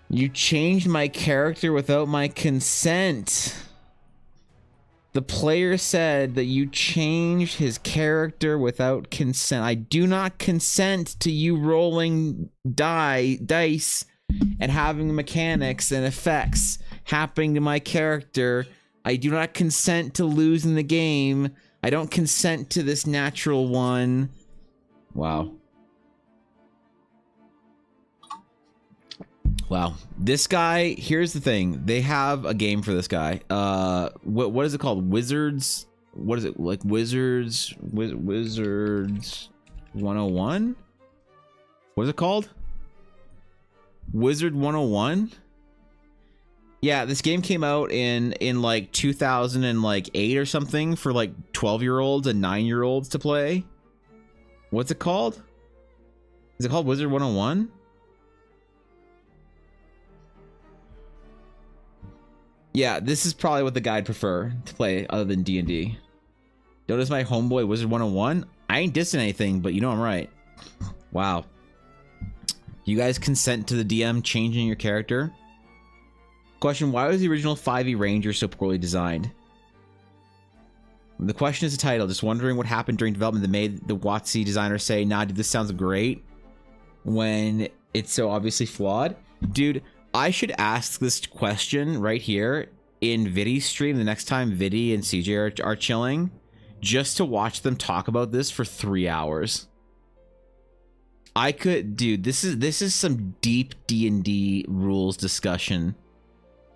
You changed my character without my consent. The player said that you changed his character without consent. I do not consent to you rolling dice and having mechanics and effects happening to my character. I do not consent to losing the game. I don't consent to this natural one. Wow. Wow. This guy, here's the thing. They have a game for this guy. What is it called? Wizards? What is it? Like Wizards 101? What is it called? Wizard 101? Yeah, this game came out in like 2008 or something for like 12-year-olds and 9-year-olds to play. What's it called? Is it called Wizard 101? Yeah, this is probably what the guy'd prefer to play other than D&D. Notice my homeboy Wizard 101? I ain't dissing anything, but you know I'm right. Wow. You guys consent to the DM changing your character? Question, why was the original 5e Ranger so poorly designed? The question is the title. Just wondering what happened during development that made the WotC designer say, nah, dude, this sounds great, when it's so obviously flawed. Dude, I should ask this question right here in Vidi's stream the next time Vidi and CJ are chilling, just to watch them talk about this for 3 hours. I could, dude, this is some deep D&D rules discussion.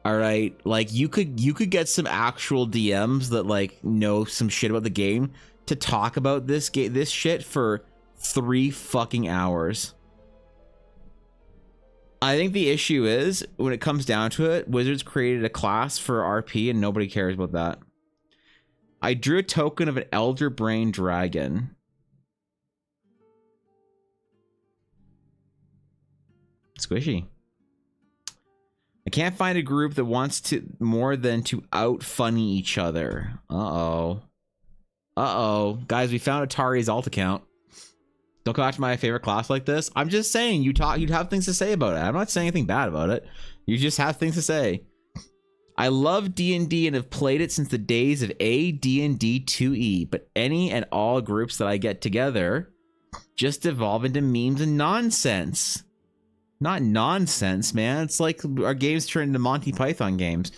All right, like you could get some actual DMs that like know some shit about the game to talk about this shit for 3 fucking hours. I think the issue is, when it comes down to it, Wizards created a class for RP and nobody cares about that. I drew a token of an Elder Brain Dragon. Squishy. I can't find a group that wants to more than to out-funny each other. Uh-oh. Uh-oh. Guys, we found Atari's alt account. Don't come back to my favorite class like this. I'm just saying, you'd have things to say about it. I'm not saying anything bad about it. You just have things to say. I love D&D and have played it since the days of AD&D 2E, but any and all groups that I get together just evolve into memes and nonsense. Not nonsense, man. It's like our games turn into Monty Python games.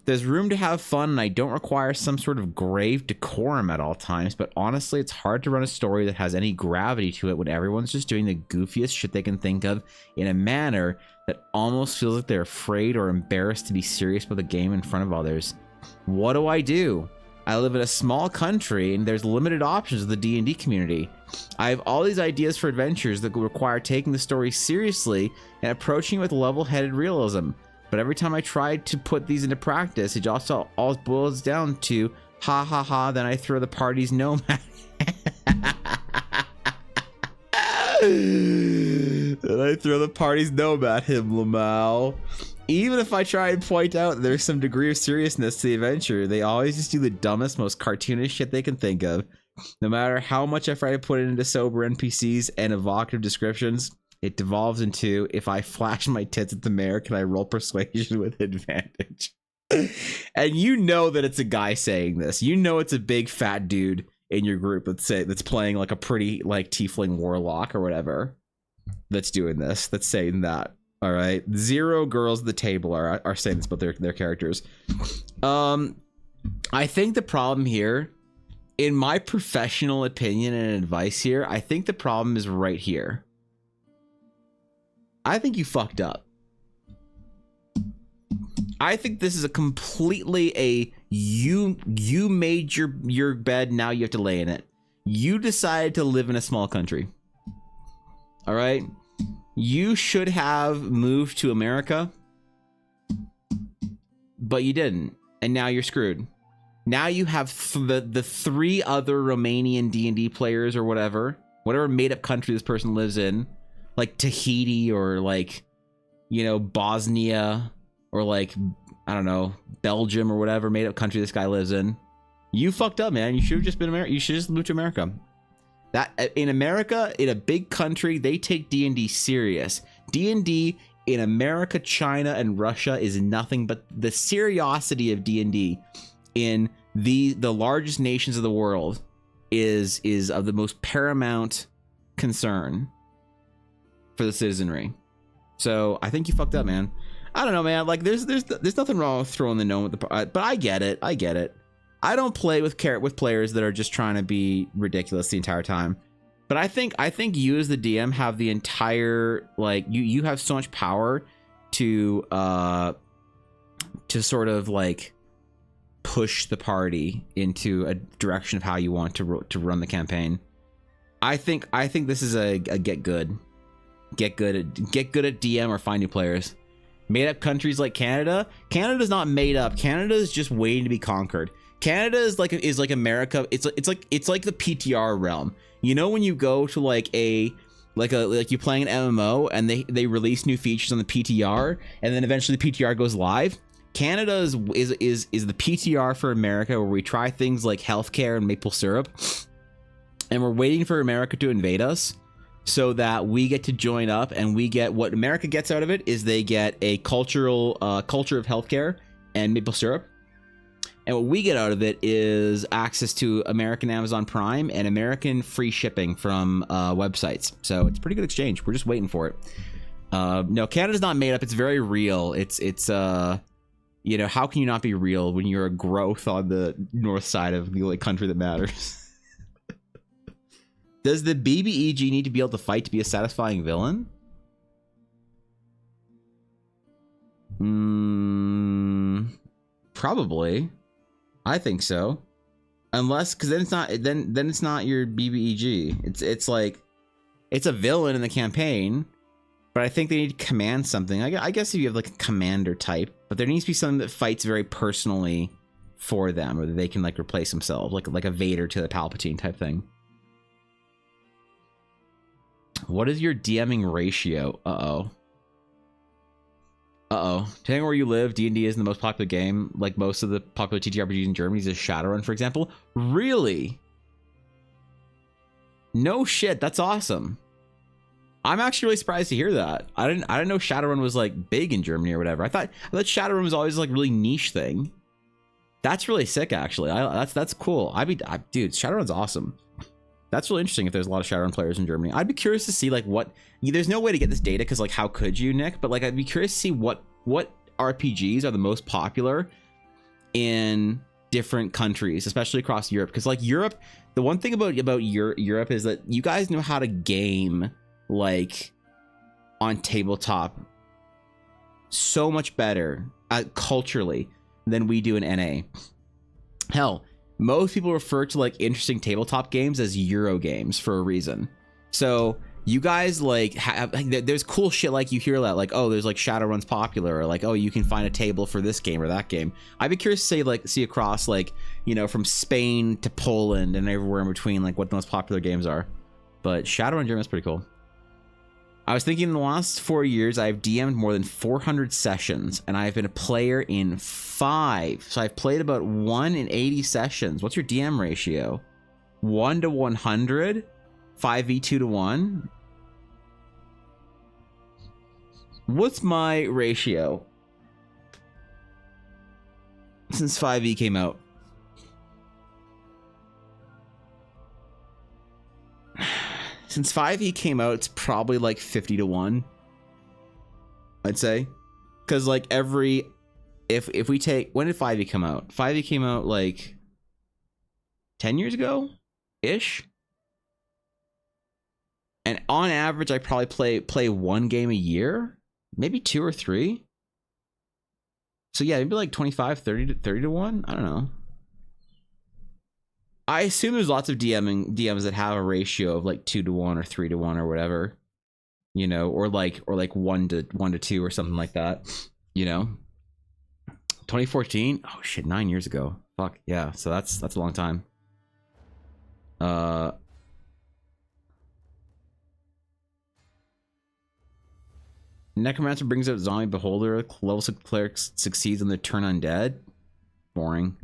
There's room to have fun, and I don't require some sort of grave decorum at all times, but honestly, it's hard to run a story that has any gravity to it when everyone's just doing the goofiest shit they can think of in a manner that almost feels like they're afraid or embarrassed to be serious about the game in front of others. What do? I live in a small country, and there's limited options in the D&D community. I have all these ideas for adventures that require taking the story seriously and approaching it with level-headed realism. But every time I try to put these into practice, it just all boils down to, ha ha ha, then I throw the party's nomad. Then I throw the party's nomad him, Lamau. Even if I try and point out there's some degree of seriousness to the adventure, they always just do the dumbest, most cartoonish shit they can think of. No matter how much I try to put it into sober NPCs and evocative descriptions, it devolves into, if I flash my tits at the mayor, can I roll persuasion with advantage? And you know that it's a guy saying this. You know it's a big fat dude in your group, let's say, that's playing like a pretty like tiefling warlock or whatever, that's doing this, that's saying that. All right, 0 girls at the table are saying this about their characters. I think the problem here, in my professional opinion and advice here, I think the problem is right here. I think you fucked up. I think this is a completely you made your bed, now you have to lay in it. You decided to live in a small country. All right? You should have moved to America, but you didn't, and now you're screwed. Now you have the 3 other Romanian D&D players or whatever made up country this person lives in, like Tahiti or like, you know, Bosnia or like, I don't know, Belgium or whatever made up country this guy lives in. You fucked up, man. You should have just been America. You should just moved to America. That in America, in a big country, they take D&D serious. D&D in America, China, and Russia is nothing but the seriosity of D&D in the largest nations of the world is of the most paramount concern for the citizenry. So I think you fucked up, man. I don't know, man. Like there's nothing wrong with throwing the gnome at the but I get it. I don't play with players that are just trying to be ridiculous the entire time. But I think you as the DM have the entire, like, you have so much power to sort of like push the party into a direction of how you want to run the campaign. I think this is a get good at DM or find new players. Made up countries like Canada. Canada's not made up. Canada is just waiting to be conquered. Canada is like America. It's like the PTR realm. You know, when you go to like you playing an MMO and they release new features on the PTR and then eventually the PTR goes live. Canada is the PTR for America, where we try things like healthcare and maple syrup, and we're waiting for America to invade us so that we get to join up, and we get what America gets out of it is they get a culture of healthcare and maple syrup. And what we get out of it is access to American Amazon Prime and American free shipping from websites. So it's a pretty good exchange. We're just waiting for it. No, Canada's not made up. It's very real. It's you know, how can you not be real when you're a growth on the north side of the only country that matters? Does the BBEG need to be able to fight to be a satisfying villain? Probably. I think so. Unless, because then it's not it's not your BBEG. It's like it's a villain in the campaign, but I think they need to command something. I guess if you have like a commander type, but there needs to be something that fights very personally for them, or that they can like replace themselves, like a Vader to the Palpatine type thing. What is your DMing ratio? Depending on where you live, D&D isn't the most popular game. Like most of the popular TTRPGs in Germany is Shadowrun, for example. Really? No shit, that's awesome. I'm actually really surprised to hear that. I didn't know Shadowrun was like big in Germany or whatever. I thought Shadowrun was always like really niche thing. That's really sick, actually. That's cool. Dude, Shadowrun's awesome. That's really interesting if there's a lot of Shadowrun players in Germany. I'd be curious to see like what, there's no way to get this data because like how could you, Nick? But like I'd be curious to see what RPGs are the most popular in different countries, especially across Europe. Because like Europe, the one thing about Europe is that you guys know how to game like on tabletop so much better culturally than we do in NA. Hell, most people refer to like interesting tabletop games as Euro games for a reason. So you guys like have, there's cool shit like you hear that like, oh, there's like Shadowrun's popular, or like, oh, you can find a table for this game or that game. I'd be curious to see across like, you know, from Spain to Poland and everywhere in between, like what the most popular games are. But Shadowrun German is pretty cool. I was thinking in the last 4 years, I've DM'd more than 400 sessions, and I've been a player in 5. So I've played about 1 in 80 sessions. What's your DM ratio? 1 to 100? 5v2 to 1? What's my ratio since 5e came out? Since 5e came out, it's probably like 50 to 1. I'd say. Because like if we take, when did 5e come out? 5e came out like 10 years ago ish. And on average, I probably play one game a year, maybe 2 or 3. So yeah, maybe like 25, 30 to 1. I don't know. I assume there's lots of DMs that have a ratio of like 2 to 1 or 3 to 1 or whatever, you know, or like 1 to 2 or something like that, you know. 2014. Oh shit, 9 years ago. Fuck yeah. So that's a long time. Necromancer brings out zombie beholder. Level 6 cleric succeeds on the turn undead. Boring.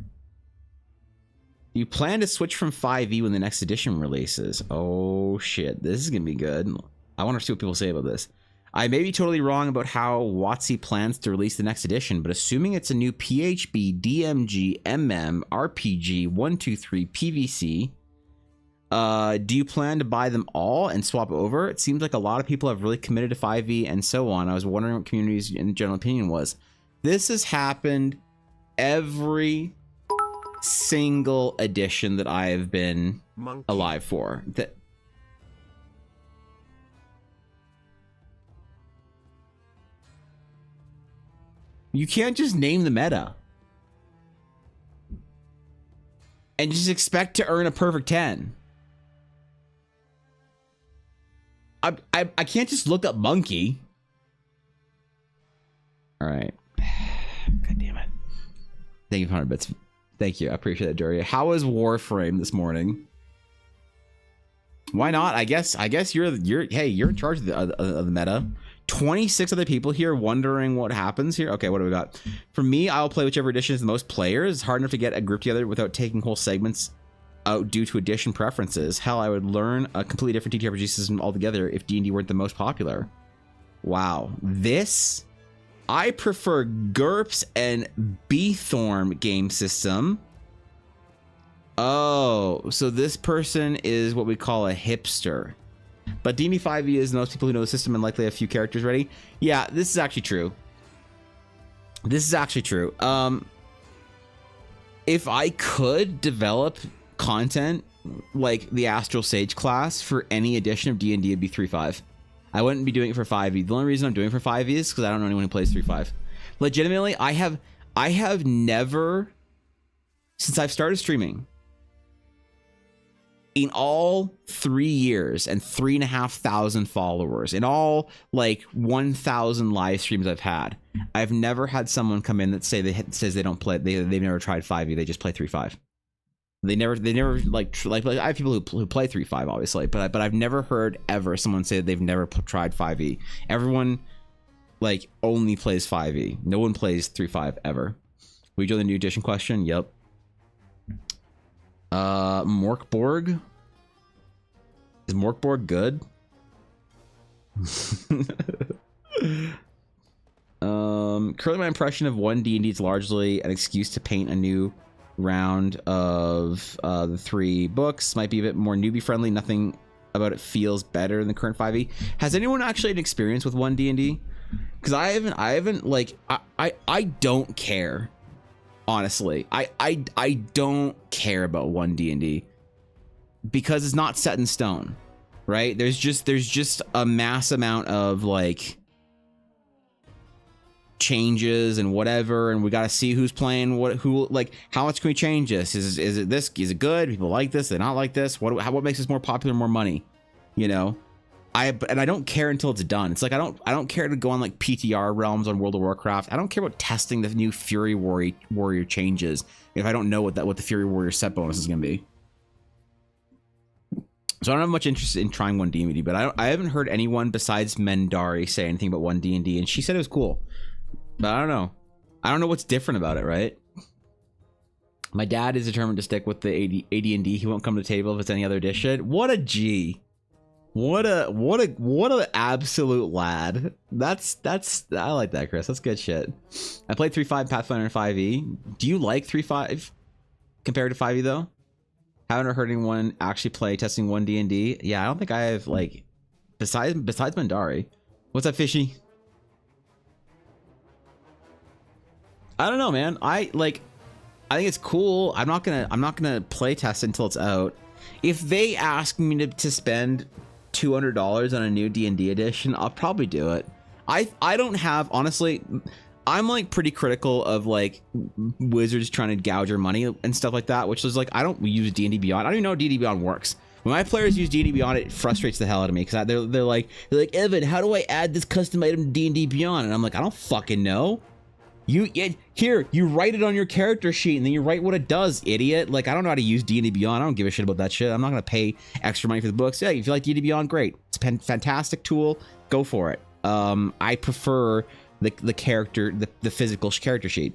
You plan to switch from 5e when the next edition releases. Oh shit, this is gonna be good. I want to see what people say about this. I may be totally wrong about how WotC plans to release the next edition, but assuming it's a new PHB, DMG, MM, RPG, 123, PVC, do you plan to buy them all and swap over? It seems like a lot of people have really committed to 5e and so on. I was wondering what community's general opinion was. This has happened every single edition that I have been alive for. You can't just name the meta and just expect to earn a perfect 10. I can't just look up monkey. All right. God damn it. Thank you for 100 bits. Thank you. I appreciate that, Doria. How was Warframe this morning? Why not? I guess you're in charge of the meta. 26 other people here wondering what happens here. Okay, what do we got? For me, I'll play whichever edition is the most players. It's hard enough to get a group together without taking whole segments out due to edition preferences. Hell, I would learn a completely different TTRPG system altogether if D&D weren't the most popular. Wow. This, I prefer GURPS and B-Thorm game system. Oh, so this person is what we call a hipster. But D&D 5e is most people who know the system and likely have a few characters ready. Yeah, this is actually true. This is actually true. If I could develop content like the Astral Sage class for any edition of D&D, it'd be 3.5. I wouldn't be doing it for 5e. The only reason I'm doing it for 5e is because I don't know anyone who plays 3.5. Legitimately, I have never, since I've started streaming, in all 3 years and 3,500 followers, in all like 1,000 live streams I've had, I've never had someone come in that says they don't play. They've never tried 5e. They just play 3.5. They never like I have people who play 3.5 obviously, but I've never heard ever someone say that they've never tried 5e. Everyone like only plays 5e. No one plays 3.5 ever. We do the new edition question. Yep. Morkborg. Is Morkborg good? Currently my impression of 1D&D is largely an excuse to paint a new round of the 3 books. Might be a bit more newbie friendly. Nothing about it feels better than the current 5e. Has anyone actually had an experience with 1D&D? Because I haven't like I don't care. Honestly, I don't care about 1D&D because it's not set in stone, right? There's just a mass amount of like changes and whatever, and we got to see who's playing who like how much can we change this? Is it this? Is it good? People like this? They not like this? What makes this more popular? More money, you know? I don't care until it's done. It's like I don't care to go on like PTR realms on World of Warcraft. I don't care about testing the new Fury Warrior changes if I don't know what the Fury Warrior set bonus is gonna be. So I don't have much interest in trying 1D&D, but I haven't heard anyone besides Mendari say anything about 1D&D, and she said it was cool. But I don't know. I don't know what's different about it, right? My dad is determined to stick with the AD&D. He won't come to the table if it's any other edition. What a G. What a absolute lad. That's I like that, Chris. That's good shit. I played 3.5 Pathfinder and 5e. Do you like 3.5 compared to 5e though? Haven't heard anyone actually play testing 1D&D. Yeah, I don't think I have, like, besides Mandari. What's up, Fishy? I don't know, man. I think it's cool. I'm not gonna play test until it's out. If they ask me to spend $200 on a new D&D edition, I'll probably do it. I don't have, honestly, I'm like pretty critical of like Wizards trying to gouge our money and stuff like that, which is like, I don't use D&D Beyond. I don't even know how D&D Beyond works. When my players use D&D Beyond, it frustrates the hell out of me because they're like, Evan, how do I add this custom item to D&D Beyond? And I'm like, I don't fucking know. You write it on your character sheet and then you write what it does, idiot. Like, I don't know how to use D&D Beyond. I don't give a shit about that shit. I'm not gonna pay extra money for the books. Yeah, if you like D&D Beyond, great. It's a fantastic tool. Go for it. I prefer the character, the physical character sheet,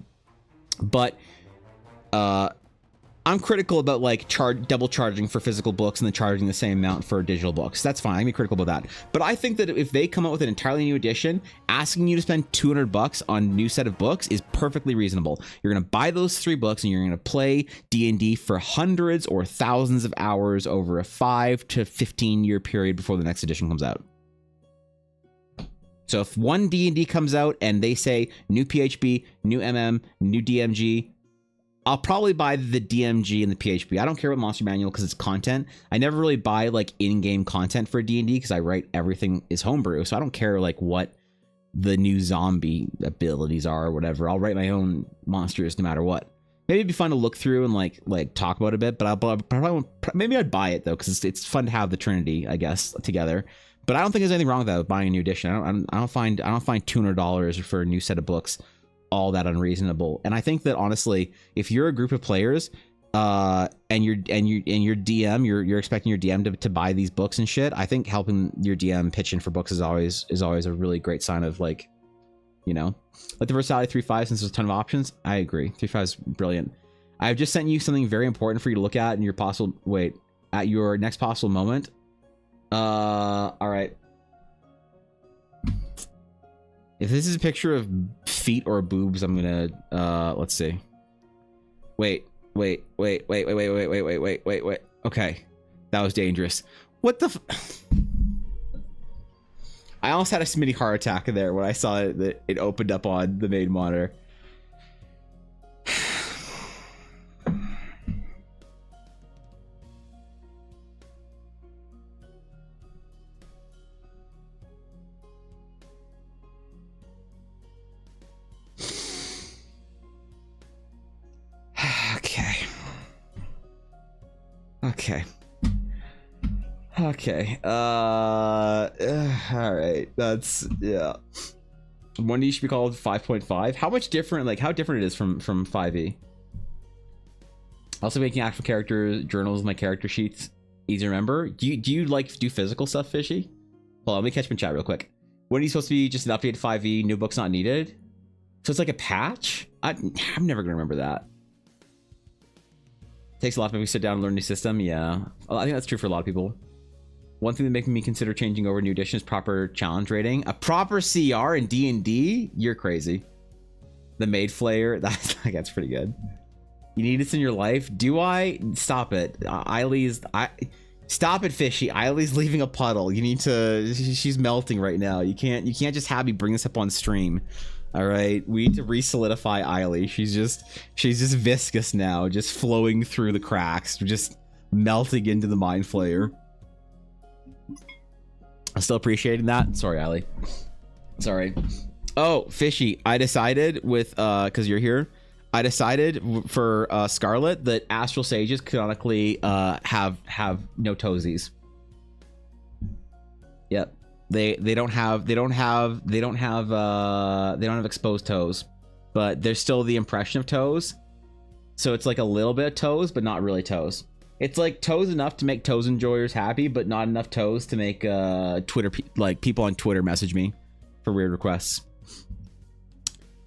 but I'm critical about like double charging for physical books and then charging the same amount for digital books. That's fine. I can be critical about that. But I think that if they come out with an entirely new edition, asking you to spend $200 on a new set of books is perfectly reasonable. You're going to buy those 3 books and you're going to play D&D for hundreds or thousands of hours over a 5 to 15 year period before the next edition comes out. So if one D&D comes out and they say new PHB, new MM, new DMG, I'll probably buy the DMG and the PHB. I don't care about Monster Manual because it's content. I never really buy like in-game content for D&D because I write everything is homebrew. So I don't care like what the new zombie abilities are or whatever. I'll write my own monsters no matter what. Maybe it'd be fun to look through and like talk about it a bit, but maybe I'd buy it though because it's fun to have the Trinity, I guess, together. But I don't think there's anything wrong with that, with buying a new edition. I don't find $200 for a new set of books all that unreasonable. And I think that honestly, if you're a group of players and your DM, you're expecting your DM to buy these books and shit, I think helping your DM pitch in for books is always a really great sign of like, you know, like the versatility 3.5, since there's a ton of options. I agree. 3.5 is brilliant. I've just sent you something very important for you to look at in your at your next possible moment. All right. If this is a picture of feet or boobs, I'm gonna let's see. Wait. Okay, that was dangerous. What the? I almost had a mini heart attack there when I saw that it opened up on the main monitor. Okay. All right. That's, yeah. 1D should be called 5.5. How much different, like how different it is from 5e. Also making actual character journals, my character sheets easy to remember. Do you like do physical stuff, Fishy? Hold on, let me catch up in chat real quick. 1D supposed to be just an updated 5e, new book's not needed. So it's like a patch? I'm never gonna remember that. Takes a lot to make me sit down and learn a new system. Yeah, I think that's true for a lot of people. One thing that makes me consider changing over new edition is proper challenge rating. A proper CR in D&D? You're crazy. The Maid Flayer, that's pretty good. You need this in your life? Do I? Stop it. Stop it, Fishy. Eileen's leaving a puddle. You need to, she's melting right now. You can't just have me bring this up on stream. All right, we need to re-solidify Eiley. She's just viscous now, just flowing through the cracks, just melting into the Mind Flayer. I'm still appreciating that. Sorry, Eiley. Sorry. Oh, Fishy, I decided with because you're here, I decided for Scarlet that Astral Sages canonically have no toesies. Yep. They don't have exposed toes, but there's still the impression of toes. So it's like a little bit of toes, but not really toes. It's like toes enough to make toes enjoyers happy, but not enough toes to make people on Twitter message me for weird requests.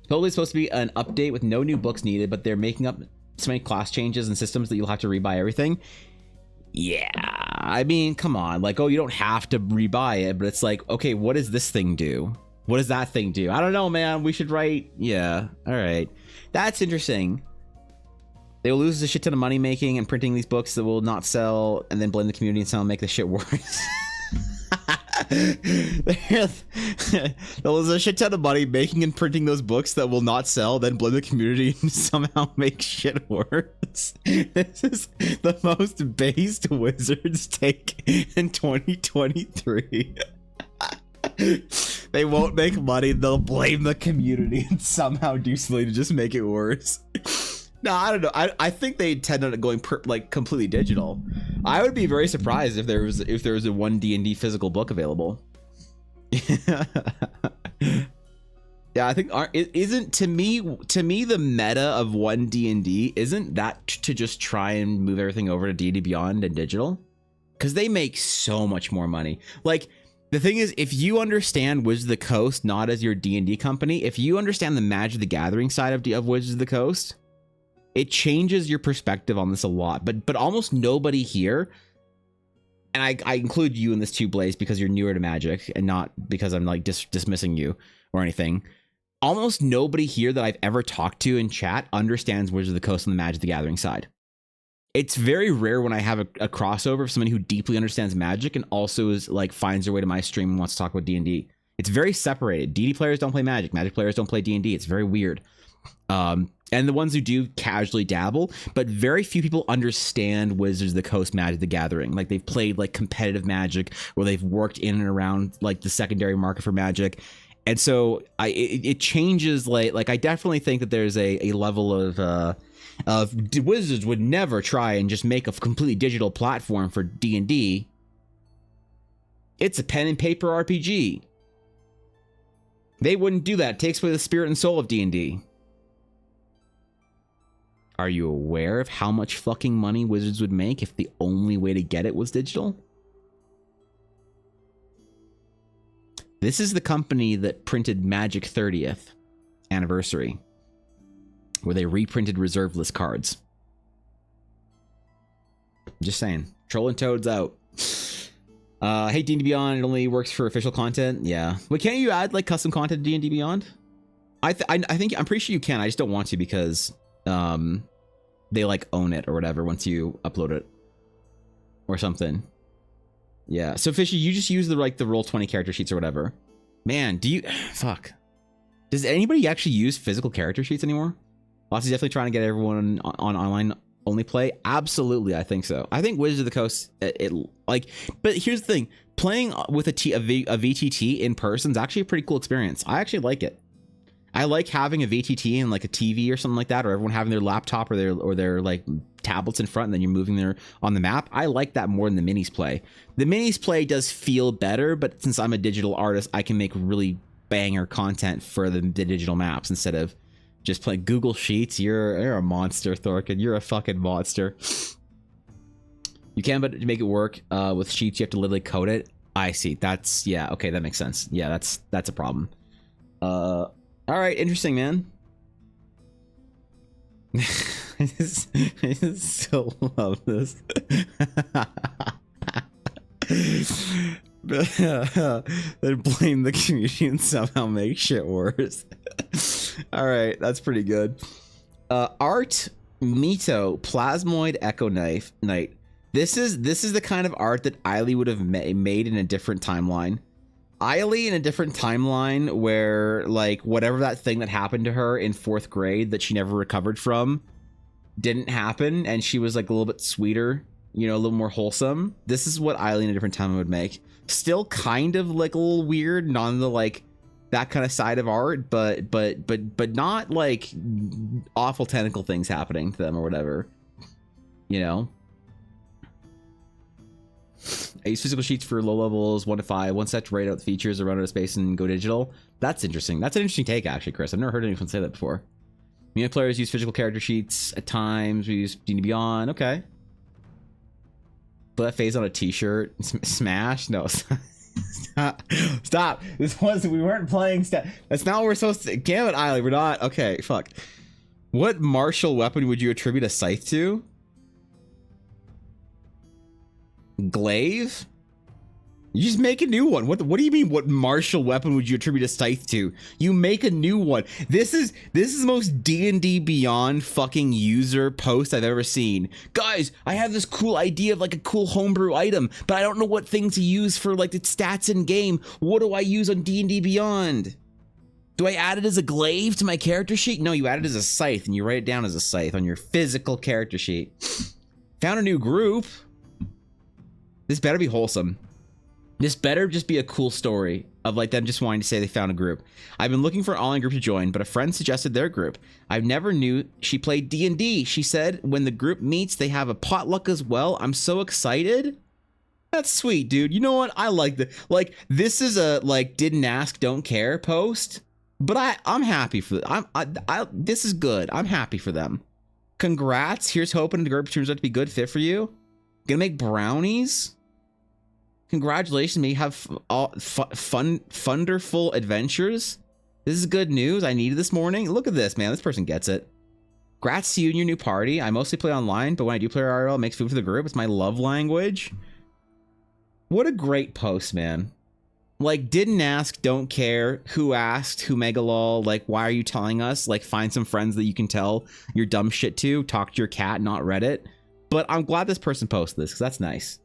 Totally supposed to be an update with no new books needed, but they're making up so many class changes and systems that you'll have to rebuy everything. Yeah, I mean, come on. Like, oh, you don't have to rebuy it, but it's like, okay, what does this thing do? What does that thing do? I don't know, man. We should write. Yeah, all right. That's interesting. They will lose a shit ton of money making and printing these books that will not sell, and then blame the community and somehow make the shit worse. There's a shit ton of money making and printing those books that will not sell, then blame the community and somehow make shit worse. This is the most based Wizards take in 2023. They won't make money, they'll blame the community and somehow do something to just make it worse. No, I don't know. I think they intend on it going like completely digital. I would be very surprised if there was a one D&D physical book available. Yeah, I think it isn't to me the meta of one D&D isn't that to just try and move everything over to D&D Beyond and digital, because they make so much more money. Like, the thing is, if you understand Wizards of the Coast not as your D&D company, if you understand the Magic the Gathering side of Wizards of the Coast, it changes your perspective on this a lot. But almost nobody here, and I include you in this too, Blaze, because you're newer to Magic and not because I'm like dismissing you or anything. Almost nobody here that I've ever talked to in chat understands Wizards of the Coast on the Magic the Gathering side. It's very rare when I have a crossover of somebody who deeply understands Magic and also is like finds their way to my stream and wants to talk about D&D. It's very separated. D&D players don't play Magic. Magic players don't play D&D. It's very weird. And the ones who do casually dabble, but very few people understand Wizards of the Coast Magic the Gathering. Like, they've played like competitive Magic, or they've worked in and around like the secondary market for Magic. And so it changes. Like I definitely think that there's a level of Wizards would never try and just make a completely digital platform for D&D. It's a pen and paper RPG. They wouldn't do that. It takes away the spirit and soul of D&D. Are you aware of how much fucking money Wizards would make if the only way to get it was digital? This is the company that printed Magic 30th anniversary, where they reprinted reserve list cards. Just saying. Trolling Toads out. Hey, D&D Beyond, it only works for official content. Yeah. But can't you add like custom content to D&D Beyond? I think I'm pretty sure you can. I just don't want to because they like own it or whatever once you upload it or something. Yeah. So Fishy, you just use the Roll20 character sheets or whatever. Man, do you fuck? Does anybody actually use physical character sheets anymore? Lots definitely trying to get everyone on online only play. Absolutely, I think so. I think Wizards of the Coast, but here's the thing: playing with a VTT in person is actually a pretty cool experience. I actually like it. I like having a VTT and like a TV or something like that, or everyone having their laptop or their like tablets in front, and then you're moving there on the map. I like that more than the minis play. The minis play does feel better, but since I'm a digital artist, I can make really banger content for the digital maps instead of just playing Google Sheets. You're a monster, Thorkin. You're a fucking monster. You can, but to make it work with Sheets, you have to literally code it. I see. That's, yeah, okay, that makes sense. Yeah, that's a problem. All right, interesting, man. I just still love this. Then blame the community and somehow make shit worse. All right, that's pretty good. Art Mito Plasmoid Echo Knight. This is the kind of art that Eiley would have made in a different timeline. Eiley in a different timeline where like whatever that thing that happened to her in 4th grade that she never recovered from didn't happen, and she was like a little bit sweeter, you know, a little more wholesome. This is what Eiley in a different time would make. Still kind of like a little weird, not on the like that kind of side of art, but not like awful tentacle things happening to them or whatever, you know. I use physical sheets for low levels 1 to 5. One set to write out the features or run out of space and go digital. That's interesting. That's an interesting take, actually, Chris. I've never heard anyone say that before. Mini players use physical character sheets at times. We use D&D Beyond. Okay. Put that phase on a t-shirt. Smash? No. Stop. We weren't playing stuff. That's not what we're supposed to. Damn it, Eiley. We're not. Okay, fuck. What martial weapon would you attribute a scythe to? Glaive? You just make a new one. What do you mean? What martial weapon would you attribute a scythe to? You make a new one. This is the most D&D Beyond fucking user post I've ever seen. Guys, I have this cool idea of like a cool homebrew item, but I don't know what thing to use for like the stats in game. What do I use on D&D Beyond? Do I add it as a glaive to my character sheet? No, you add it as a scythe and you write it down as a scythe on your physical character sheet. Found a new group. This better be wholesome. This better just be a cool story of like them just wanting to say they found a group. I've been looking for an online group to join, but a friend suggested their group. I never knew she played D&D. She said when the group meets, they have a potluck as well. I'm so excited. That's sweet, dude. You know what? I like that. Like, this is a like didn't ask, don't care post, but I'm happy for this is good. I'm happy for them. Congrats. Here's hoping the group turns out to be a good fit for you. Gonna make brownies. Congratulations, may you have funderful adventures. This is good news. I needed this morning. Look at this, man. This person gets it. Congrats to you and your new party. I mostly play online, but when I do play RL, it makes food for the group. It's my love language. What a great post, man. Like, didn't ask, don't care. Who asked? Who megalol? Like, why are you telling us? Like, find some friends that you can tell your dumb shit to. Talk to your cat, not Reddit. But I'm glad this person posted this, because that's nice.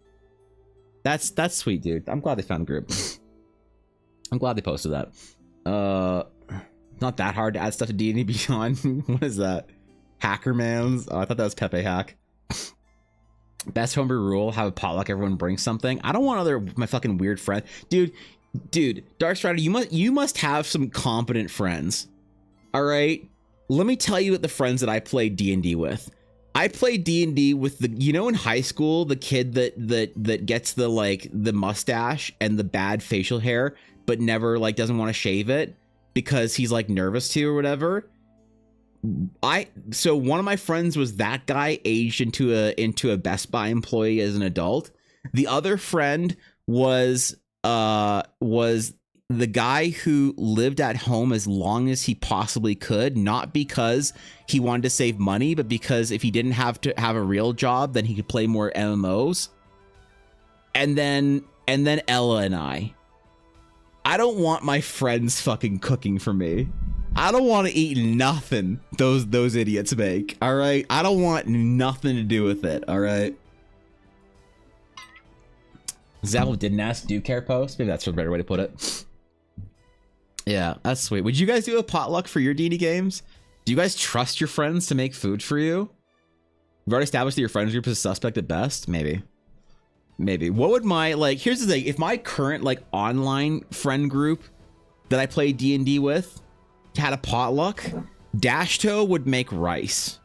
That's sweet, dude. I'm glad they found a group. I'm glad they posted that. Not that hard to add stuff to D&D Beyond. What is that? Hackermans? Oh, I thought that was Pepe Hack. Best homebrew rule: have a potluck. Everyone brings something. I don't want my fucking weird friend, dude. Dark Strider, you must have some competent friends. All right. Let me tell you what the friends that I played D&D with. I played D&D with in high school, the kid that gets the mustache and the bad facial hair, but never like doesn't want to shave it because he's like nervous to or whatever. So one of my friends was that guy aged into a Best Buy employee as an adult. The other friend was the guy who lived at home as long as he possibly could, not because he wanted to save money, but because if he didn't have to have a real job, then he could play more MMOs. And then Ella and I don't want my friends fucking cooking for me. I don't want to eat nothing those idiots make. All right. I don't want nothing to do with it. All right. Zapple didn't ask, do care post. Maybe that's a better way to put it. Yeah, that's sweet. Would you guys do a potluck for your D&D games? Do you guys trust your friends to make food for you? You've already established that your friends group is a suspect at best. Maybe. What would my here's the thing. If my current online friend group that I play D&D with had a potluck, Dashto would make rice.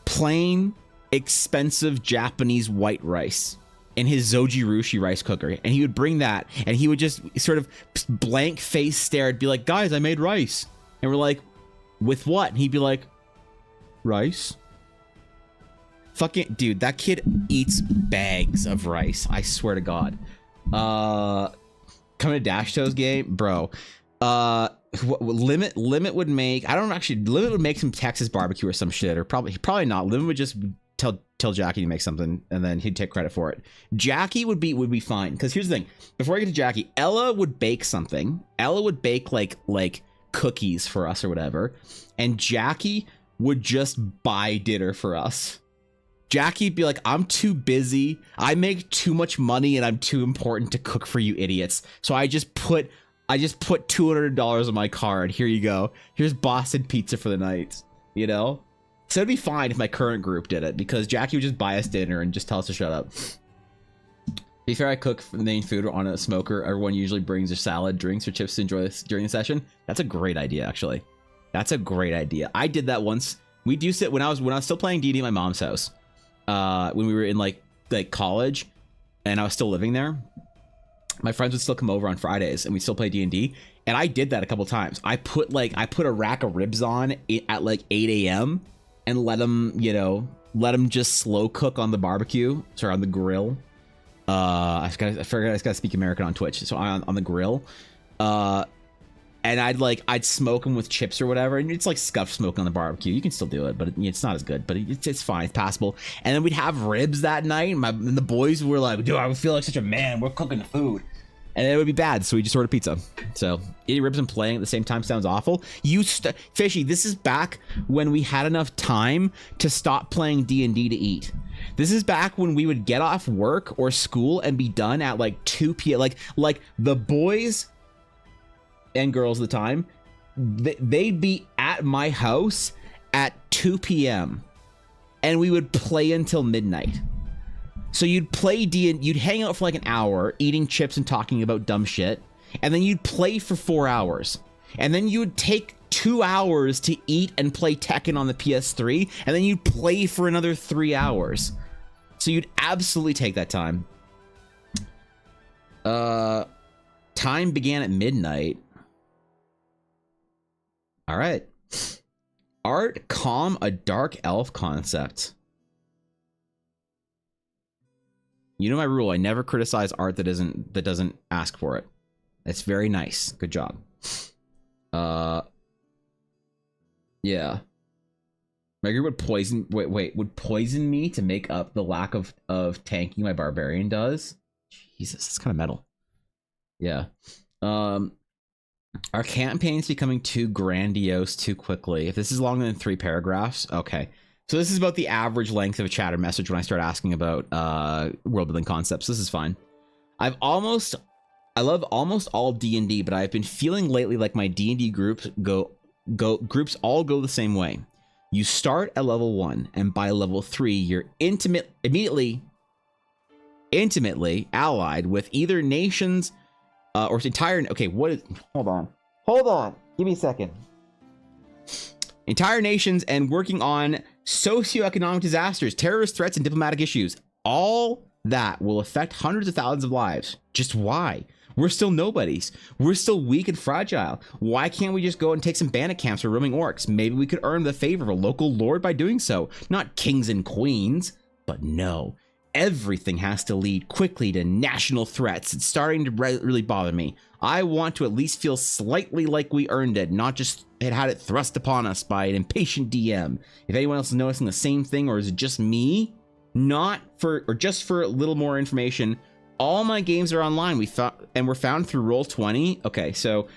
Plain, expensive Japanese white rice in his Zojirushi rice cooker, and he would bring that, and he would just sort of blank face stare and be like, guys, I made rice. And we're like, with what? And he'd be like, rice? Fucking dude, that kid eats bags of rice, I swear to God. Coming to Dashto's game, bro. Limit would make, Limit would make some Texas barbecue or some shit, or probably not. Limit would just tell Jackie to make something, and then he'd take credit for it. Jackie would be fine, because here's the thing. Before I get to Jackie, Ella would bake something. Ella would bake like cookies for us or whatever, and Jackie would just buy dinner for us. Jackie'd be like, I'm too busy. I make too much money, and I'm too important to cook for you idiots. So I just put $200 on my card. Here you go. Here's Boston pizza for the night. So it'd be fine if my current group did it, because Jackie would just buy us dinner and just tell us to shut up. To be fair, I cook main food on a smoker. Everyone usually brings a salad, drinks, or chips to enjoy this during the session. That's a great idea, actually. That's a great idea. I did that once. We do sit when I was still playing D&D at my mom's house. When we were in like college, and I was still living there. My friends would still come over on Fridays, and we still play D&D. And I did that a couple times. I put a rack of ribs on at like 8 a.m. and let them just slow cook on the barbecue, sorry, on the grill. I forgot I just gotta speak American on Twitch, so on the grill. And and I'd smoke them with chips or whatever, and it's like scuffed smoke on the barbecue. You can still do it, but it's not as good, but it's fine, it's passable. And then we'd have ribs that night, and the boys were like, dude, I would feel like such a man, we're cooking the food. And it would be bad, so we just ordered pizza. So eating ribs and playing at the same time sounds awful. Fishy, this is back when we had enough time to stop playing D&D to eat. This is back when we would get off work or school and be done at like 2 p.m. Like the boys and girls at the time, they'd be at my house at 2 p.m. and we would play until midnight. So you'd play you'd hang out for like an hour, eating chips and talking about dumb shit, and then you'd play for 4 hours. And then you would take 2 hours to eat and play Tekken on the PS3, and then you'd play for another 3 hours. So you'd absolutely take that time. Time began at midnight. All right. Art, calm, a dark elf concept. You know my rule. I never criticize art that doesn't ask for it. It's very nice. Good job. Yeah. Megger would poison me to make up the lack of tanking my barbarian does. Jesus, that's kind of metal. Yeah. Our campaign's becoming too grandiose too quickly. If this is longer than 3 paragraphs, okay. So this is about the average length of a chatter message when I start asking about world building concepts. This is fine. I love almost all D&D, but I've been feeling lately like my D&D groups all go the same way. You start at level 1, and by level 3, you're immediately allied with either nations or entire. Okay, what is? Hold on. Give me a second. Entire nations and working on socioeconomic disasters, terrorist threats, and diplomatic issues. All that will affect hundreds of thousands of lives. Just why? We're still nobodies. We're still weak and fragile. Why can't we just go and take some bandit camps or roaming orcs? Maybe we could earn the favor of a local lord by doing so. Not kings and queens. But no. Everything has to lead quickly to national threats. It's starting to really bother me. I want to at least feel slightly like we earned it, not just had it thrust upon us by an impatient DM. If anyone else is noticing the same thing, or is it just me? Just for a little more information, all my games are online. Were found through Roll20. Okay, so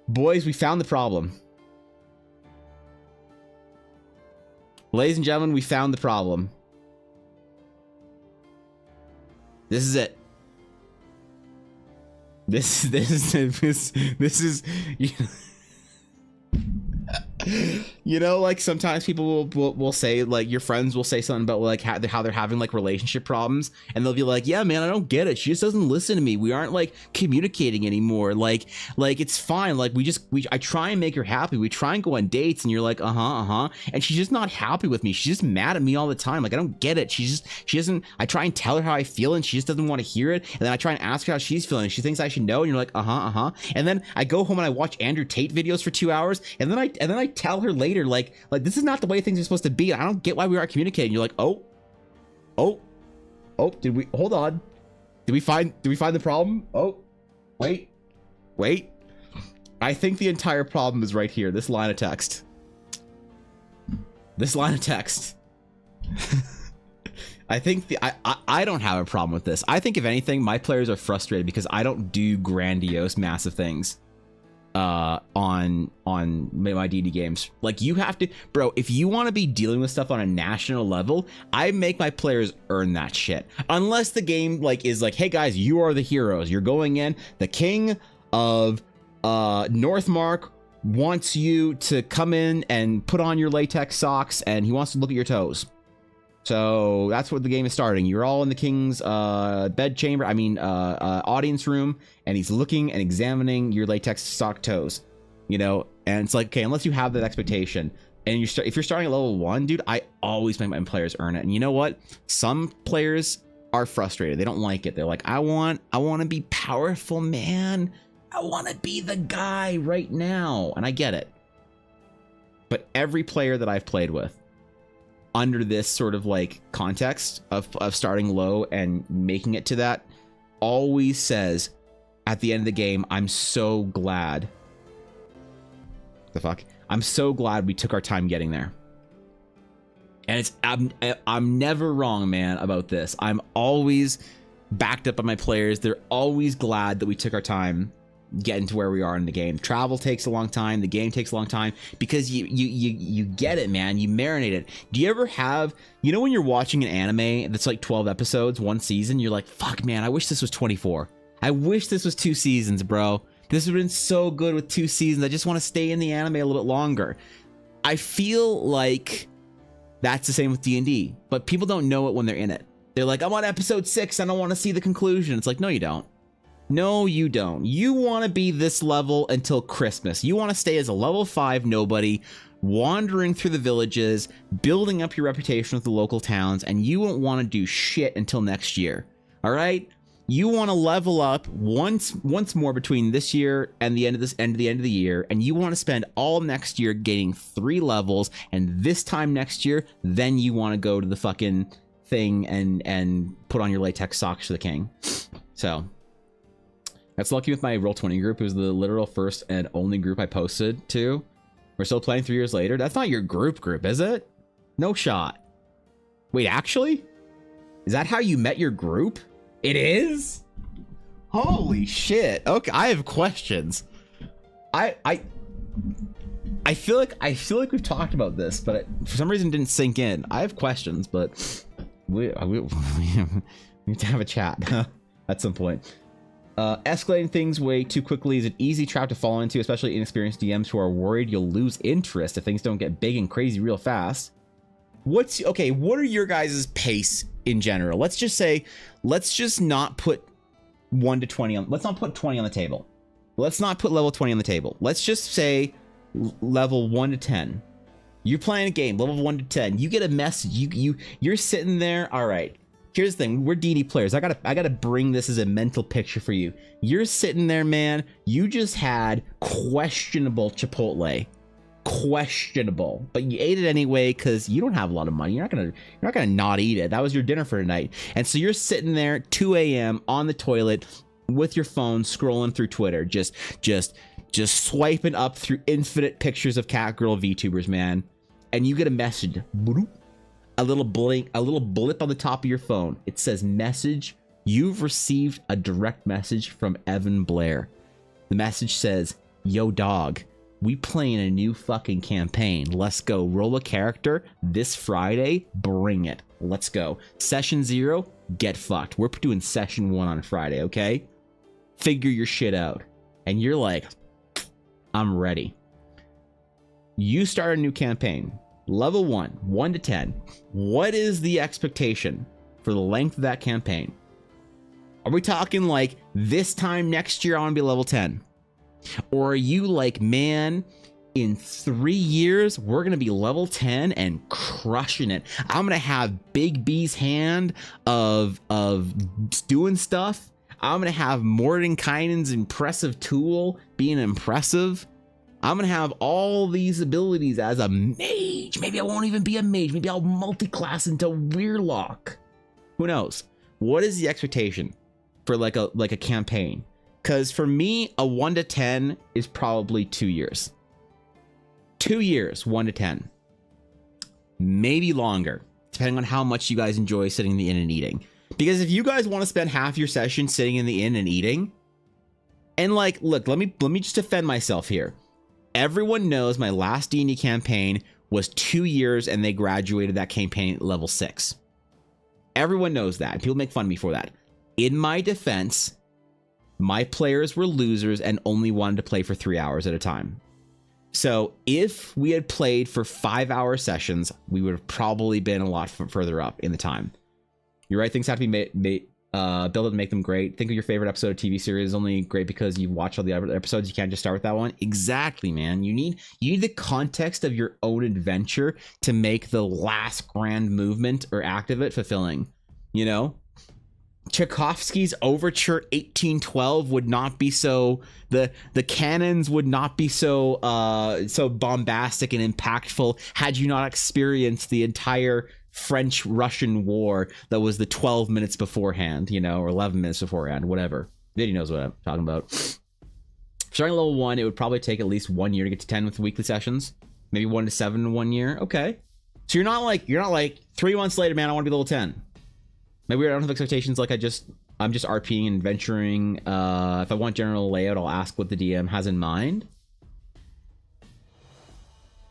boys, we found the problem. Ladies and gentlemen, we found the problem. This is it. This is you know, like sometimes people will say, like, your friends will say something about like how they're having like relationship problems, and they'll be like, yeah man, I don't get it, she just doesn't listen to me, we aren't like communicating anymore, like it's fine, like I try and make her happy, we try and go on dates, and you're like and she's just not happy with me, she's just mad at me all the time, like I don't get it, she doesn't. I try and tell her how I feel and she just doesn't want to hear it, and then I try and ask her how she's feeling and she thinks I should know, and you're like and then I go home and I watch Andrew Tate videos for 2 hours, and then I tell her later, like this is not the way things are supposed to be. I don't get why we aren't communicating. You're like, oh, did we, hold on, did we find the problem? Oh, wait, I think the entire problem is right here. This line of text. I think I don't have a problem with this. I think if anything, my players are frustrated because I don't do grandiose, massive things on my D&D games. Like, you have to, bro, if you want to be dealing with stuff on a national level, I make my players earn that shit. Unless the game like is like, hey guys, you are the heroes, you're going in, the king of Northmark wants you to come in and put on your latex socks, and he wants to look at your toes. So that's what the game is starting. You're all in the king's audience room, and he's looking and examining your latex sock toes, you know. And it's like, okay, unless you have that expectation, and if you're starting at level 1, dude, I always make my players earn it. And you know what? Some players are frustrated. They don't like it. They're like, I want to be powerful, man. I want to be the guy right now. And I get it. But every player that I've played with under this sort of like context of starting low and making it to that always says at the end of the game, I'm so glad. The fuck? I'm so glad we took our time getting there. And I'm never wrong, man, about this. I'm always backed up by my players. They're always glad that we took our time getting to where we are in the game. Travel takes a long time. The game takes a long time because you get it, man. You marinate it. Do you ever have, you know, when you're watching an anime that's like 12 episodes, one season, you're like, fuck, man, I wish this was 24. I wish this was 2 seasons, bro. This would have been so good with 2 seasons. I just want to stay in the anime a little bit longer. I feel like that's the same with D&D, but people don't know it when they're in it. They're like, I'm on episode 6. I don't want to see the conclusion. It's like, no, you don't. No, you don't. You want to be this level until Christmas. You want to stay as a level 5 nobody, wandering through the villages, building up your reputation with the local towns, and you won't want to do shit until next year. All right? You want to level up once more between this year and the end of the year, and you want to spend all next year gaining 3 levels, and this time next year, then you want to go to the fucking thing and put on your latex socks for the king. So that's lucky with my Roll20 group. It was the literal first and only group I posted to. We're still playing 3 years later. That's not your group, is it? No shot. Wait, actually? Is that how you met your group? It is? Holy shit. Okay, I have questions. I feel like we've talked about this, but for some reason it didn't sink in. I have questions, but we need to have a chat at some point. Escalating things way too quickly is an easy trap to fall into, especially inexperienced DMs who are worried you'll lose interest if things don't get big and crazy real fast. What are your guys' pace in general? Let's just not put 1 to 20 on, let's not put 20 on the table. Let's not put level 20 on the table. Let's just say level 1 to 10. You're playing a game, level 1 to 10. You get a message, you're sitting there. All right, here's the thing, we're D&D players. I gotta bring this as a mental picture for you. You're sitting there, man. You just had questionable Chipotle. Questionable, but you ate it anyway because you don't have a lot of money. You're not gonna not eat it. That was your dinner for tonight. And so you're sitting there 2 a.m. on the toilet with your phone scrolling through Twitter, just swiping up through infinite pictures of catgirl VTubers, man. And you get a message, a little blink, a little blip on the top of your phone. It says message. You've received a direct message from Evan Blair. The message says, yo dog, we playing a new fucking campaign. Let's go. Roll a character this Friday. Bring it. Let's go. Session 0, get fucked. We're doing session 1 on Friday, okay? Figure your shit out. And you're like, I'm ready. You start a new campaign. Level 1 to 10. What is the expectation for the length of that campaign? Are we talking like this time next year I want to be level 10? Or are you like, man, in 3 years, we're going to be level 10 and crushing it. I'm going to have Big B's hand of doing stuff. I'm going to have Mordenkainen's impressive tool being impressive. I'm going to have all these abilities as a mage. Maybe I won't even be a mage. Maybe I'll multi-class into Weirlock. Who knows? What is the expectation for like a campaign? Because for me, a 1 to 10 is probably 2 years. 2 years, 1 to 10. Maybe longer, depending on how much you guys enjoy sitting in the inn and eating. Because if you guys want to spend half your session sitting in the inn and eating, and like, look, let me just defend myself here. Everyone knows my last D&D campaign was 2 years and they graduated that campaign at level 6. Everyone knows that. People make fun of me for that. In my defense, my players were losers and only wanted to play for 3 hours at a time. So if we had played for 5-hour sessions, we would have probably been a lot further up in the time. You're right, things have to be build it to make them great. Think of your favorite episode of TV series is only great because you watch all the other episodes. You can't just start with that one. Exactly, man. You need the context of your own adventure to make the last grand movement or act of it fulfilling, you know? Tchaikovsky's Overture 1812 would not be so, the cannons would not be so so bombastic and impactful had you not experienced the entire French-Russian war that was the 12 minutes beforehand, you know, or 11 minutes beforehand, whatever. Vinny knows what I'm talking about. Starting level 1, it would probably take at least 1 year to get to 10 with weekly sessions. Maybe 1 to 7 in 1 year. Okay. So you're not like 3 months later, man, I want to be level 10. Maybe I don't have expectations like I'm just RPing and venturing. If I want general layout, I'll ask what the DM has in mind.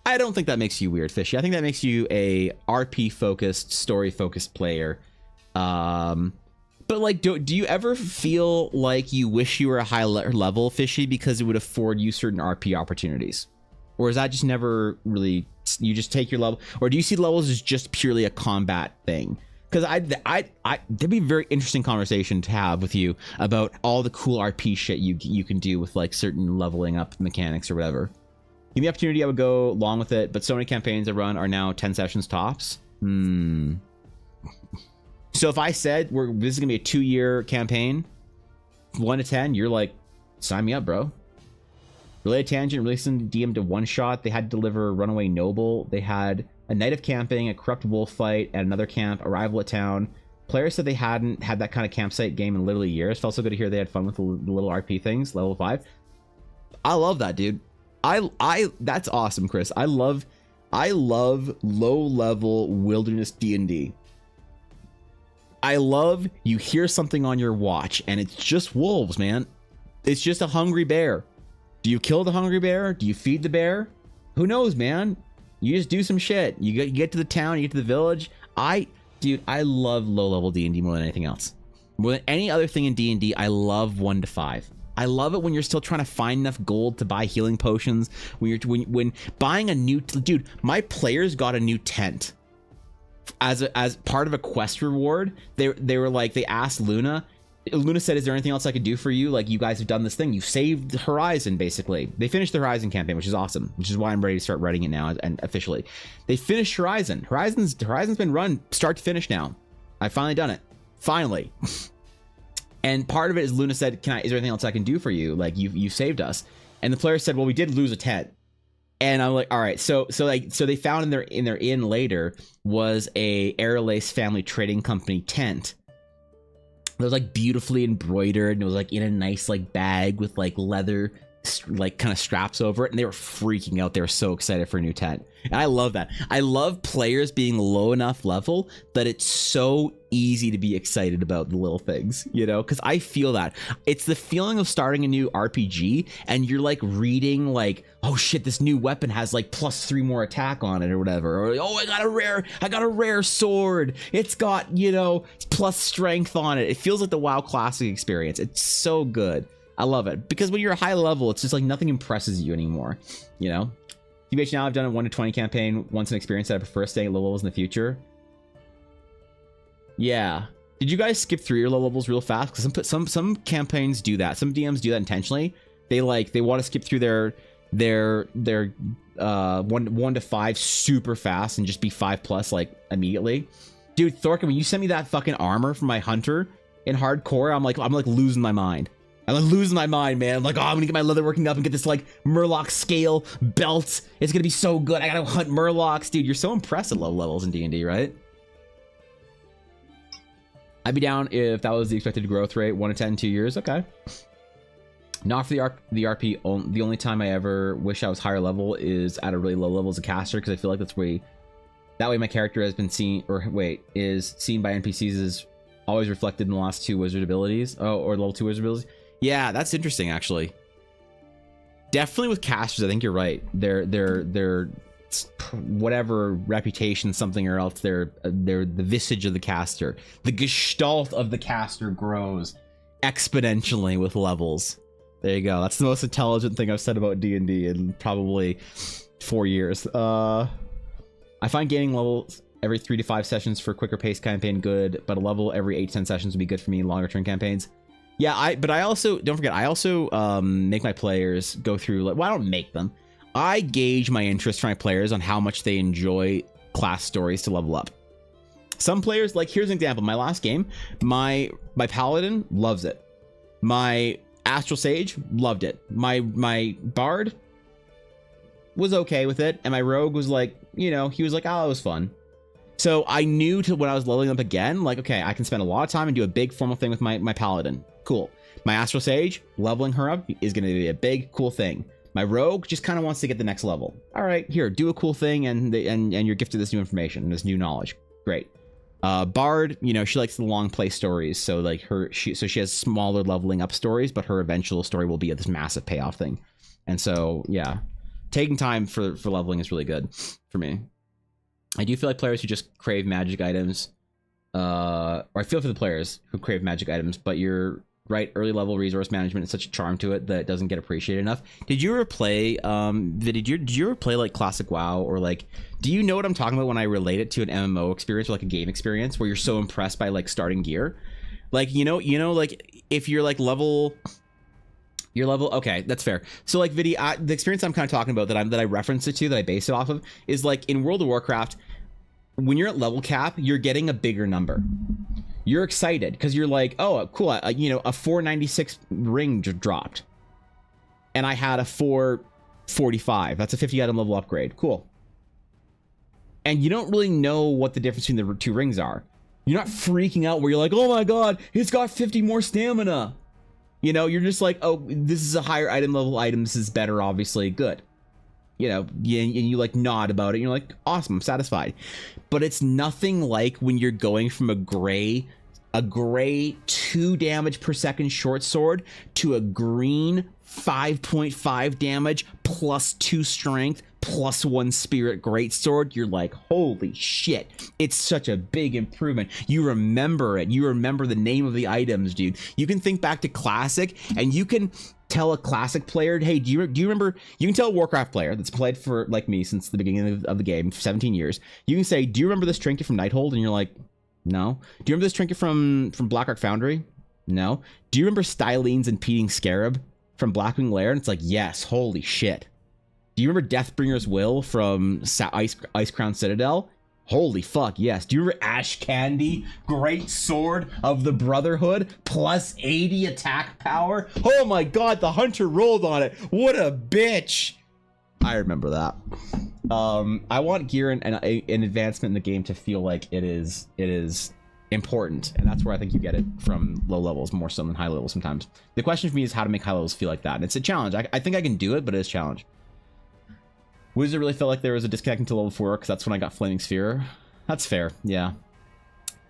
I don't think that makes you weird, Fishy. I think that makes you a RP focused, story focused player. But like, do you ever feel like you wish you were a high level, Fishy, because it would afford you certain RP opportunities? Or is that just never really, you just take your level? Or do you see levels as just purely a combat thing? Because that'd be a very interesting conversation to have with you about all the cool RP shit you can do with like certain leveling up mechanics or whatever. Give me the opportunity, I would go along with it, but so many campaigns I run are now 10 sessions tops. So if I said this is gonna be a 2-year campaign, 1 to 10, you're like, sign me up, bro. Related Tangent releasing DM to one shot. They had to deliver Runaway Noble. They had a Night of Camping, a Corrupt Wolf fight, and another camp, Arrival at Town. Players said they hadn't had that kind of campsite game in literally years. Felt so good to hear they had fun with the little RP things, level 5. I love that, dude. That's awesome, Chris. I love low-level wilderness D&D. I love you hear something on your watch, and it's just wolves, man. It's just a hungry bear. Do you kill the hungry bear? Do you feed the bear? Who knows, man? You just do some shit. You get to the town, you get to the village. Dude, I love low-level D&D more than anything else. More than any other thing in D&D, I love 1 to 5. I love it when you're still trying to find enough gold to buy healing potions. When buying a new... Dude, my players got a new tent. As part of a quest reward, they were like, they asked Luna said, is there anything else I could do for you? Like, you guys have done this thing. You saved Horizon, basically. They finished the Horizon campaign, which is awesome, which is why I'm ready to start writing it now and officially. They finished Horizon. Horizon's been run start to finish now. I've finally done it. Finally. And part of it is Luna said, is there anything else I can do for you? Like, you saved us. And the player said, well, we did lose a tent. And I'm like, all right, so they found in their inn later was a Airlace family trading company tent. It was like beautifully embroidered, and it was like in a nice like bag with like leather like kind of straps over it, and they were freaking out. They were so excited for a new tent, and I love that. I love players being low enough level that it's so easy to be excited about the little things, you know, because I feel that it's the feeling of starting a new RPG and you're like reading like, oh shit, this new weapon has like +3 more attack on it or whatever, or oh, I got a rare sword, it's got, you know, plus strength on it. It feels like the WoW Classic experience. It's so good. I love it, because when you're a high level, it's just like nothing impresses you anymore, you know. TBH, now I've done a 1 to 20 campaign, once an experience that I prefer staying at low levels in the future. Yeah. Did you guys skip through your low levels real fast? Because some campaigns do that. Some DMs do that intentionally. They want to skip through their 1 to 5 super fast and just be 5+ like immediately. Dude, Thorkin, when you sent me that fucking armor from my hunter in hardcore, I'm like losing my mind. I'm like losing my mind, man. I'm like, oh, I'm gonna get my leather working up and get this like Murloc scale belt. It's gonna be so good. I gotta hunt Murlocs, dude. You're so impressed at low levels in D&D, right? I'd be down if that was the expected growth rate, 1 to 10, 2 years. Okay. Not for the RP. The only time I ever wish I was higher level is at a really low level as a caster, because I feel like that way my character has been seen, is seen by NPCs as always reflected in the last 2 wizard abilities. Oh, or level 2 wizard abilities. Yeah, that's interesting, actually. Definitely with casters, I think you're right. They're whatever reputation, something or else, they're the visage of the caster. The gestalt of the caster grows exponentially with levels. There you go. That's the most intelligent thing I've said about D&D in probably 4 years. I find gaining levels every 3 to 5 sessions for quicker pace campaign good, but a level every 8 to 10 sessions would be good for me in longer term campaigns. Yeah, but I also, don't forget, I also make my players go through, like, well, I don't make them. I gauge my interest for my players on how much they enjoy class stories to level up. Some players, like, here's an example. My last game, my paladin loves it. My astral sage loved it. My bard was okay with it, and my rogue was like, you know, he was like, oh, it was fun. So I knew when I was leveling up again, like, okay, I can spend a lot of time and do a big formal thing with my paladin. Cool. My astral sage, leveling her up is going to be a big cool thing. My rogue just kind of wants to get the next level. All right, here, do a cool thing, and you're gifted this new information, this new knowledge. Great. Bard, you know, she likes the long play stories, so like she has smaller leveling up stories, but her eventual story will be this massive payoff thing. And so, yeah, taking time for leveling is really good for me. I do feel like players who just crave magic items, or I feel for the players who crave magic items, but you're right, early level resource management is such a charm to it that it doesn't get appreciated enough. Did you ever play did you ever play like classic WoW, or like, do you know what I'm talking about when I relate it to an MMO experience or like a game experience where you're so impressed by like starting gear? Like, you know, like if you're like level, okay, that's fair. So like the experience I'm kind of talking about that I reference it to, that I base it off of, is like in World of Warcraft, when you're at level cap, you're getting a bigger number. You're excited because you're like, oh, cool, you know, a 496 ring just dropped, and I had a 445. That's a 50 item level upgrade. Cool. And you don't really know what the difference between the two rings are. You're not freaking out where you're like, oh my god, it's got 50 more stamina. You know, you're just like, oh, this is a higher item level item. This is better, obviously. Good. You know, and you like nod about it. And you're like, awesome, I'm satisfied. But it's nothing like when you're going from a gray 2 damage per second short sword to a green 5.5 damage plus 2 strength plus 1 spirit greatsword. You're like, holy shit, it's such a big improvement. You remember it. You remember the name of the items, dude. You can think back to classic, and you can tell a classic player, hey, do you remember? You can tell a Warcraft player that's played for, like me, since the beginning of the game, 17 years. You can say, do you remember this trinket from Nighthold? And you're like, no. Do you remember this trinket from Blackrock Foundry? No. Do you remember Stylene's Impeding Scarab from Blackwing Lair? And it's like, yes, holy shit. Do you remember Deathbringer's Will from Ice Crown Citadel? Holy fuck, yes. Do you remember Ash Candy, Great Sword of the Brotherhood, plus 80 attack power? Oh my god, the hunter rolled on it. What a bitch. I remember that. I want gear and advancement in the game to feel like it is important, and that's where I think you get it from low levels more so than high levels sometimes. The question for me is how to make high levels feel like that, and it's a challenge. I think I can do it, but it is a challenge. Wizard really felt like there was a disconnect until level 4, because that's when I got Flaming Sphere. That's fair, yeah.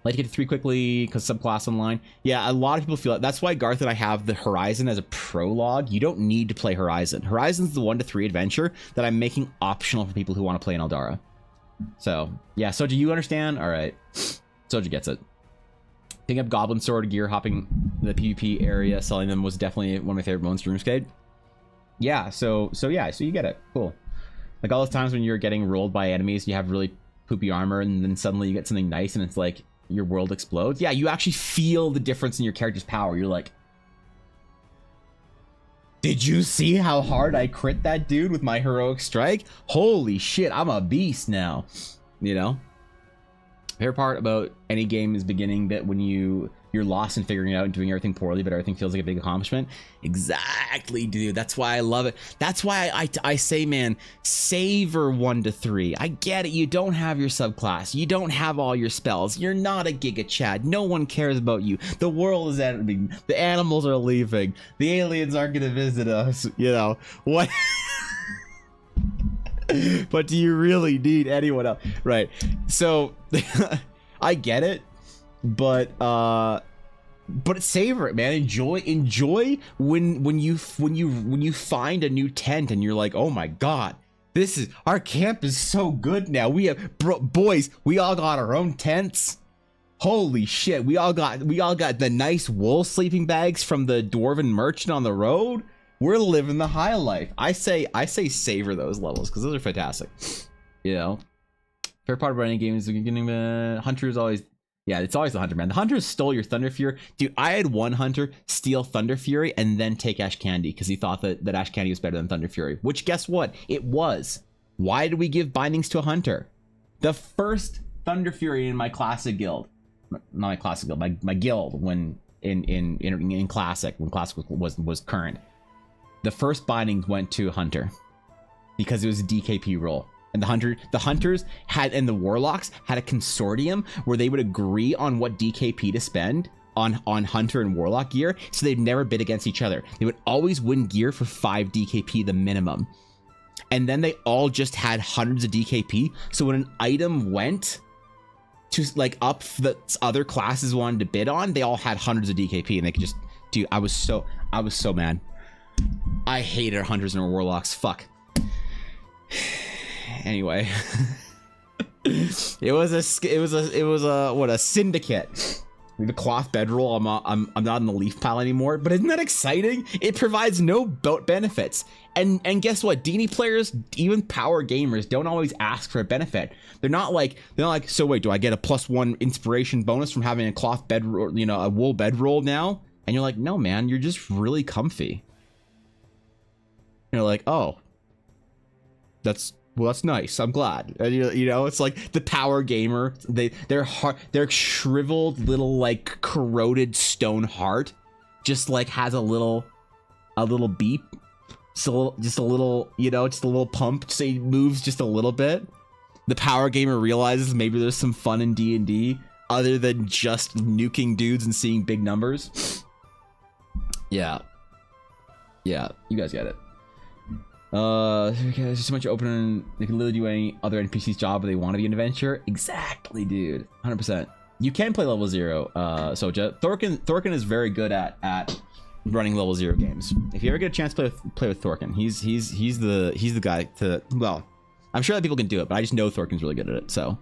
Like to get to 3 quickly because subclass online. Yeah, a lot of people feel it. That's why Garth and I have the Horizon as a prologue. You don't need to play Horizon. Horizon's the 1 to 3 adventure that I'm making optional for people who want to play in Eldara. So yeah, so do you understand? All right, Soja gets it. Picking up Goblin Sword gear, hopping the PvP area, selling them was definitely one of my favorite moments in RuneScape. Yeah, so you get it. Cool. Like all those times when you're getting rolled by enemies, you have really poopy armor, and then suddenly you get something nice, and it's like your world explodes. Yeah, you actually feel the difference in your character's power. You're like, did you see how hard I crit that dude with my heroic strike? Holy shit, I'm a beast now. You know? Favorite part about any game is beginning bit when you're lost and figuring it out and doing everything poorly, but everything feels like a big accomplishment. Exactly, dude. That's why I love it. That's why I say, man, savor 1 to 3. I get it. You don't have your subclass. You don't have all your spells. You're not a Giga Chad. No one cares about you. The world is ending. The animals are leaving. The aliens aren't going to visit us. You know what? But do you really need anyone else? Right. So I get it, but savor it, man. Enjoy when you find a new tent and you're like, oh my god, our camp is so good now. We have boys, we all got our own tents. Holy shit, we all got the nice wool sleeping bags from the dwarven merchant on the road. We're living the high life. I say savor those levels because those are fantastic. You know, favorite part about any game is the beginning. Hunter is always, yeah, it's always the hunter, man. The hunter stole your Thunder Fury, dude. I had one hunter steal Thunder Fury and then take Ash Candy because he thought that Ash Candy was better than Thunder Fury. Which, guess what? It was. Why did we give bindings to a hunter? The first Thunder Fury in my classic guild. Not my classic guild, my guild when in classic, when classic was current. The first bindings went to Hunter because it was a DKP role. And the hunters had, and the warlocks had a consortium where they would agree on what DKP to spend on hunter and warlock gear, so they'd never bid against each other. They would always win gear for 5 DKP, the minimum. And then they all just had hundreds of DKP, so when an item went to like up that other classes wanted to bid on, they all had hundreds of DKP, and they could just do. I was so mad. I hated hunters and warlocks. Fuck. Anyway, it was a what, a syndicate. The cloth bedroll. I'm not in the leaf pile anymore, but isn't that exciting? It provides no benefits. And guess what? D&D players, even power gamers, don't always ask for a benefit. They're not like, so wait, do I get a +1 inspiration bonus from having a cloth bedroll, you know, a wool bedroll now? And you're like, no, man, you're just really comfy. You're like, oh, that's nice. I'm glad. And you know, it's like the power gamer. Their shriveled little like corroded stone heart just like has a little beep. So just a little, you know, just a little pump. So it moves just a little bit. The power gamer realizes maybe there's some fun in D&D other than just nuking dudes and seeing big numbers. Yeah, you guys get it. Okay, there's so much open. They can literally do any other NPC's job if they want to be an adventurer. Exactly, dude. 100%. You can play level 0, Soja. Thorkin is very good at running level 0 games. If you ever get a chance to play with Thorkin, he's the guy to. Well, I'm sure that people can do it, but I just know Thorkin's really good at it. So,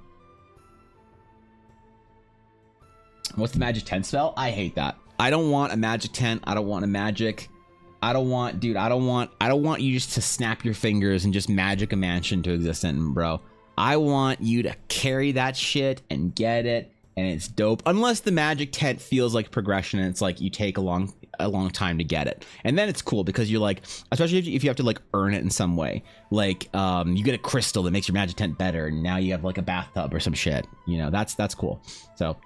what's the magic tent spell? I hate that. I don't want a magic tent. I don't want a magic. I don't want you just to snap your fingers and just magic a mansion to existence, bro. I want you to carry that shit and get it, and it's dope. Unless the magic tent feels like progression and it's like you take a long time to get it, and then it's cool because you're like, especially if you have to like earn it in some way, like you get a crystal that makes your magic tent better, and now you have like a bathtub or some shit. You know, that's cool. So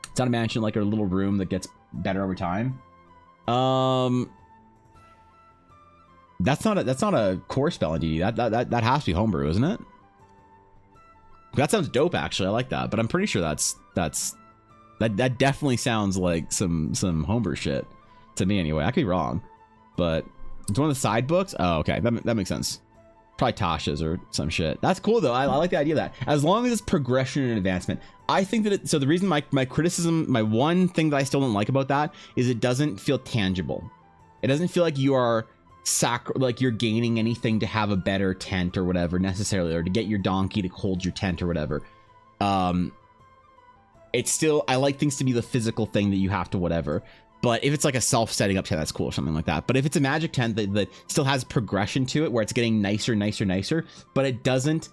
it's not a mansion, like a little room that gets better over time. That's not a core spell in D&D. That has to be homebrew, isn't it? That sounds dope, actually. I like that, but I'm pretty sure that definitely sounds like some homebrew shit to me anyway. I could be wrong, but it's one of the side books. Oh, okay, that makes sense. Probably Tasha's or some shit. That's cool though. I like the idea of that. As long as it's progression and advancement. I think that so the reason my criticism, my one thing that I still don't like about that is it doesn't feel tangible. It doesn't feel like you are like you're gaining anything to have a better tent or whatever necessarily, or to get your donkey to hold your tent or whatever. It's still, I like things to be the physical thing that you have to whatever. But if it's like a self-setting up tent, that's cool or something like that. But if it's a magic tent that still has progression to it, where it's getting nicer, but it doesn't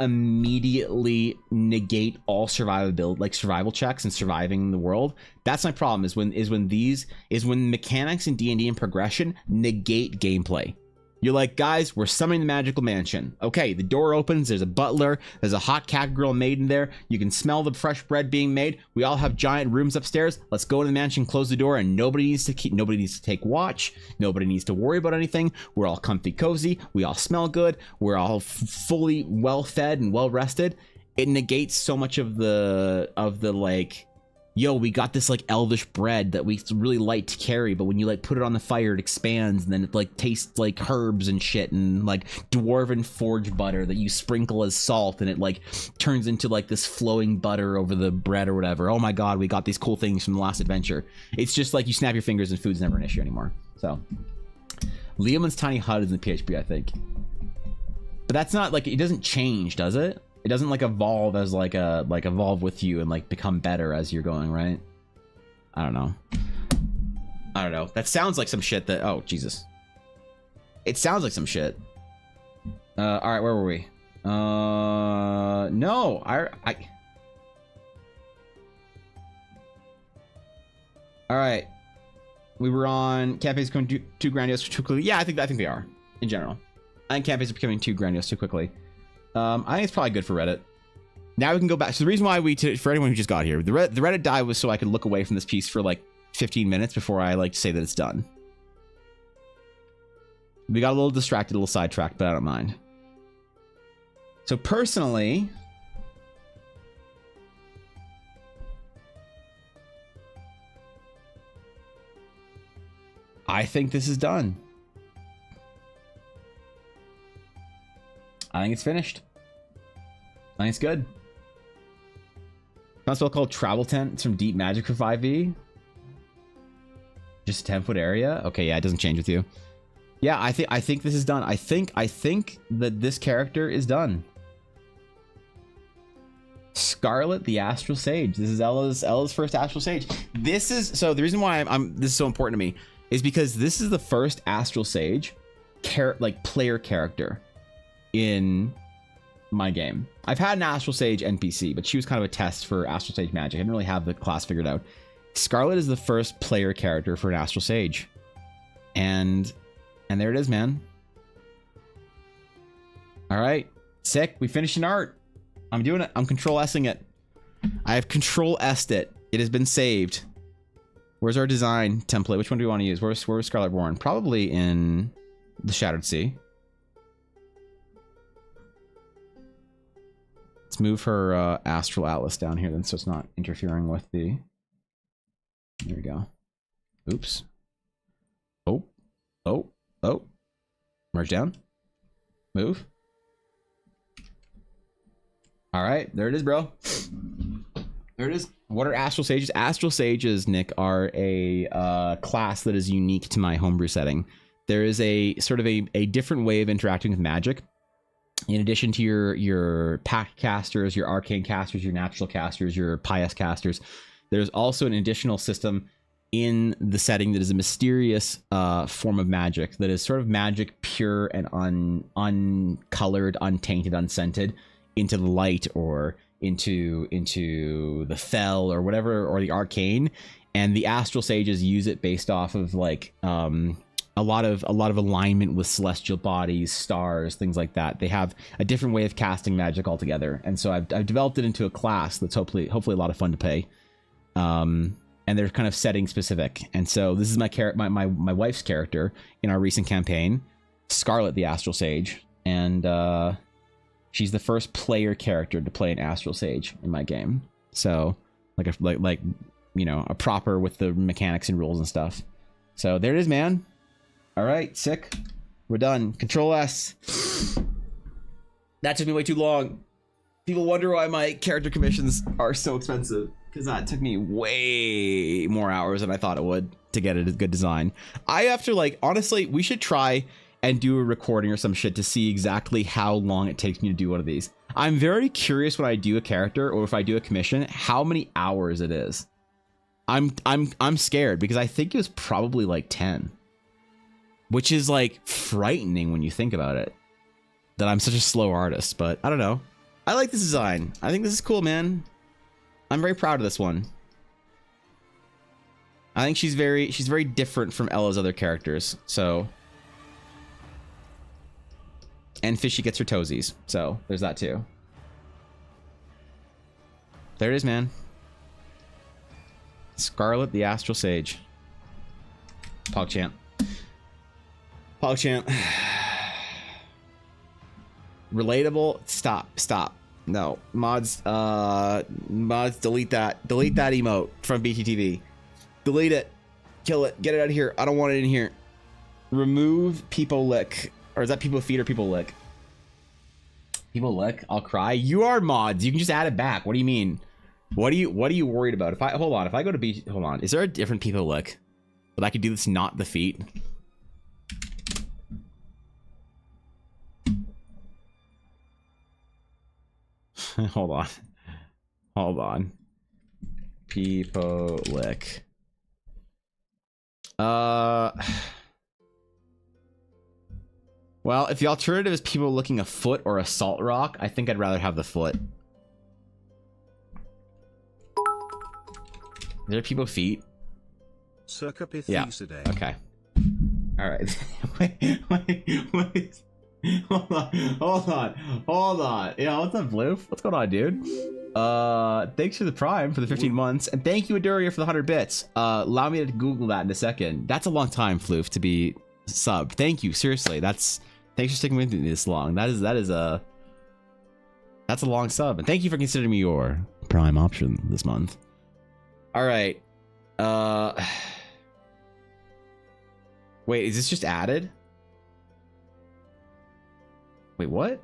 immediately negate all survival checks and surviving the world. That's my problem, is when mechanics in D&D and progression negate gameplay. You're like, guys, we're summoning the magical mansion. Okay, the door opens, there's a butler, there's a hot cat girl maid in there, you can smell the fresh bread being made, we all have giant rooms upstairs, let's go to the mansion, close the door, and nobody needs to take watch, nobody needs to worry about anything, we're all comfy cozy, we all smell good, we're all fully well fed and well rested. It negates so much of the like, yo, we got this like elvish bread that we really light to carry, but when you like put it on the fire, it expands, and then it like tastes like herbs and shit, and like dwarven forge butter that you sprinkle as salt, and it like turns into like this flowing butter over the bread or whatever. Oh my god, we got these cool things from the last adventure. It's just like you snap your fingers and food's never an issue anymore. So Leomund's tiny hut is in PHP, I think, but that's not like, it doesn't change, does it? It doesn't like evolve as like evolve with you and like become better as you're going, right? I don't know. That sounds like some shit that, oh Jesus. It sounds like some shit. All right, where were we? No, all right. We were on campaigns becoming too grandiose too quickly. Yeah, I think they are in general. I think campaigns are becoming too grandiose too quickly. I think it's probably good for Reddit. Now we can go back. So the reason why for anyone who just got here, the Reddit dive was so I could look away from this piece for like 15 minutes before I like to say that it's done. We got a little distracted, a little sidetracked, but I don't mind. So personally, I think this is done. I think it's finished. I think it's good. Found a spell called Travel Tent. It's from Deep Magic for 5e. Just a 10-foot area. Okay, yeah, it doesn't change with you. Yeah, I think this is done. I think that this character is done. Scarlet the Astral Sage. This is Ella's first Astral Sage. This is so the reason why this is so important to me is because this is the first Astral Sage player character in my game. I've had an Astral Sage NPC, but she was kind of a test for Astral Sage magic. I didn't really have the class figured out. Scarlet is the first player character for an Astral Sage. And there it is, man. All right. Sick. We finished an art. I'm doing it. I'm control S-ing it. I have control S'd it. It has been saved. Where's our design template? Which one do we want to use? Where was Scarlet born? Probably in the Shattered Sea. Let's move her Astral Atlas down here then so it's not interfering with the... There we go. Oops. Oh. Merge down. Move. All right, there it is, bro. There it is. What are Astral Sages? Astral Sages, Nick, are a class that is unique to my homebrew setting. There is a sort of a different way of interacting with magic. In addition to your pact casters, your arcane casters, your natural casters, your pious casters, there's also an additional system in the setting that is a mysterious form of magic that is sort of magic pure and uncolored, untainted, unscented into the light or into the fel or whatever, or the arcane. And the Astral Sages use it based off of like a lot of alignment with celestial bodies, stars, things like that. They have a different way of casting magic altogether. And so I've developed it into a class that's hopefully a lot of fun to play. And they're kind of setting specific. And so this is my wife's character in our recent campaign, Scarlet the Astral Sage. And she's the first player character to play an Astral Sage in my game. So like you know, a proper with the mechanics and rules and stuff. So there it is, man. All right, sick. We're done. Control S. That took me way too long. People wonder why my character commissions are so expensive, because that took me way more hours than I thought it would to get a good design. I have to, like, honestly, we should try and do a recording or some shit to see exactly how long it takes me to do one of these. I'm very curious when I do a character or if I do a commission, how many hours it is. I'm scared because I think it was probably like 10. Which is like frightening when you think about it. That I'm such a slow artist, but I don't know. I like this design. I think this is cool, man. I'm very proud of this one. I think she's very different from Ella's other characters, so. And Fishy gets her toesies, so there's that too. There it is, man. Scarlet the Astral Sage. PogChamp. PogChamp. Relatable. Stop. No. Mods, delete that. Delete that emote from BTTV. Delete it. Kill it. Get it out of here. I don't want it in here. Remove people lick. Or is that people feed or people lick? People lick. I'll cry. You are mods. You can just add it back. What do you mean? What are you worried about? If I go to B, hold on. Is there a different people lick? But I could do this, not the feet. Hold on. People lick. Well, if the alternative is people licking a foot or a salt rock, I think I'd rather have the foot. Is there people feet? Circa yeah. Okay. All right. wait. Hold on. Yeah, what's up, Bloof? What's going on, dude? Thanks for the Prime for the 15 months, and thank you, Aduria, for the 100 bits. Allow me to Google that in a second. That's a long time, Floof, to be subbed. Thank you, seriously. Thanks for sticking with me this long. That's a long sub, and thank you for considering me your Prime option this month. All right. Wait, is this just added? Wait, what?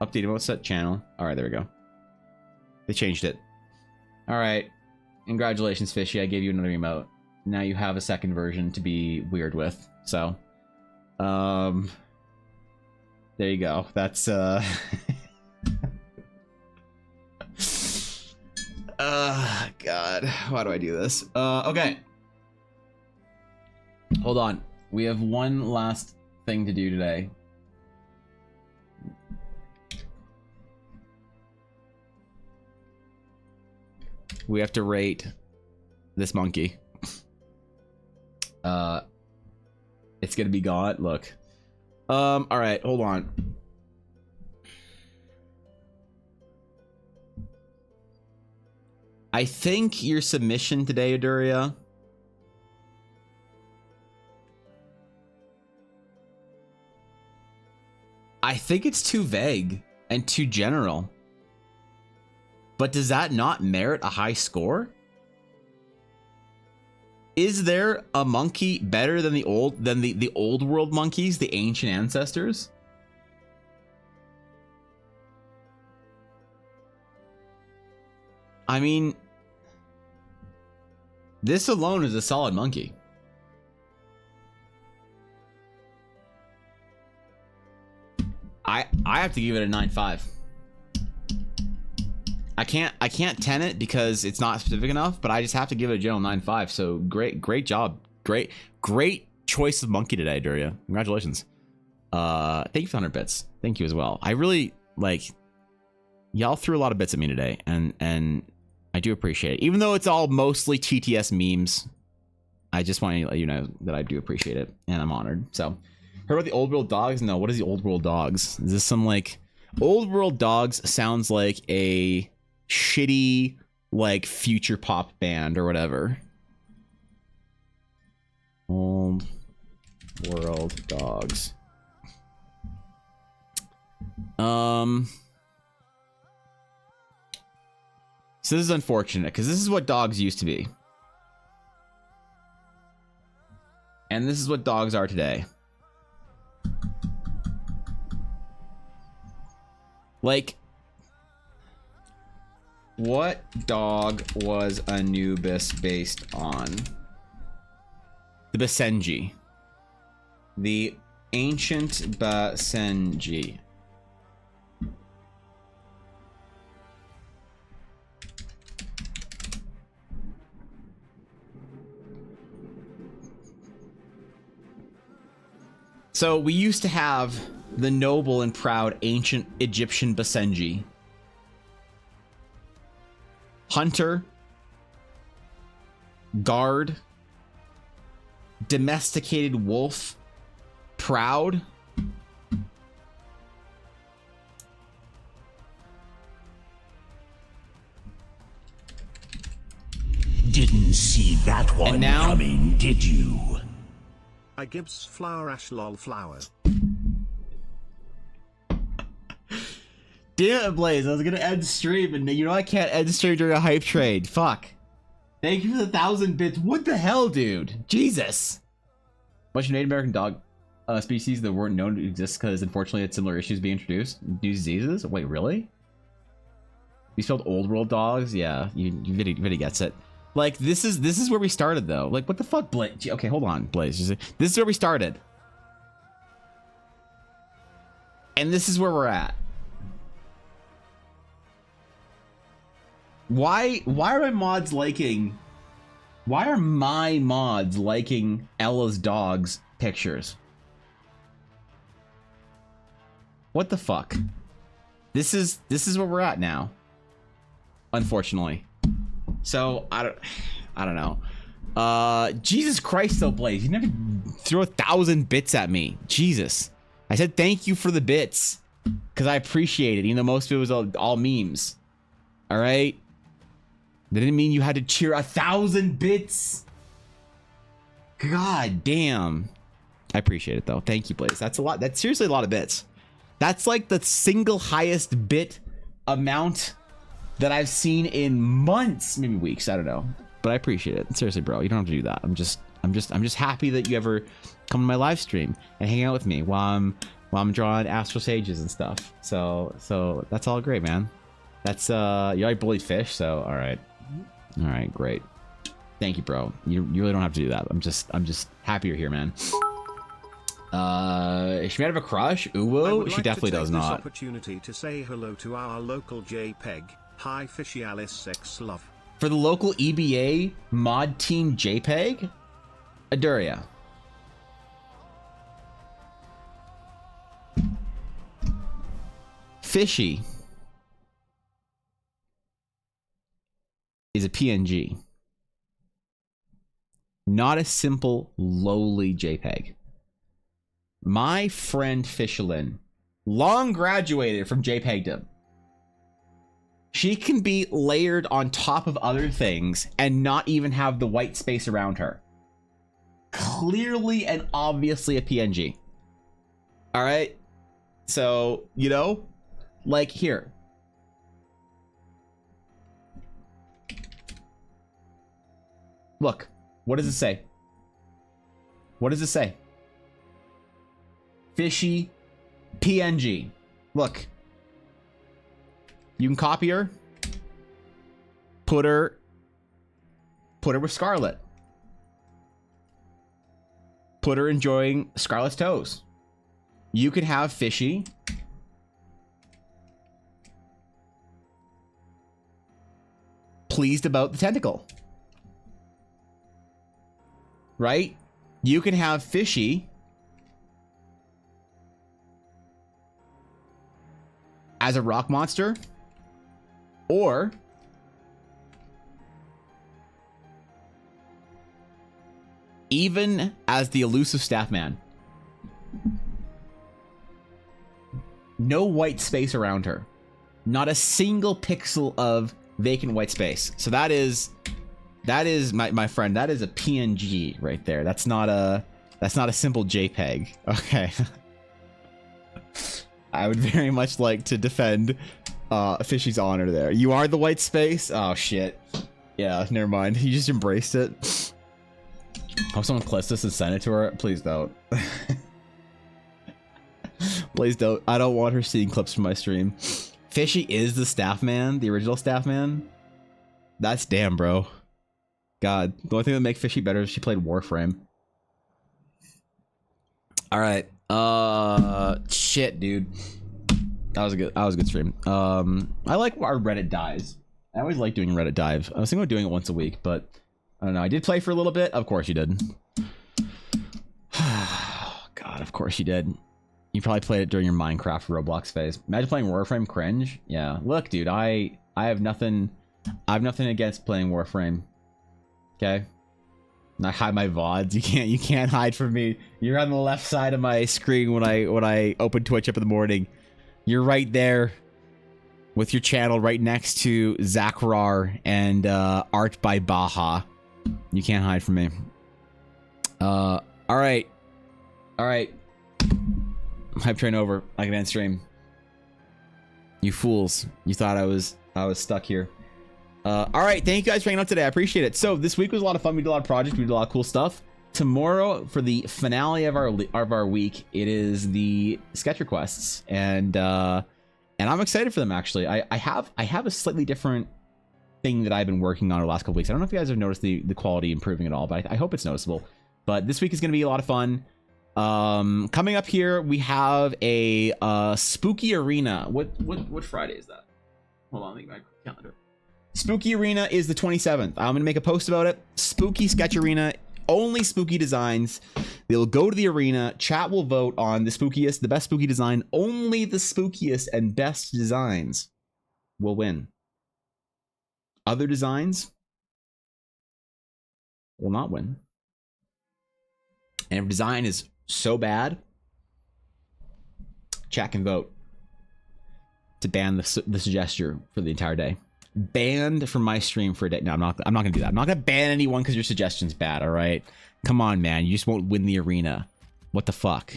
Updated remote set channel. All right, there we go. They changed it. All right. Congratulations, Fishy. I gave you another emote. Now you have a second version to be weird with. So, there you go. That's God, why do I do this? Okay. Hold on. We have one last thing to do today. We have to rate this monkey. It's gonna be gone. Look. All right, hold on. I think your submission today, Aduria, I think it's too vague and too general. But does that not merit a high score? Is there a monkey better than the old world monkeys, the ancient ancestors? I mean, this alone is a solid monkey. I have to give it a 9.5. I can't 10 it because it's not specific enough, but I just have to give it a general 9.5. So great job. Great choice of monkey today, Duria. Congratulations. Thank you for 100 bits. Thank you as well. I really y'all threw a lot of bits at me today, and I do appreciate it. Even though it's all mostly TTS memes, I just want to let you know that I do appreciate it, and I'm honored. So, heard about the old world dogs? No, what is the old world dogs? Is this some old world dogs? Sounds like a shitty future pop band or whatever. Old world dogs. So this is unfortunate because this is what dogs used to be. And this is what dogs are today. What dog was Anubis based on? The Basenji. The ancient Basenji. So we used to have the noble and proud ancient Egyptian Basenji. Hunter, guard, domesticated wolf, proud. Didn't see that one coming, did you? I gives flower ash lol flowers. Damn it, Blaze. I was gonna end stream, and you know I can't end stream during a hype trade. Fuck. Thank you for the 1,000 bits. What the hell, dude? Jesus. Bunch of Native American dog species that weren't known to exist because unfortunately had similar issues being introduced. New diseases? Wait, really? You spelled old world dogs? Yeah, you Vidi gets it. This is where we started though. What the fuck, Blaze? Okay, hold on, Blaze. This is where we started. And this is where we're at. Why are my mods liking Ella's dog's pictures? What the fuck? This is where we're at now. Unfortunately. So I don't know. Jesus Christ, though, Blaze. You never throw 1,000 bits at me. Jesus. I said thank you for the bits. Because I appreciate it, even though most of it was all memes. Alright? That didn't mean you had to cheer 1,000 bits. God damn. I appreciate it, though. Thank you, Blaze. That's a lot. That's seriously a lot of bits. That's like the single highest bit amount that I've seen in months, maybe weeks. I don't know. But I appreciate it. Seriously, bro. You don't have to do that. I'm just happy that you ever come to my live stream and hang out with me while I'm drawing astral sages and stuff. So that's all great, man. That's you already bullied fish, so all right, great. Thank you, bro. You really don't have to do that. I'm just happy you're here, man. Is she might have a crush? Ooh, she definitely does not. This opportunity to say hello to our local JPEG. Hi, Fishy Alice, sex love. For the local EBA mod team JPEG, Aduria. Fishy is a PNG, not a simple lowly JPEG. My friend Fishlin long graduated from JPEGdom. She can be layered on top of other things and not even have the white space around her. Clearly and obviously a PNG. All right. So, you know, like here. Look, what does it say? What does it say? Fishy PNG. Look. You can copy her. Put her with Scarlet. Put her enjoying Scarlet's toes. You could have Fishy pleased about the tentacle. Right? You can have Fishy as a rock monster, or even as the elusive staff man. No white space around her. Not a single pixel of vacant white space. So that is my friend, that is a PNG right there. That's not a simple JPEG. Okay. I would very much like to defend Fishy's honor there. You are the white space? Oh shit. Yeah, never mind. You just embraced it. Hope someone clips this and send it to her. Please don't. Please don't. I don't want her seeing clips from my stream. Fishy is the staff man, the original staff man. That's damn, bro. God, the only thing that would make Fishy better is she played Warframe. All right. Shit, dude. That was a good stream. I like our Reddit dives. I always like doing Reddit dive. I was thinking about doing it once a week, but I don't know. I did play for a little bit. Of course you did. God, of course you did. You probably played it during your Minecraft Roblox phase. Imagine playing Warframe, cringe. Yeah. Look, dude, I have nothing against playing Warframe. Okay. And I hide my VODs. You can't hide from me. You're on the left side of my screen when I open Twitch up in the morning. You're right there with your channel right next to Zakrar and Art by Baja. You can't hide from me. All right. Hype train over. I can end stream. You fools. You thought I was stuck here. All right, thank you guys for hanging out today. I appreciate it. So this week was a lot of fun. We did a lot of projects. We did a lot of cool stuff. Tomorrow, for the finale of our week, it is the sketch requests, and I'm excited for them. Actually, I have a slightly different thing that I've been working on the last couple weeks. I don't know if you guys have noticed the quality improving at all, but I hope it's noticeable. But this week is going to be a lot of fun. Coming up here, we have a spooky arena. What Friday is that? Hold on, let me get my calendar. Spooky Arena is the 27th. I'm going to make a post about it. Spooky Sketch Arena. Only spooky designs. They'll go to the arena. Chat will vote on the best spooky design. Only the spookiest and best designs will win. Other designs will not win. And if design is so bad, chat can vote to ban the suggestion for the entire day. Banned from my stream for a day. No, I'm not gonna do that. I'm not gonna ban anyone because your suggestion's bad. All right, come on, man. You just won't win the arena. What the fuck?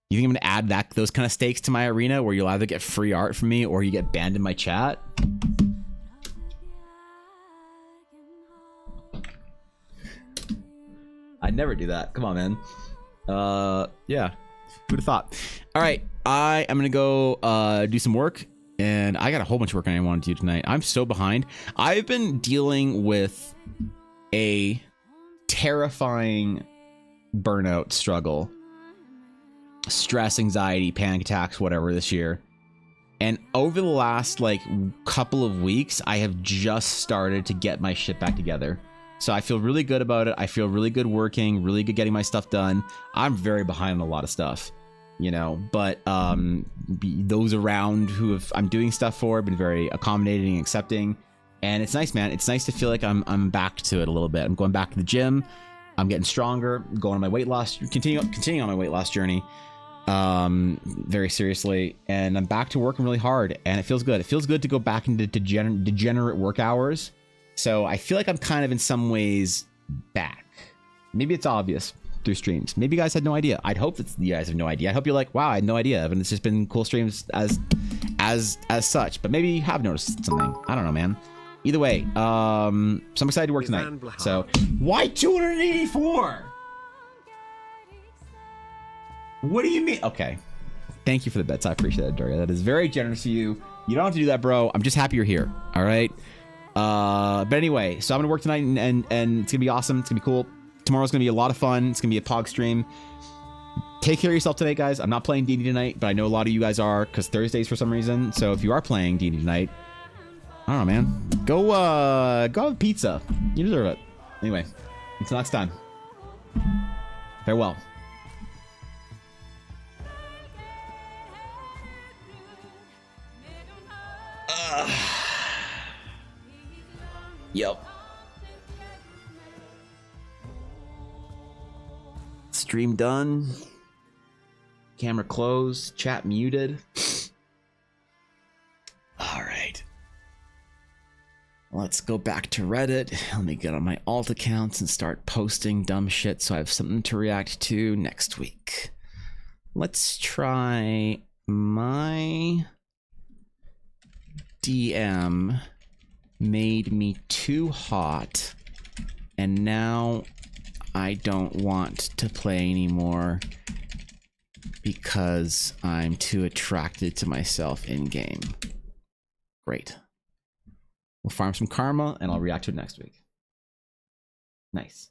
You think I'm gonna add those kind of stakes to my arena where you'll either get free art from me or you get banned in my chat? I'd never do that. Come on, man. Yeah. Who'd have thought? All right, I am gonna go do some work, and I got a whole bunch of work I want to do tonight. I'm so behind. I've been dealing with a terrifying burnout struggle, stress, anxiety, panic attacks, whatever this year. And over the last like couple of weeks, I have just started to get my shit back together. So I feel really good about it. I feel really good working, really good getting my stuff done. I'm very behind on a lot of stuff, you know, but those around who I'm doing stuff for have been very accommodating and accepting. And it's nice, man. It's nice to feel like I'm back to it a little bit. I'm going back to the gym. I'm getting stronger, going on my weight loss, continuing on my weight loss journey very seriously. And I'm back to working really hard, and it feels good. It feels good to go back into degenerate work hours. So I feel like I'm kind of in some ways back. Maybe it's obvious through streams. Maybe you guys had no idea. I'd hope that you guys have no idea. I hope you're like, wow, I had no idea. And it's just been cool streams as such. But maybe you have noticed something. I don't know, man. Either way, so I'm excited to work tonight. So why 284? What do you mean? Okay. Thank you for the bets. I appreciate that, Daria. That is very generous of you. You don't have to do that, bro. I'm just happy you're here. All right. But anyway, so I'm gonna work tonight, and it's gonna be awesome. It's gonna be cool. Tomorrow's gonna be a lot of fun. It's gonna be a pog stream. Take care of yourself tonight, guys. I'm not playing D&D tonight, but I know a lot of you guys are, because Thursdays for some reason. So if you are playing D&D tonight, I don't know, man. Go have pizza. You deserve it. Anyway, until next time. Farewell. Yep. Stream done. Camera closed. Chat muted. All right. Let's go back to Reddit. Let me get on my alt accounts and start posting dumb shit so I have something to react to next week. Let's try my DM made me too hot, and now I don't want to play anymore because I'm too attracted to myself in game. Great. We'll farm some karma and I'll react to it next week. Nice.